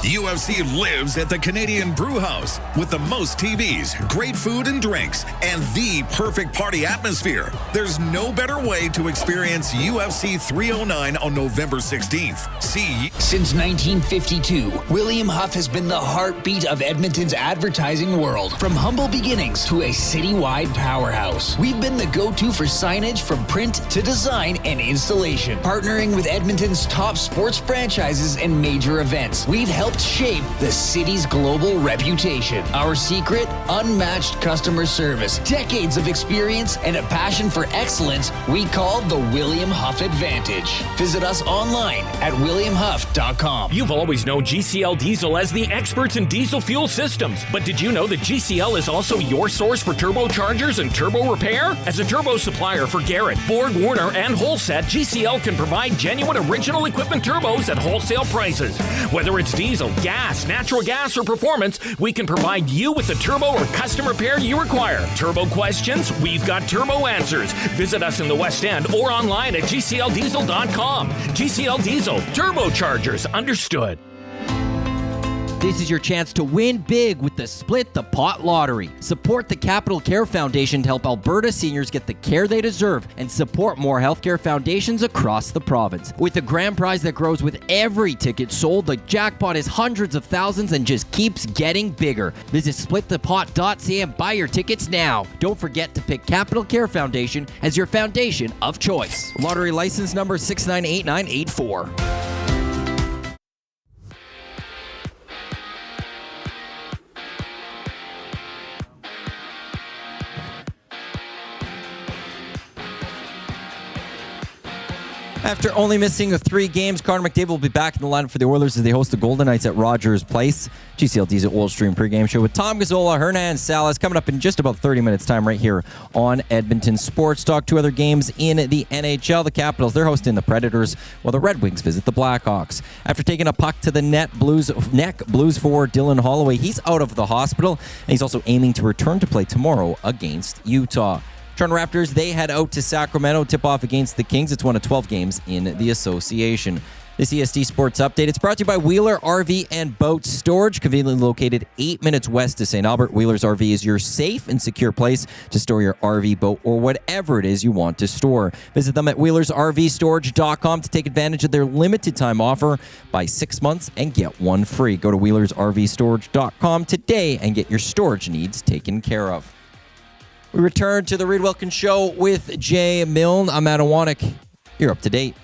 UFC lives at the Canadian Brew House with the most TVs, great food and drinks, and the perfect party atmosphere. There's no better way to experience UFC 309 on November 16th. Since 1952, William Huff has been the heartbeat of Edmonton's advertising world. From humble beginnings to a citywide powerhouse, we've been the go-to for signage from print to design and installation. Partnering with Edmonton's top sports franchises and major events, we've helped shape the city's global reputation. Our secret? Unmatched customer service, decades of experience, and a passion for excellence we call the William Huff Advantage. Visit us online at williamhuff.com. You've always known GCL Diesel as the experts in diesel fuel systems, but did you know that GCL is also your source for turbochargers and turbo repair? As a turbo supplier for Garrett, Borg Warner, and Holset, GCL can provide genuine original equipment turbos at wholesale prices. Whether it's diesel, gas, natural gas, or performance, we can provide you with the turbo or custom repair you require. Turbo questions? We've got turbo answers. Visit us in the West End or online at gcldiesel.com. GCL Diesel, turbochargers, understood. This is your chance to win big with the Split the Pot Lottery. Support the Capital Care Foundation to help Alberta seniors get the care they deserve and support more healthcare foundations across the province. With a grand prize that grows with every ticket sold, the jackpot is hundreds of thousands and just keeps getting bigger. Visit splitthepot.ca and buy your tickets now. Don't forget to pick Capital Care Foundation as your foundation of choice. Lottery license number 698984. After only missing 3 games, Connor McDavid will be back in the lineup for the Oilers as they host the Golden Knights at Rogers Place. GCL Diesel Oil Stream pregame show with Tom Gazzola, Hernan Salas, coming up in just about 30 minutes time right here on Edmonton Sports Talk. 2 other games in the NHL. The Capitals, they're hosting the Predators, while the Red Wings visit the Blackhawks. After taking a puck to the neck, Blues forward Dylan Holloway, he's out of the hospital, and he's also aiming to return to play tomorrow against Utah. Toronto Raptors, they head out to Sacramento, tip-off against the Kings. It's one of 12 games in the association. This ESD Sports Update, it's brought to you by Wheeler RV and Boat Storage, conveniently located 8 minutes west of St. Albert. Wheeler's RV is your safe and secure place to store your RV, boat, or whatever it is you want to store. Visit them at wheelersrvstorage.com to take advantage of their limited time offer. Buy 6 months and get 1 free. Go to wheelersrvstorage.com today and get your storage needs taken care of. We return to the Reid Wilkins Show with Jay Milne. I'm Adam Wanek. You're up to date.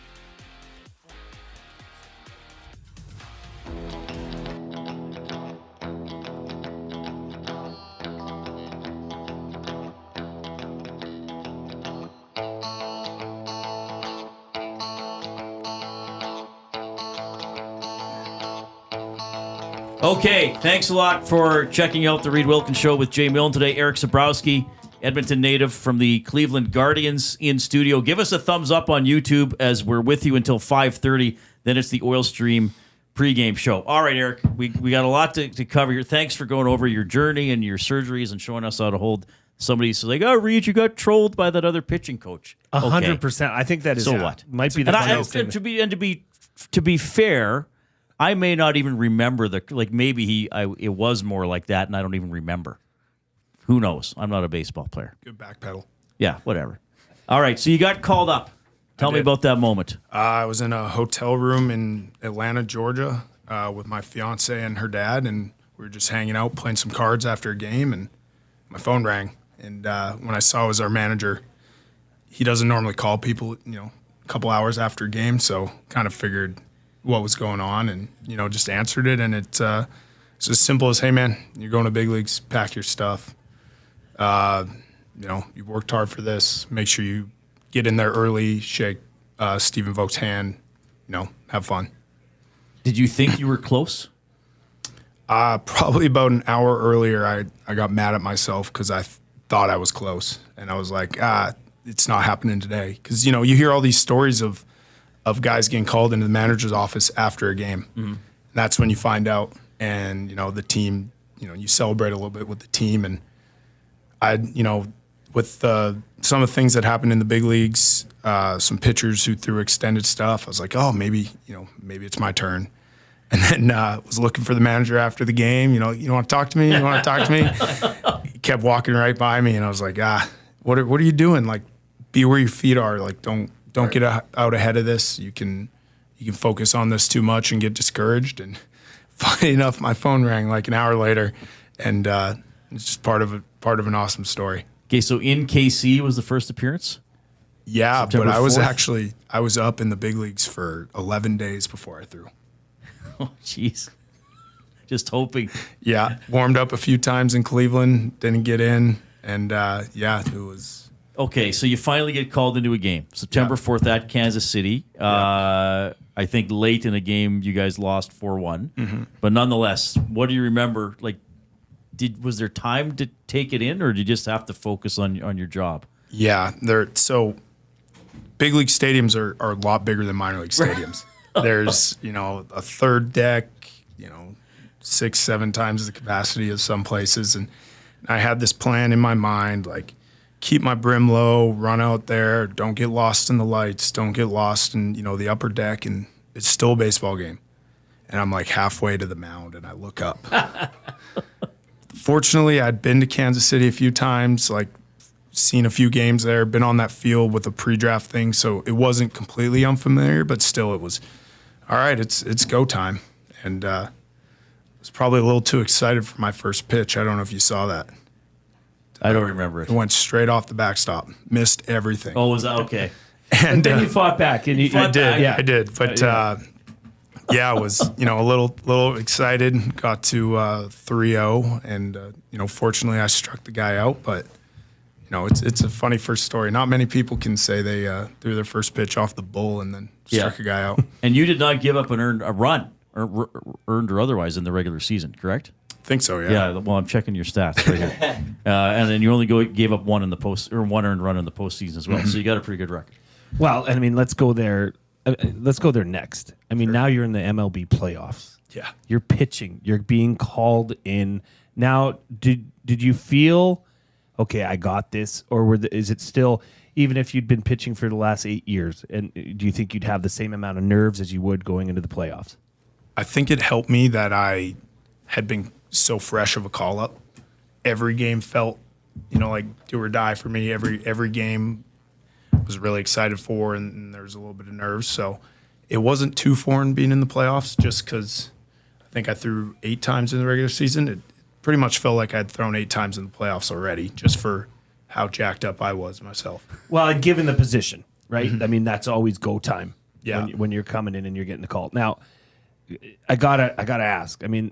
Okay, thanks a lot for checking out the Reid Wilkins Show with Jay Milne today. Erik Sabrowski, Edmonton native from the Cleveland Guardians in studio. Give us a thumbs up on YouTube as we're with you until 5:30. Then it's the Oil Stream pregame show. All right, Erik, we got a lot to cover here. Thanks for going over your journey and your surgeries and showing us how to hold somebody. So like, oh, Reid, you got trolled by that other pitching coach. 100%. I think that is what might be the funniest thing. To be fair, I may not even remember maybe it was more like that, and I don't even remember. Who knows? I'm not a baseball player. Good back pedal. Yeah, whatever. All right, so you got called up. Tell me about that moment. I was in a hotel room in Atlanta, Georgia, with my fiance and her dad, and we were just hanging out, playing some cards after a game, and my phone rang. And when I saw it was our manager, he doesn't normally call people, a couple hours after a game, so kind of figured what was going on and, just answered it. And it's as simple as, hey, man, you're going to big leagues, pack your stuff. You worked hard for this. Make sure you get in there early, shake Stephen Vogt's hand, have fun. Did you think you were close? Probably about an hour earlier, I got mad at myself because I thought I was close. And I was like, it's not happening today. Because, you hear all these stories of guys getting called into the manager's office after a game. Mm-hmm. And that's when you find out. And, the team, you celebrate a little bit with the team. And with some of the things that happened in the big leagues, some pitchers who threw extended stuff, I was like, oh, maybe it's my turn. And then was looking for the manager after the game. You want to talk to me? You want to talk to me? He kept walking right by me, and I was like, what are you doing? Like, be where your feet are. Like, don't get out ahead of this. You can focus on this too much and get discouraged. And funny enough, my phone rang like an hour later, and it's just part of an awesome story. Okay, so in KC was the first appearance? Yeah, September but 4th? I was up in the big leagues for 11 days before I threw. Oh, jeez. Just hoping. Yeah, warmed up a few times in Cleveland, didn't get in, and it was. Okay, so you finally get called into a game. September 4th at Kansas City. I think late in a game you guys lost 4-1. Mm-hmm. But nonetheless, what do you remember? Like, was there time to take it in, or did you just have to focus on your job? Yeah, so big league stadiums are a lot bigger than minor league stadiums. There's, a third deck, 6-7 times the capacity of some places. And I had this plan in my mind, like, keep my brim low, run out there, don't get lost in the lights, don't get lost in, the upper deck. And it's still a baseball game. And I'm like halfway to the mound and I look up. Fortunately, I'd been to Kansas City a few times, like, seen a few games there, been on that field with a pre-draft thing, so it wasn't completely unfamiliar, but still it was, all right, it's go time. And I was probably a little too excited for my first pitch. I don't know if you saw that. I don't remember it. It went straight off the backstop, missed everything. Oh, was that okay? And then you fought back. And I did. But I was, a little excited, got to 3-0, and, fortunately I struck the guy out, but it's a funny first story. Not many people can say they threw their first pitch off the bull and then struck a guy out. And you did not give up an earned earned or otherwise in the regular season, correct? I think so, yeah. Yeah, well, I'm checking your stats right here. And then you only gave up one earned run in the postseason as well. So you got a pretty good record. Well, and I mean, let's go there. Let's go there next. I mean, now you're in the MLB playoffs. Yeah. You're pitching. You're being called in. Now, did you feel, okay, I got this? Or is it still, even if you'd been pitching for the last 8 years, and do you think you'd have the same amount of nerves as you would going into the playoffs? I think it helped me that I had been so fresh of a call-up. Every game felt, like do or die for me. Every game was really excited for, and there was a little bit of nerves. So it wasn't too foreign being in the playoffs, just because I think I threw 8 times in the regular season. It pretty much felt like I'd thrown 8 times in the playoffs already, just for how jacked up I was myself. Well, and given the position, right? Mm-hmm. I mean, that's always go time. Yeah. When you're coming in and you're getting the call. Now, I gotta ask. I mean,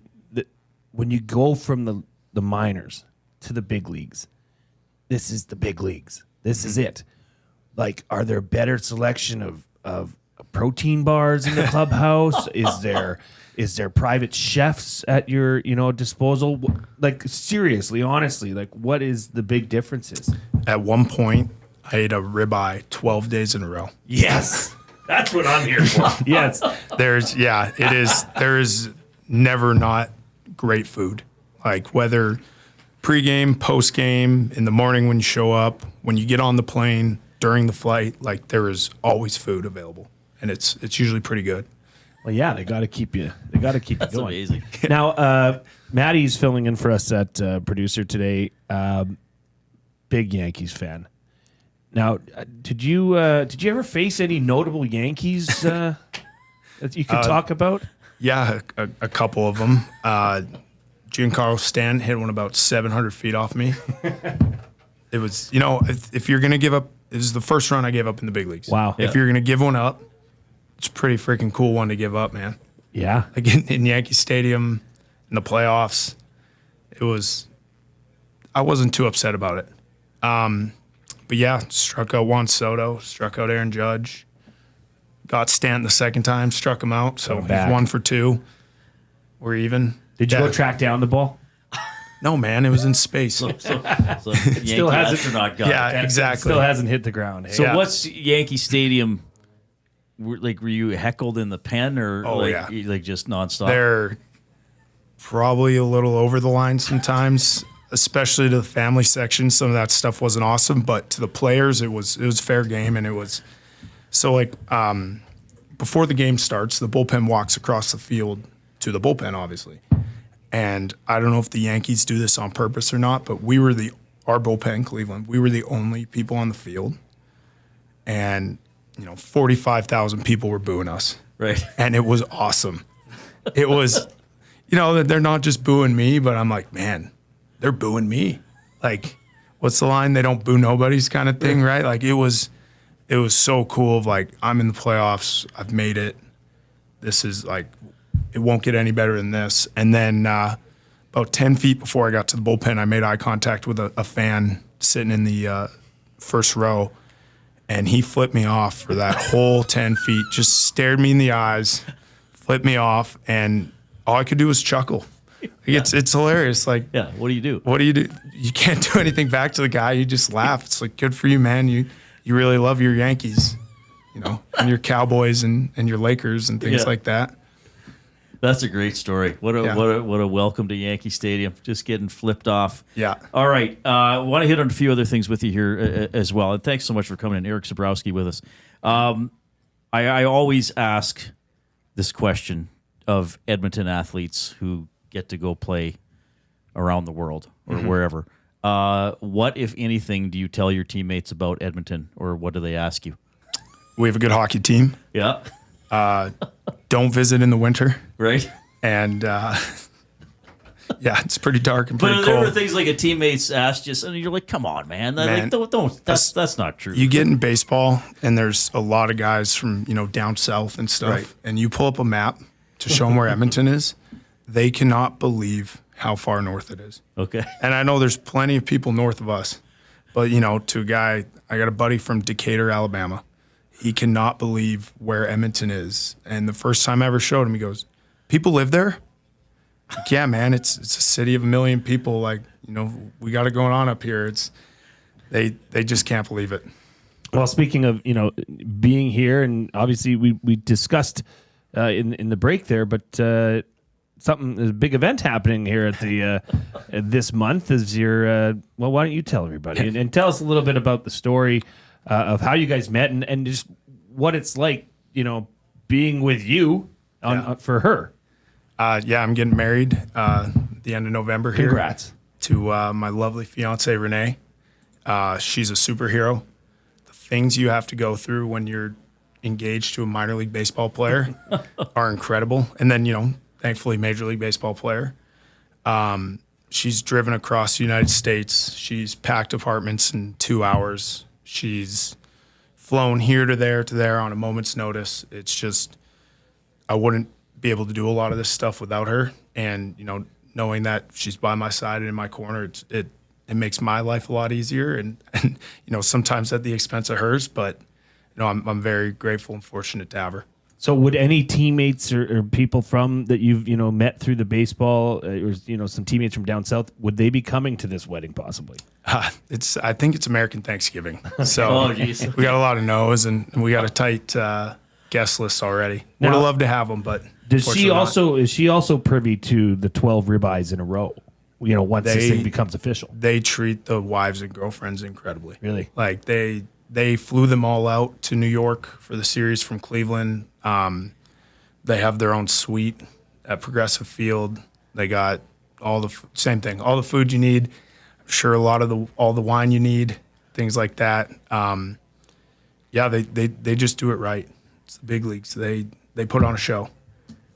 when you go from the minors to the big leagues, this is the big leagues. This is it. Like, are there better selection of protein bars in the clubhouse? Is there private chefs at your disposal? Like, seriously, honestly, like, what is the big differences? At one point, I ate a ribeye 12 days in a row. Yes, that's what I'm here for. Yes, there is never not great food. Like, whether pregame, postgame, in the morning when you show up, when you get on the plane, during the flight, like, there is always food available, and it's usually pretty good. Well, yeah, they got to keep you. They got to keep you going. Amazing. Now, Maddie's filling in for us at producer today. Big Yankees fan. Now, did you ever face any notable Yankees that you could talk about? Yeah, a couple of them. Giancarlo Stanton hit one about 700 feet off me. It was, if you're gonna give up, this is the first run I gave up in the big leagues. Wow. If you're gonna give one up, it's a pretty freaking cool one to give up, man. Yeah. Like in Yankee Stadium, in the playoffs, I wasn't too upset about it. But yeah, struck out Juan Soto, struck out Aaron Judge, got Stanton the second time, struck him out. So he's 1 for 2. We're even. Did you go track down the ball? No, man, it was in space. So Still Yankee hasn't- astronaut got Yeah, it. exactly. Still hasn't hit the ground. Hey? So what's Yankee Stadium? Were you heckled in the pen or like just nonstop? They're probably a little over the line sometimes, especially to the family section. Some of that stuff wasn't awesome, but to the players, it was fair game, and it was so like before the game starts, the bullpen walks across the field to the bullpen, obviously. And I don't know if the Yankees do this on purpose or not, but our bullpen, Cleveland, we were the only people on the field, and 45,000 people were booing us. Right. And it was awesome. It was, they're not just booing me, but I'm like, man, they're booing me. Like, what's the line? They don't boo nobody's kind of thing, right? Like, it was so cool of like, I'm in the playoffs. I've made it. This is like, it won't get any better than this. And then about 10 feet before I got to the bullpen, I made eye contact with a fan sitting in the first row. And he flipped me off for that whole 10 feet, just stared me in the eyes, flipped me off, and all I could do was chuckle. It's hilarious. Like, yeah, what do you do? What do you do? You can't do anything back to the guy. You just laugh. It's like, good for you, man. You really love your Yankees, and your Cowboys and your Lakers and things like that. That's a great story. What a welcome to Yankee Stadium. Just getting flipped off. Yeah. All right. I want to hit on a few other things with you here as well. And thanks so much for coming in, Erik Sabrowski, with us. I always ask this question of Edmonton athletes who get to go play around the world or wherever. What, if anything, do you tell your teammates about Edmonton, or what do they ask you? We have a good hockey team. Yeah. Don't visit in the winter. Right. And it's pretty dark and But pretty there cold. were things like a teammate's asked you, and you're like, come on, man. Like, don't. That's not true. You get in baseball, and there's a lot of guys from down south and stuff, Right. and you pull up a map to show them where Edmonton is. They cannot believe how far north it is. Okay. And I know there's plenty of people north of us, but to a guy, I got a buddy from Decatur, Alabama. He cannot believe where Edmonton is. And the first time I ever showed him, he goes, "People live there?" Like, yeah, man, it's a city of 1 million people. Like, we got it going on up here. They just can't believe it. Well, speaking of being here, and obviously we discussed in the break there, but a big event happening here at the this month is your. Well, why don't you tell everybody and tell us a little bit about the story of how you guys met and just what it's like, being with you for her. I'm getting married the end of November here. Congrats. To my lovely fiance, Renee. She's a superhero. The things you have to go through when you're engaged to a minor league baseball player are incredible. And then, thankfully, Major League Baseball player. She's driven across the United States. She's packed apartments in 2 hours. She's flown here to there on a moment's notice. It's just, I wouldn't be able to do a lot of this stuff without her. And, knowing that she's by my side and in my corner, it makes my life a lot easier. And sometimes at the expense of hers, but I'm very grateful and fortunate to have her. So would any teammates or people from that you've met through the baseball or some teammates from down south, would they be coming to this wedding possibly? I think it's American Thanksgiving. So we got a lot of no's and we got a tight guest list already. Would have loved to have them, but is she also privy to the 12 ribeyes in a row? Once this thing becomes official. They treat the wives and girlfriends incredibly. Really? Like they flew them all out to New York for the series from Cleveland. They have their own suite at Progressive Field. They got all the same thing, all the food you need. I'm sure a lot of all the wine you need, things like that. They just do it right. It's the big leagues. They put on a show.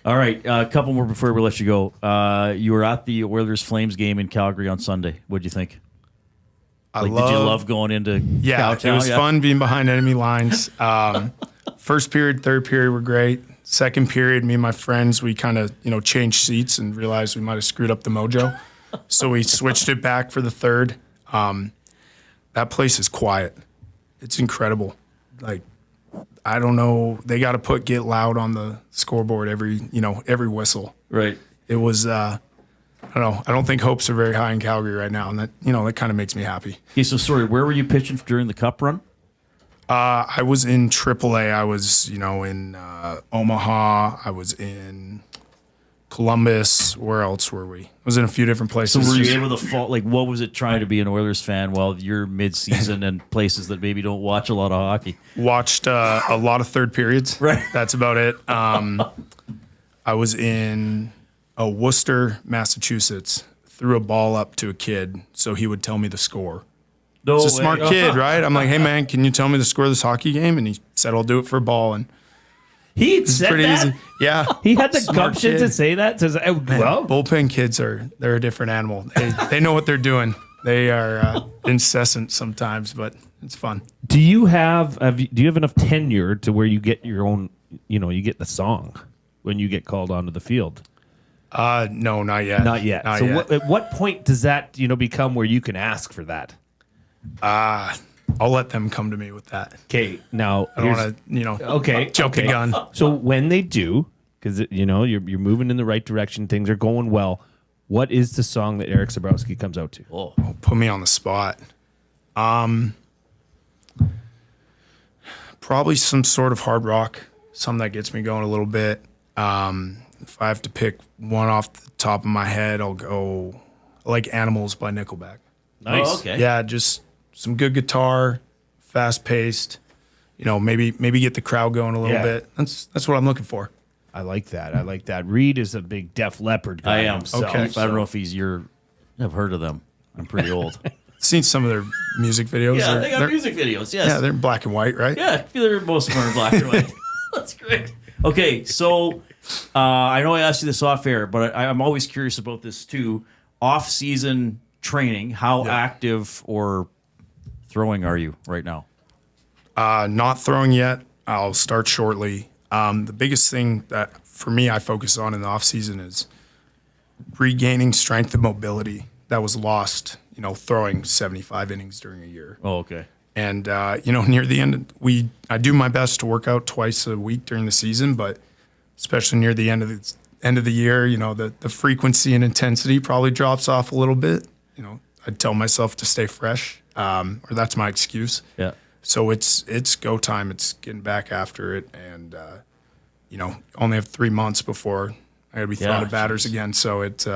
All right, a couple more before we let you go. You were at the Oilers-Flames game in Calgary on Sunday. What did you think? Did you love going into Cowtown? It was fun being behind enemy lines. First period, third period were great. Second period, me and my friends, we kind of changed seats and realized we might have screwed up the mojo. So we switched it back for the third. That place is quiet. It's incredible. Like, I don't know. They got to get loud on the scoreboard every whistle. Right. It was, I don't know. I don't think hopes are very high in Calgary right now, and that kind of makes me happy. Okay, so sorry, where were you pitching during the Cup run? I was in AAA. I was, in Omaha. I was in Columbus. Where else were we? I was in a few different places. So were you able to fall? Like, what was it trying to be an Oilers fan while you're mid-season and places that maybe don't watch a lot of hockey? Watched a lot of third periods. Right. That's about it. I was in Worcester, Massachusetts. Threw a ball up to a kid so he would tell me the score. He's a smart kid, right? I'm like, hey, man, can you tell me the score of this hockey game? And he said, I'll do it for a ball. And he said pretty that? Easy. Yeah. He had the gumption to say that? Bullpen kids they're a different animal. They know what they're doing. They are incessant sometimes, but it's fun. Do you have enough tenure to where you get your own, you get the song when you get called onto the field? No, not yet. Not yet. At what point does that, become where you can ask for that? I'll let them come to me with that. Okay, now I don't want to, jump the gun. So when they do, because you're moving in the right direction, things are going well. What is the song that Erik Sabrowski comes out to? Oh, put me on the spot. Probably some sort of hard rock, something that gets me going a little bit. If I have to pick one off the top of my head, I'll go like "Animals" by Nickelback. Nice. Oh, okay. Yeah, just some good guitar, fast paced. Maybe get the crowd going a little bit. That's what I'm looking for. I like that. Reid is a big Def Leppard guy. I am. Himself, okay. I don't know if he's I've heard of them. I'm pretty old. Seen some of their music videos. Yeah, they got music videos. Yes. Yeah, they're in black and white, right? Yeah, most of them are in black and white. That's great. Okay, so I know I asked you this off air, but I'm always curious about this too. Off-season training, how active or throwing are you right now? Not throwing yet. I'll start shortly. The biggest thing that for me I focus on in the off season is regaining strength and mobility that was lost, throwing 75 innings during a year. Oh, okay. And near the end, I do my best to work out twice a week during the season, but especially near the end of the year, the frequency and intensity probably drops off a little bit. I tell myself to stay fresh, or that's my excuse. Yeah. So it's go time. It's getting back after it, and only have 3 months before I got to be throwing to batters again. So it's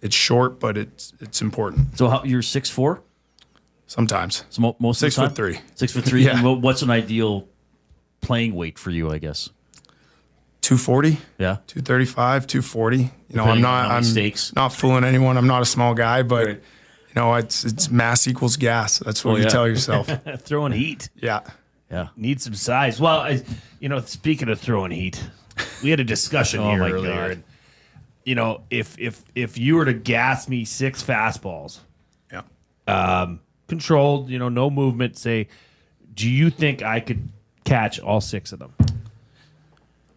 short, but it's important. So you're 6'4"? Sometimes. So most of the time? 6'3". 6'3". Yeah. And what's an ideal playing weight for you? I guess 240. Yeah. 235, 240. Depending I'm not fooling anyone. I'm not a small guy, but. Right. It's mass equals gas. That's what you tell yourself. Throwing heat. Yeah. Need some size. Well, speaking of throwing heat, we had a discussion here earlier. And, if you were to gas me 6 fastballs, controlled, no movement, say, do you think I could catch all 6 of them?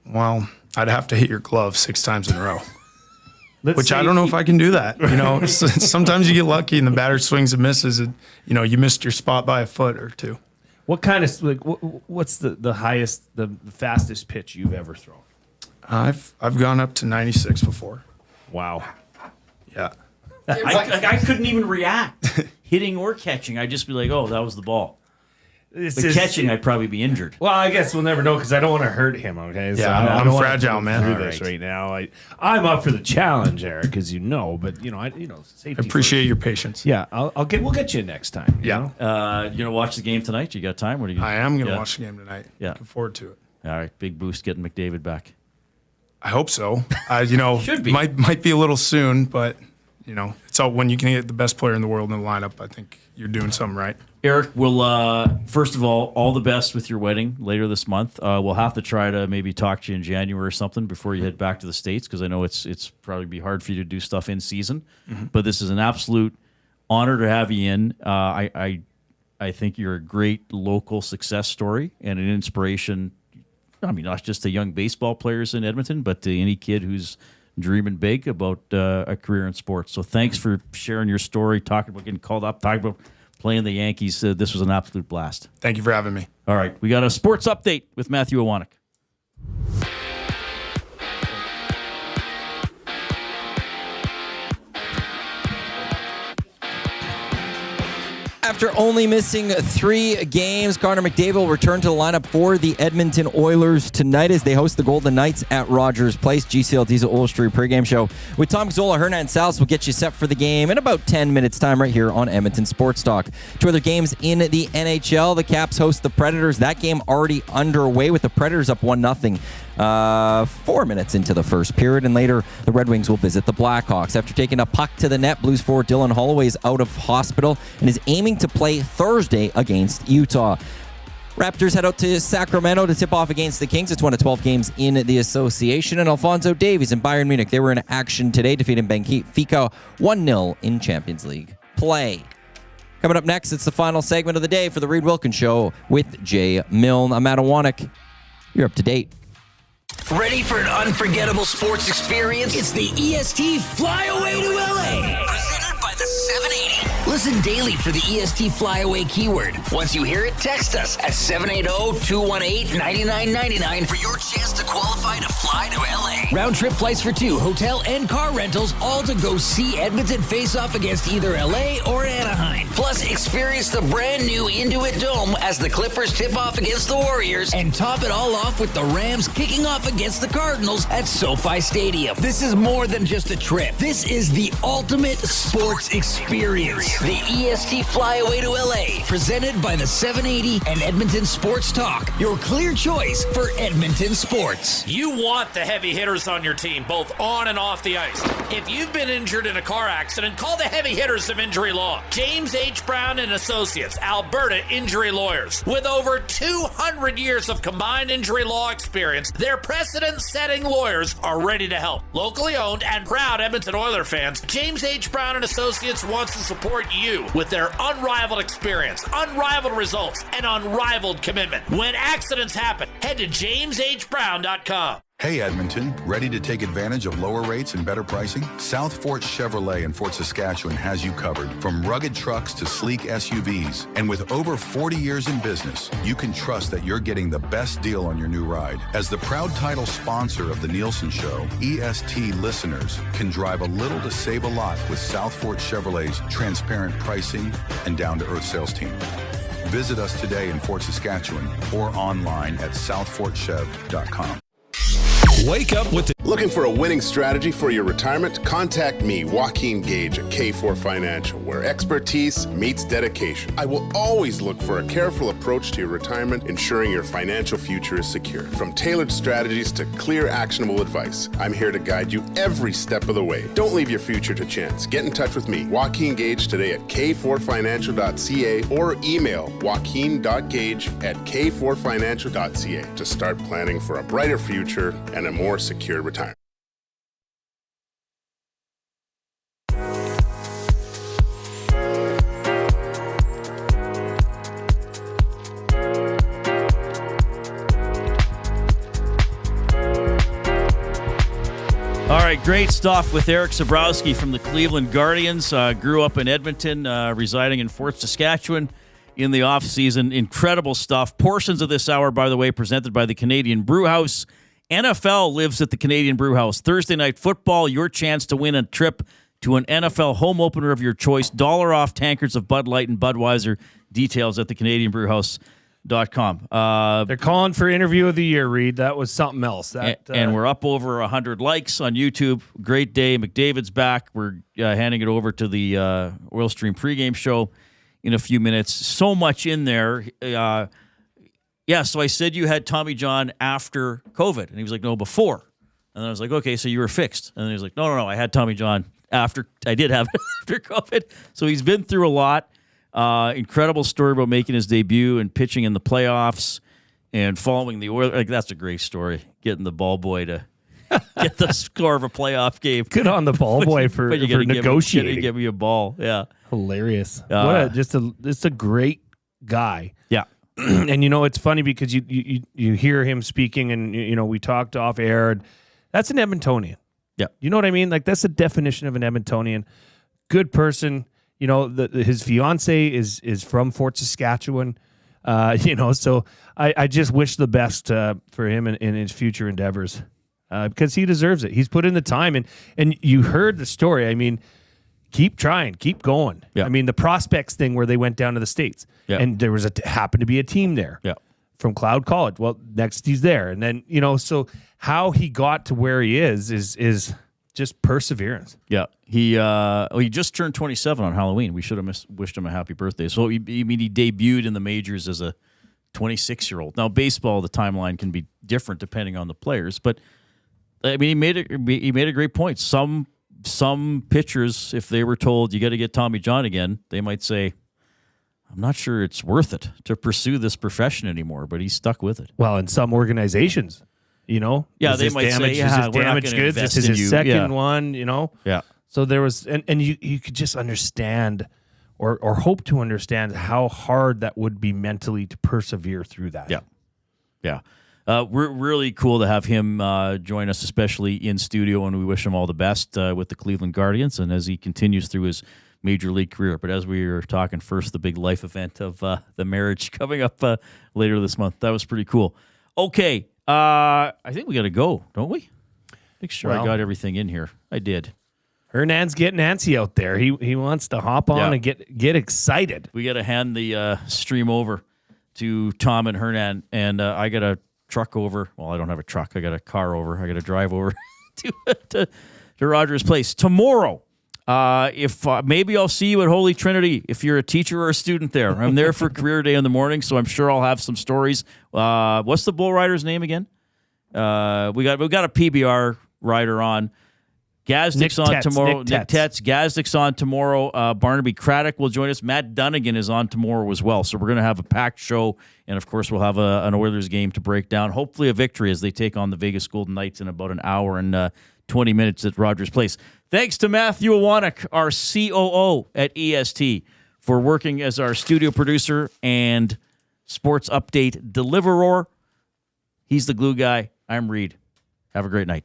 Well, I'd have to hit your glove 6 times in a row. Which I don't know if I can do that. Sometimes you get lucky and the batter swings and misses, and you missed your spot by a foot or two. What kind of what's the highest, the fastest pitch you've ever thrown? I've gone up to 96 before. Wow. Yeah. I couldn't even react, hitting or catching. I'd just be like, "Oh, that was the ball." Catching, I'd probably be injured. Well, I guess we'll never know because I don't want to hurt him. Okay. So yeah, I'm fragile, man. Through this right now, I'm up for the challenge, Eric, as you know. But safety. I appreciate first. your patience. Yeah, we'll get you next time. Yeah. You gonna watch the game tonight? You got time? What are you? I am gonna watch the game tonight. Yeah. Looking forward to it. All right, big boost getting McDavid back. I hope so. Should be. Might be a little soon, but it's all when you can get the best player in the world in the lineup. I think you're doing something right. Eric, we'll first of all the best with your wedding later this month. We'll have to try to maybe talk to you in January or something before you head back to the States, because I know it's probably be hard for you to do stuff in season. Mm-hmm. But this is an absolute honor to have you in. I think you're a great local success story and an inspiration. I mean, not just to young baseball players in Edmonton, but to any kid who's dreaming big about a career in sports. So thanks for sharing your story, talking about getting called up, talking about playing the Yankees. This was an absolute blast. Thank you for having me. All right, we got a sports update with Matthew Iwanek. After only missing 3 games, Connor McDavid will return to the lineup for the Edmonton Oilers tonight as they host the Golden Knights at Rogers Place. GCL Diesel Oil Street pregame show with Tom Gazzola, Hernan Salas will get you set for the game in about 10 minutes time right here on Edmonton Sports Talk. 2 other games in the NHL. The Caps host the Predators. That game already underway with the Predators up 1-0. 4 minutes into the first period, and later the Red Wings will visit the Blackhawks. After taking a puck to the net, Blues forward Dylan Holloway is out of hospital and is aiming to play Thursday against Utah. Raptors head out to Sacramento to tip off against the Kings. It's one of 12 games in the association. And Alphonso Davies and Bayern Munich, they were in action today, defeating Benfica 1-0 in Champions League play. Coming up next, it's the final segment of the day for the Reid Wilkins Show with Jay Milne. I'm Matt Iwanek. You're up to date. Ready for an unforgettable sports experience? It's the EST Flyaway to LA. Presented by the 780. Listen daily for the EST Flyaway keyword. Once you hear it, text us at 780-218-9999 for your chance to qualify to fly to LA. Round trip flights for 2, hotel and car rentals, all to go see Edmonton face off against either LA or Anaheim. Plus, experience the brand new Intuit Dome as the Clippers tip off against the Warriors, and top it all off with the Rams kicking off against the Cardinals at SoFi Stadium. This is more than just a trip. This is the ultimate sports experience. The EST Flyaway to LA, presented by the 780 and Edmonton Sports Talk. Your clear choice for Edmonton sports. You want the heavy hitters on your team, both on and off the ice. If you've been injured in a car accident, call the heavy hitters of injury law. James H. Brown and Associates, Alberta Injury Lawyers. With over 200 years of combined injury law experience, their precedent-setting lawyers are ready to help. Locally owned and proud Edmonton Oilers fans, James H. Brown and Associates wants to support you with their unrivaled experience, unrivaled results, and unrivaled commitment. When accidents happen, head to jameshbrown.com. Hey Edmonton, ready to take advantage of lower rates and better pricing? South Fort Chevrolet in Fort Saskatchewan has you covered. From rugged trucks to sleek SUVs. And with over 40 years in business, you can trust that you're getting the best deal on your new ride. As the proud title sponsor of The Nielsen Show, EST listeners can drive a little to save a lot with South Fort Chevrolet's transparent pricing and down-to-earth sales team. Visit us today in Fort Saskatchewan or online at southfortchev.com. Wake up with the... Looking for a winning strategy for your retirement? Contact me, Joaquin Gage at K4 Financial, where expertise meets dedication. I will always look for a careful approach to your retirement, ensuring your financial future is secure. From tailored strategies to clear, actionable advice, I'm here to guide you every step of the way. Don't leave your future to chance. Get in touch with me, Joaquin Gage, today at k4financial.ca or email joaquin.gage@k4financial.ca to start planning for a brighter future and a more secure retirement. All right, great stuff with Erik Sabrowski from the Cleveland Guardians. Grew up in Edmonton, residing in Fort Saskatchewan. in the offseason. Incredible stuff. Portions of this hour, by the way, presented by the Canadian Brewhouse. NFL lives at the Canadian Brewhouse. Thursday night football, your chance to win a trip to an NFL home opener of your choice. $1 off tankards of Bud Light and Budweiser. Details at thecanadianbrewhouse.com. They're calling for interview of the year, Reid. That was something else. And we're up over 100 likes on YouTube. Great day. McDavid's back. We're handing it over to the Oil Stream pregame show in a few minutes. So much in there. So I said you had Tommy John after COVID. And he was like, no, before. And then I was like, okay, so you were fixed. And then he was like, no, I had Tommy John after. I did have it after COVID. So he's been through a lot. Incredible story about making his debut and pitching in the playoffs and following the Oilers. Like, that's a great story, getting the ball boy to get the score of a playoff game. Good on the ball boy for negotiating. Give me a ball. Yeah. Hilarious. Just a great guy. Yeah. And, it's funny because you hear him speaking and, we talked off air. And that's an Edmontonian. Yeah. You know what I mean? Like, that's the definition of an Edmontonian. Good person. His fiance is from Fort Saskatchewan, so I just wish the best for him in his future endeavors because he deserves it. He's put in the time, and you heard the story. I mean, keep trying, keep going. Yeah. I mean, the prospects thing where they went down to the States, and there was happened to be a team there from Cloud College. Well, next he's there, and then so how he got to where he is just perseverance. Yeah. He just turned 27 on Halloween. We should have wished him a happy birthday. So he debuted in the majors as a 26-year-old. Now, baseball, the timeline can be different depending on the players, but I mean, he made a great point. Some pitchers, if they were told you got to get Tommy John again, they might say, I'm not sure it's worth it to pursue this profession anymore, but he's stuck with it. Well, in some organizations, they might say, is his damage goods. This is his second one, Yeah. So there was, and you could just understand or hope to understand how hard that would be mentally to persevere through that. Yeah. Yeah. We're really cool to have him join us, especially in studio, and we wish him all the best with the Cleveland Guardians and as he continues through his major league career. But as we were talking first, the big life event of the marriage coming up later this month. That was pretty cool. Okay. I think we got to go, don't we? Make sure I got everything in here. I did. Hernan's getting antsy out there. He wants to hop on and get excited. We got to hand the stream over to Tom and Hernan, and I got a truck over. Well, I don't have a truck. I got a car over. I got to drive over to Rogers Place tomorrow. If maybe I'll see you at Holy Trinity if you're a teacher or a student there. I'm there for career day in the morning, so I'm sure I'll have some stories. What's the bull rider's name again? We got a PBR rider on. Gazdick's on tomorrow. Nick Tetz. Gazdick's on tomorrow. Barnaby Craddock will join us. Matt Dunnigan is on tomorrow as well. So we're going to have a packed show, and of course we'll have an Oilers game to break down. Hopefully a victory as they take on the Vegas Golden Knights in about an hour and 20 minutes at Rogers Place. Thanks to Matthew Iwanek, our COO at EST, for working as our studio producer and sports update deliverer. He's the glue guy. I'm Reid. Have a great night.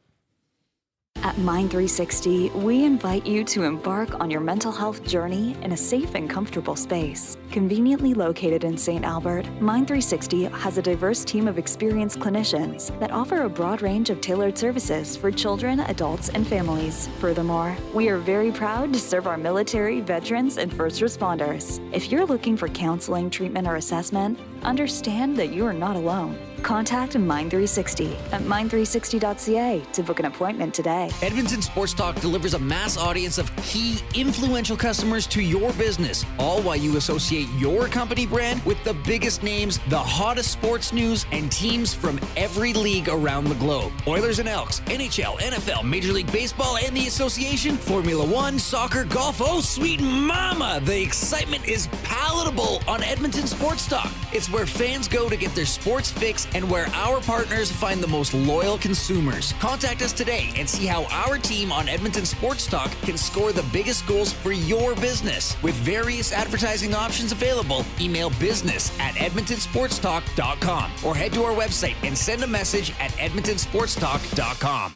At Mind360, we invite you to embark on your mental health journey in a safe and comfortable space. Conveniently located in St. Albert, Mind360 has a diverse team of experienced clinicians that offer a broad range of tailored services for children, adults, and families. Furthermore, we are very proud to serve our military, veterans, and first responders. If you're looking for counseling, treatment, or assessment, understand that you are not alone. Contact Mind360 at mind360.ca to book an appointment today. Edmonton Sports Talk delivers a mass audience of key, influential customers to your business, all while you associate your company brand with the biggest names, the hottest sports news, and teams from every league around the globe. Oilers and Elks, NHL, NFL, Major League Baseball, and the Association, Formula One, soccer, golf, oh sweet mama! The excitement is palatable on Edmonton Sports Talk. It's where fans go to get their sports fix and where our partners find the most loyal consumers. Contact us today and see how our team on Edmonton Sports Talk can score the biggest goals for your business. With various advertising options available, email business@edmontonsportstalk.com or head to our website and send a message at edmontonsportstalk.com.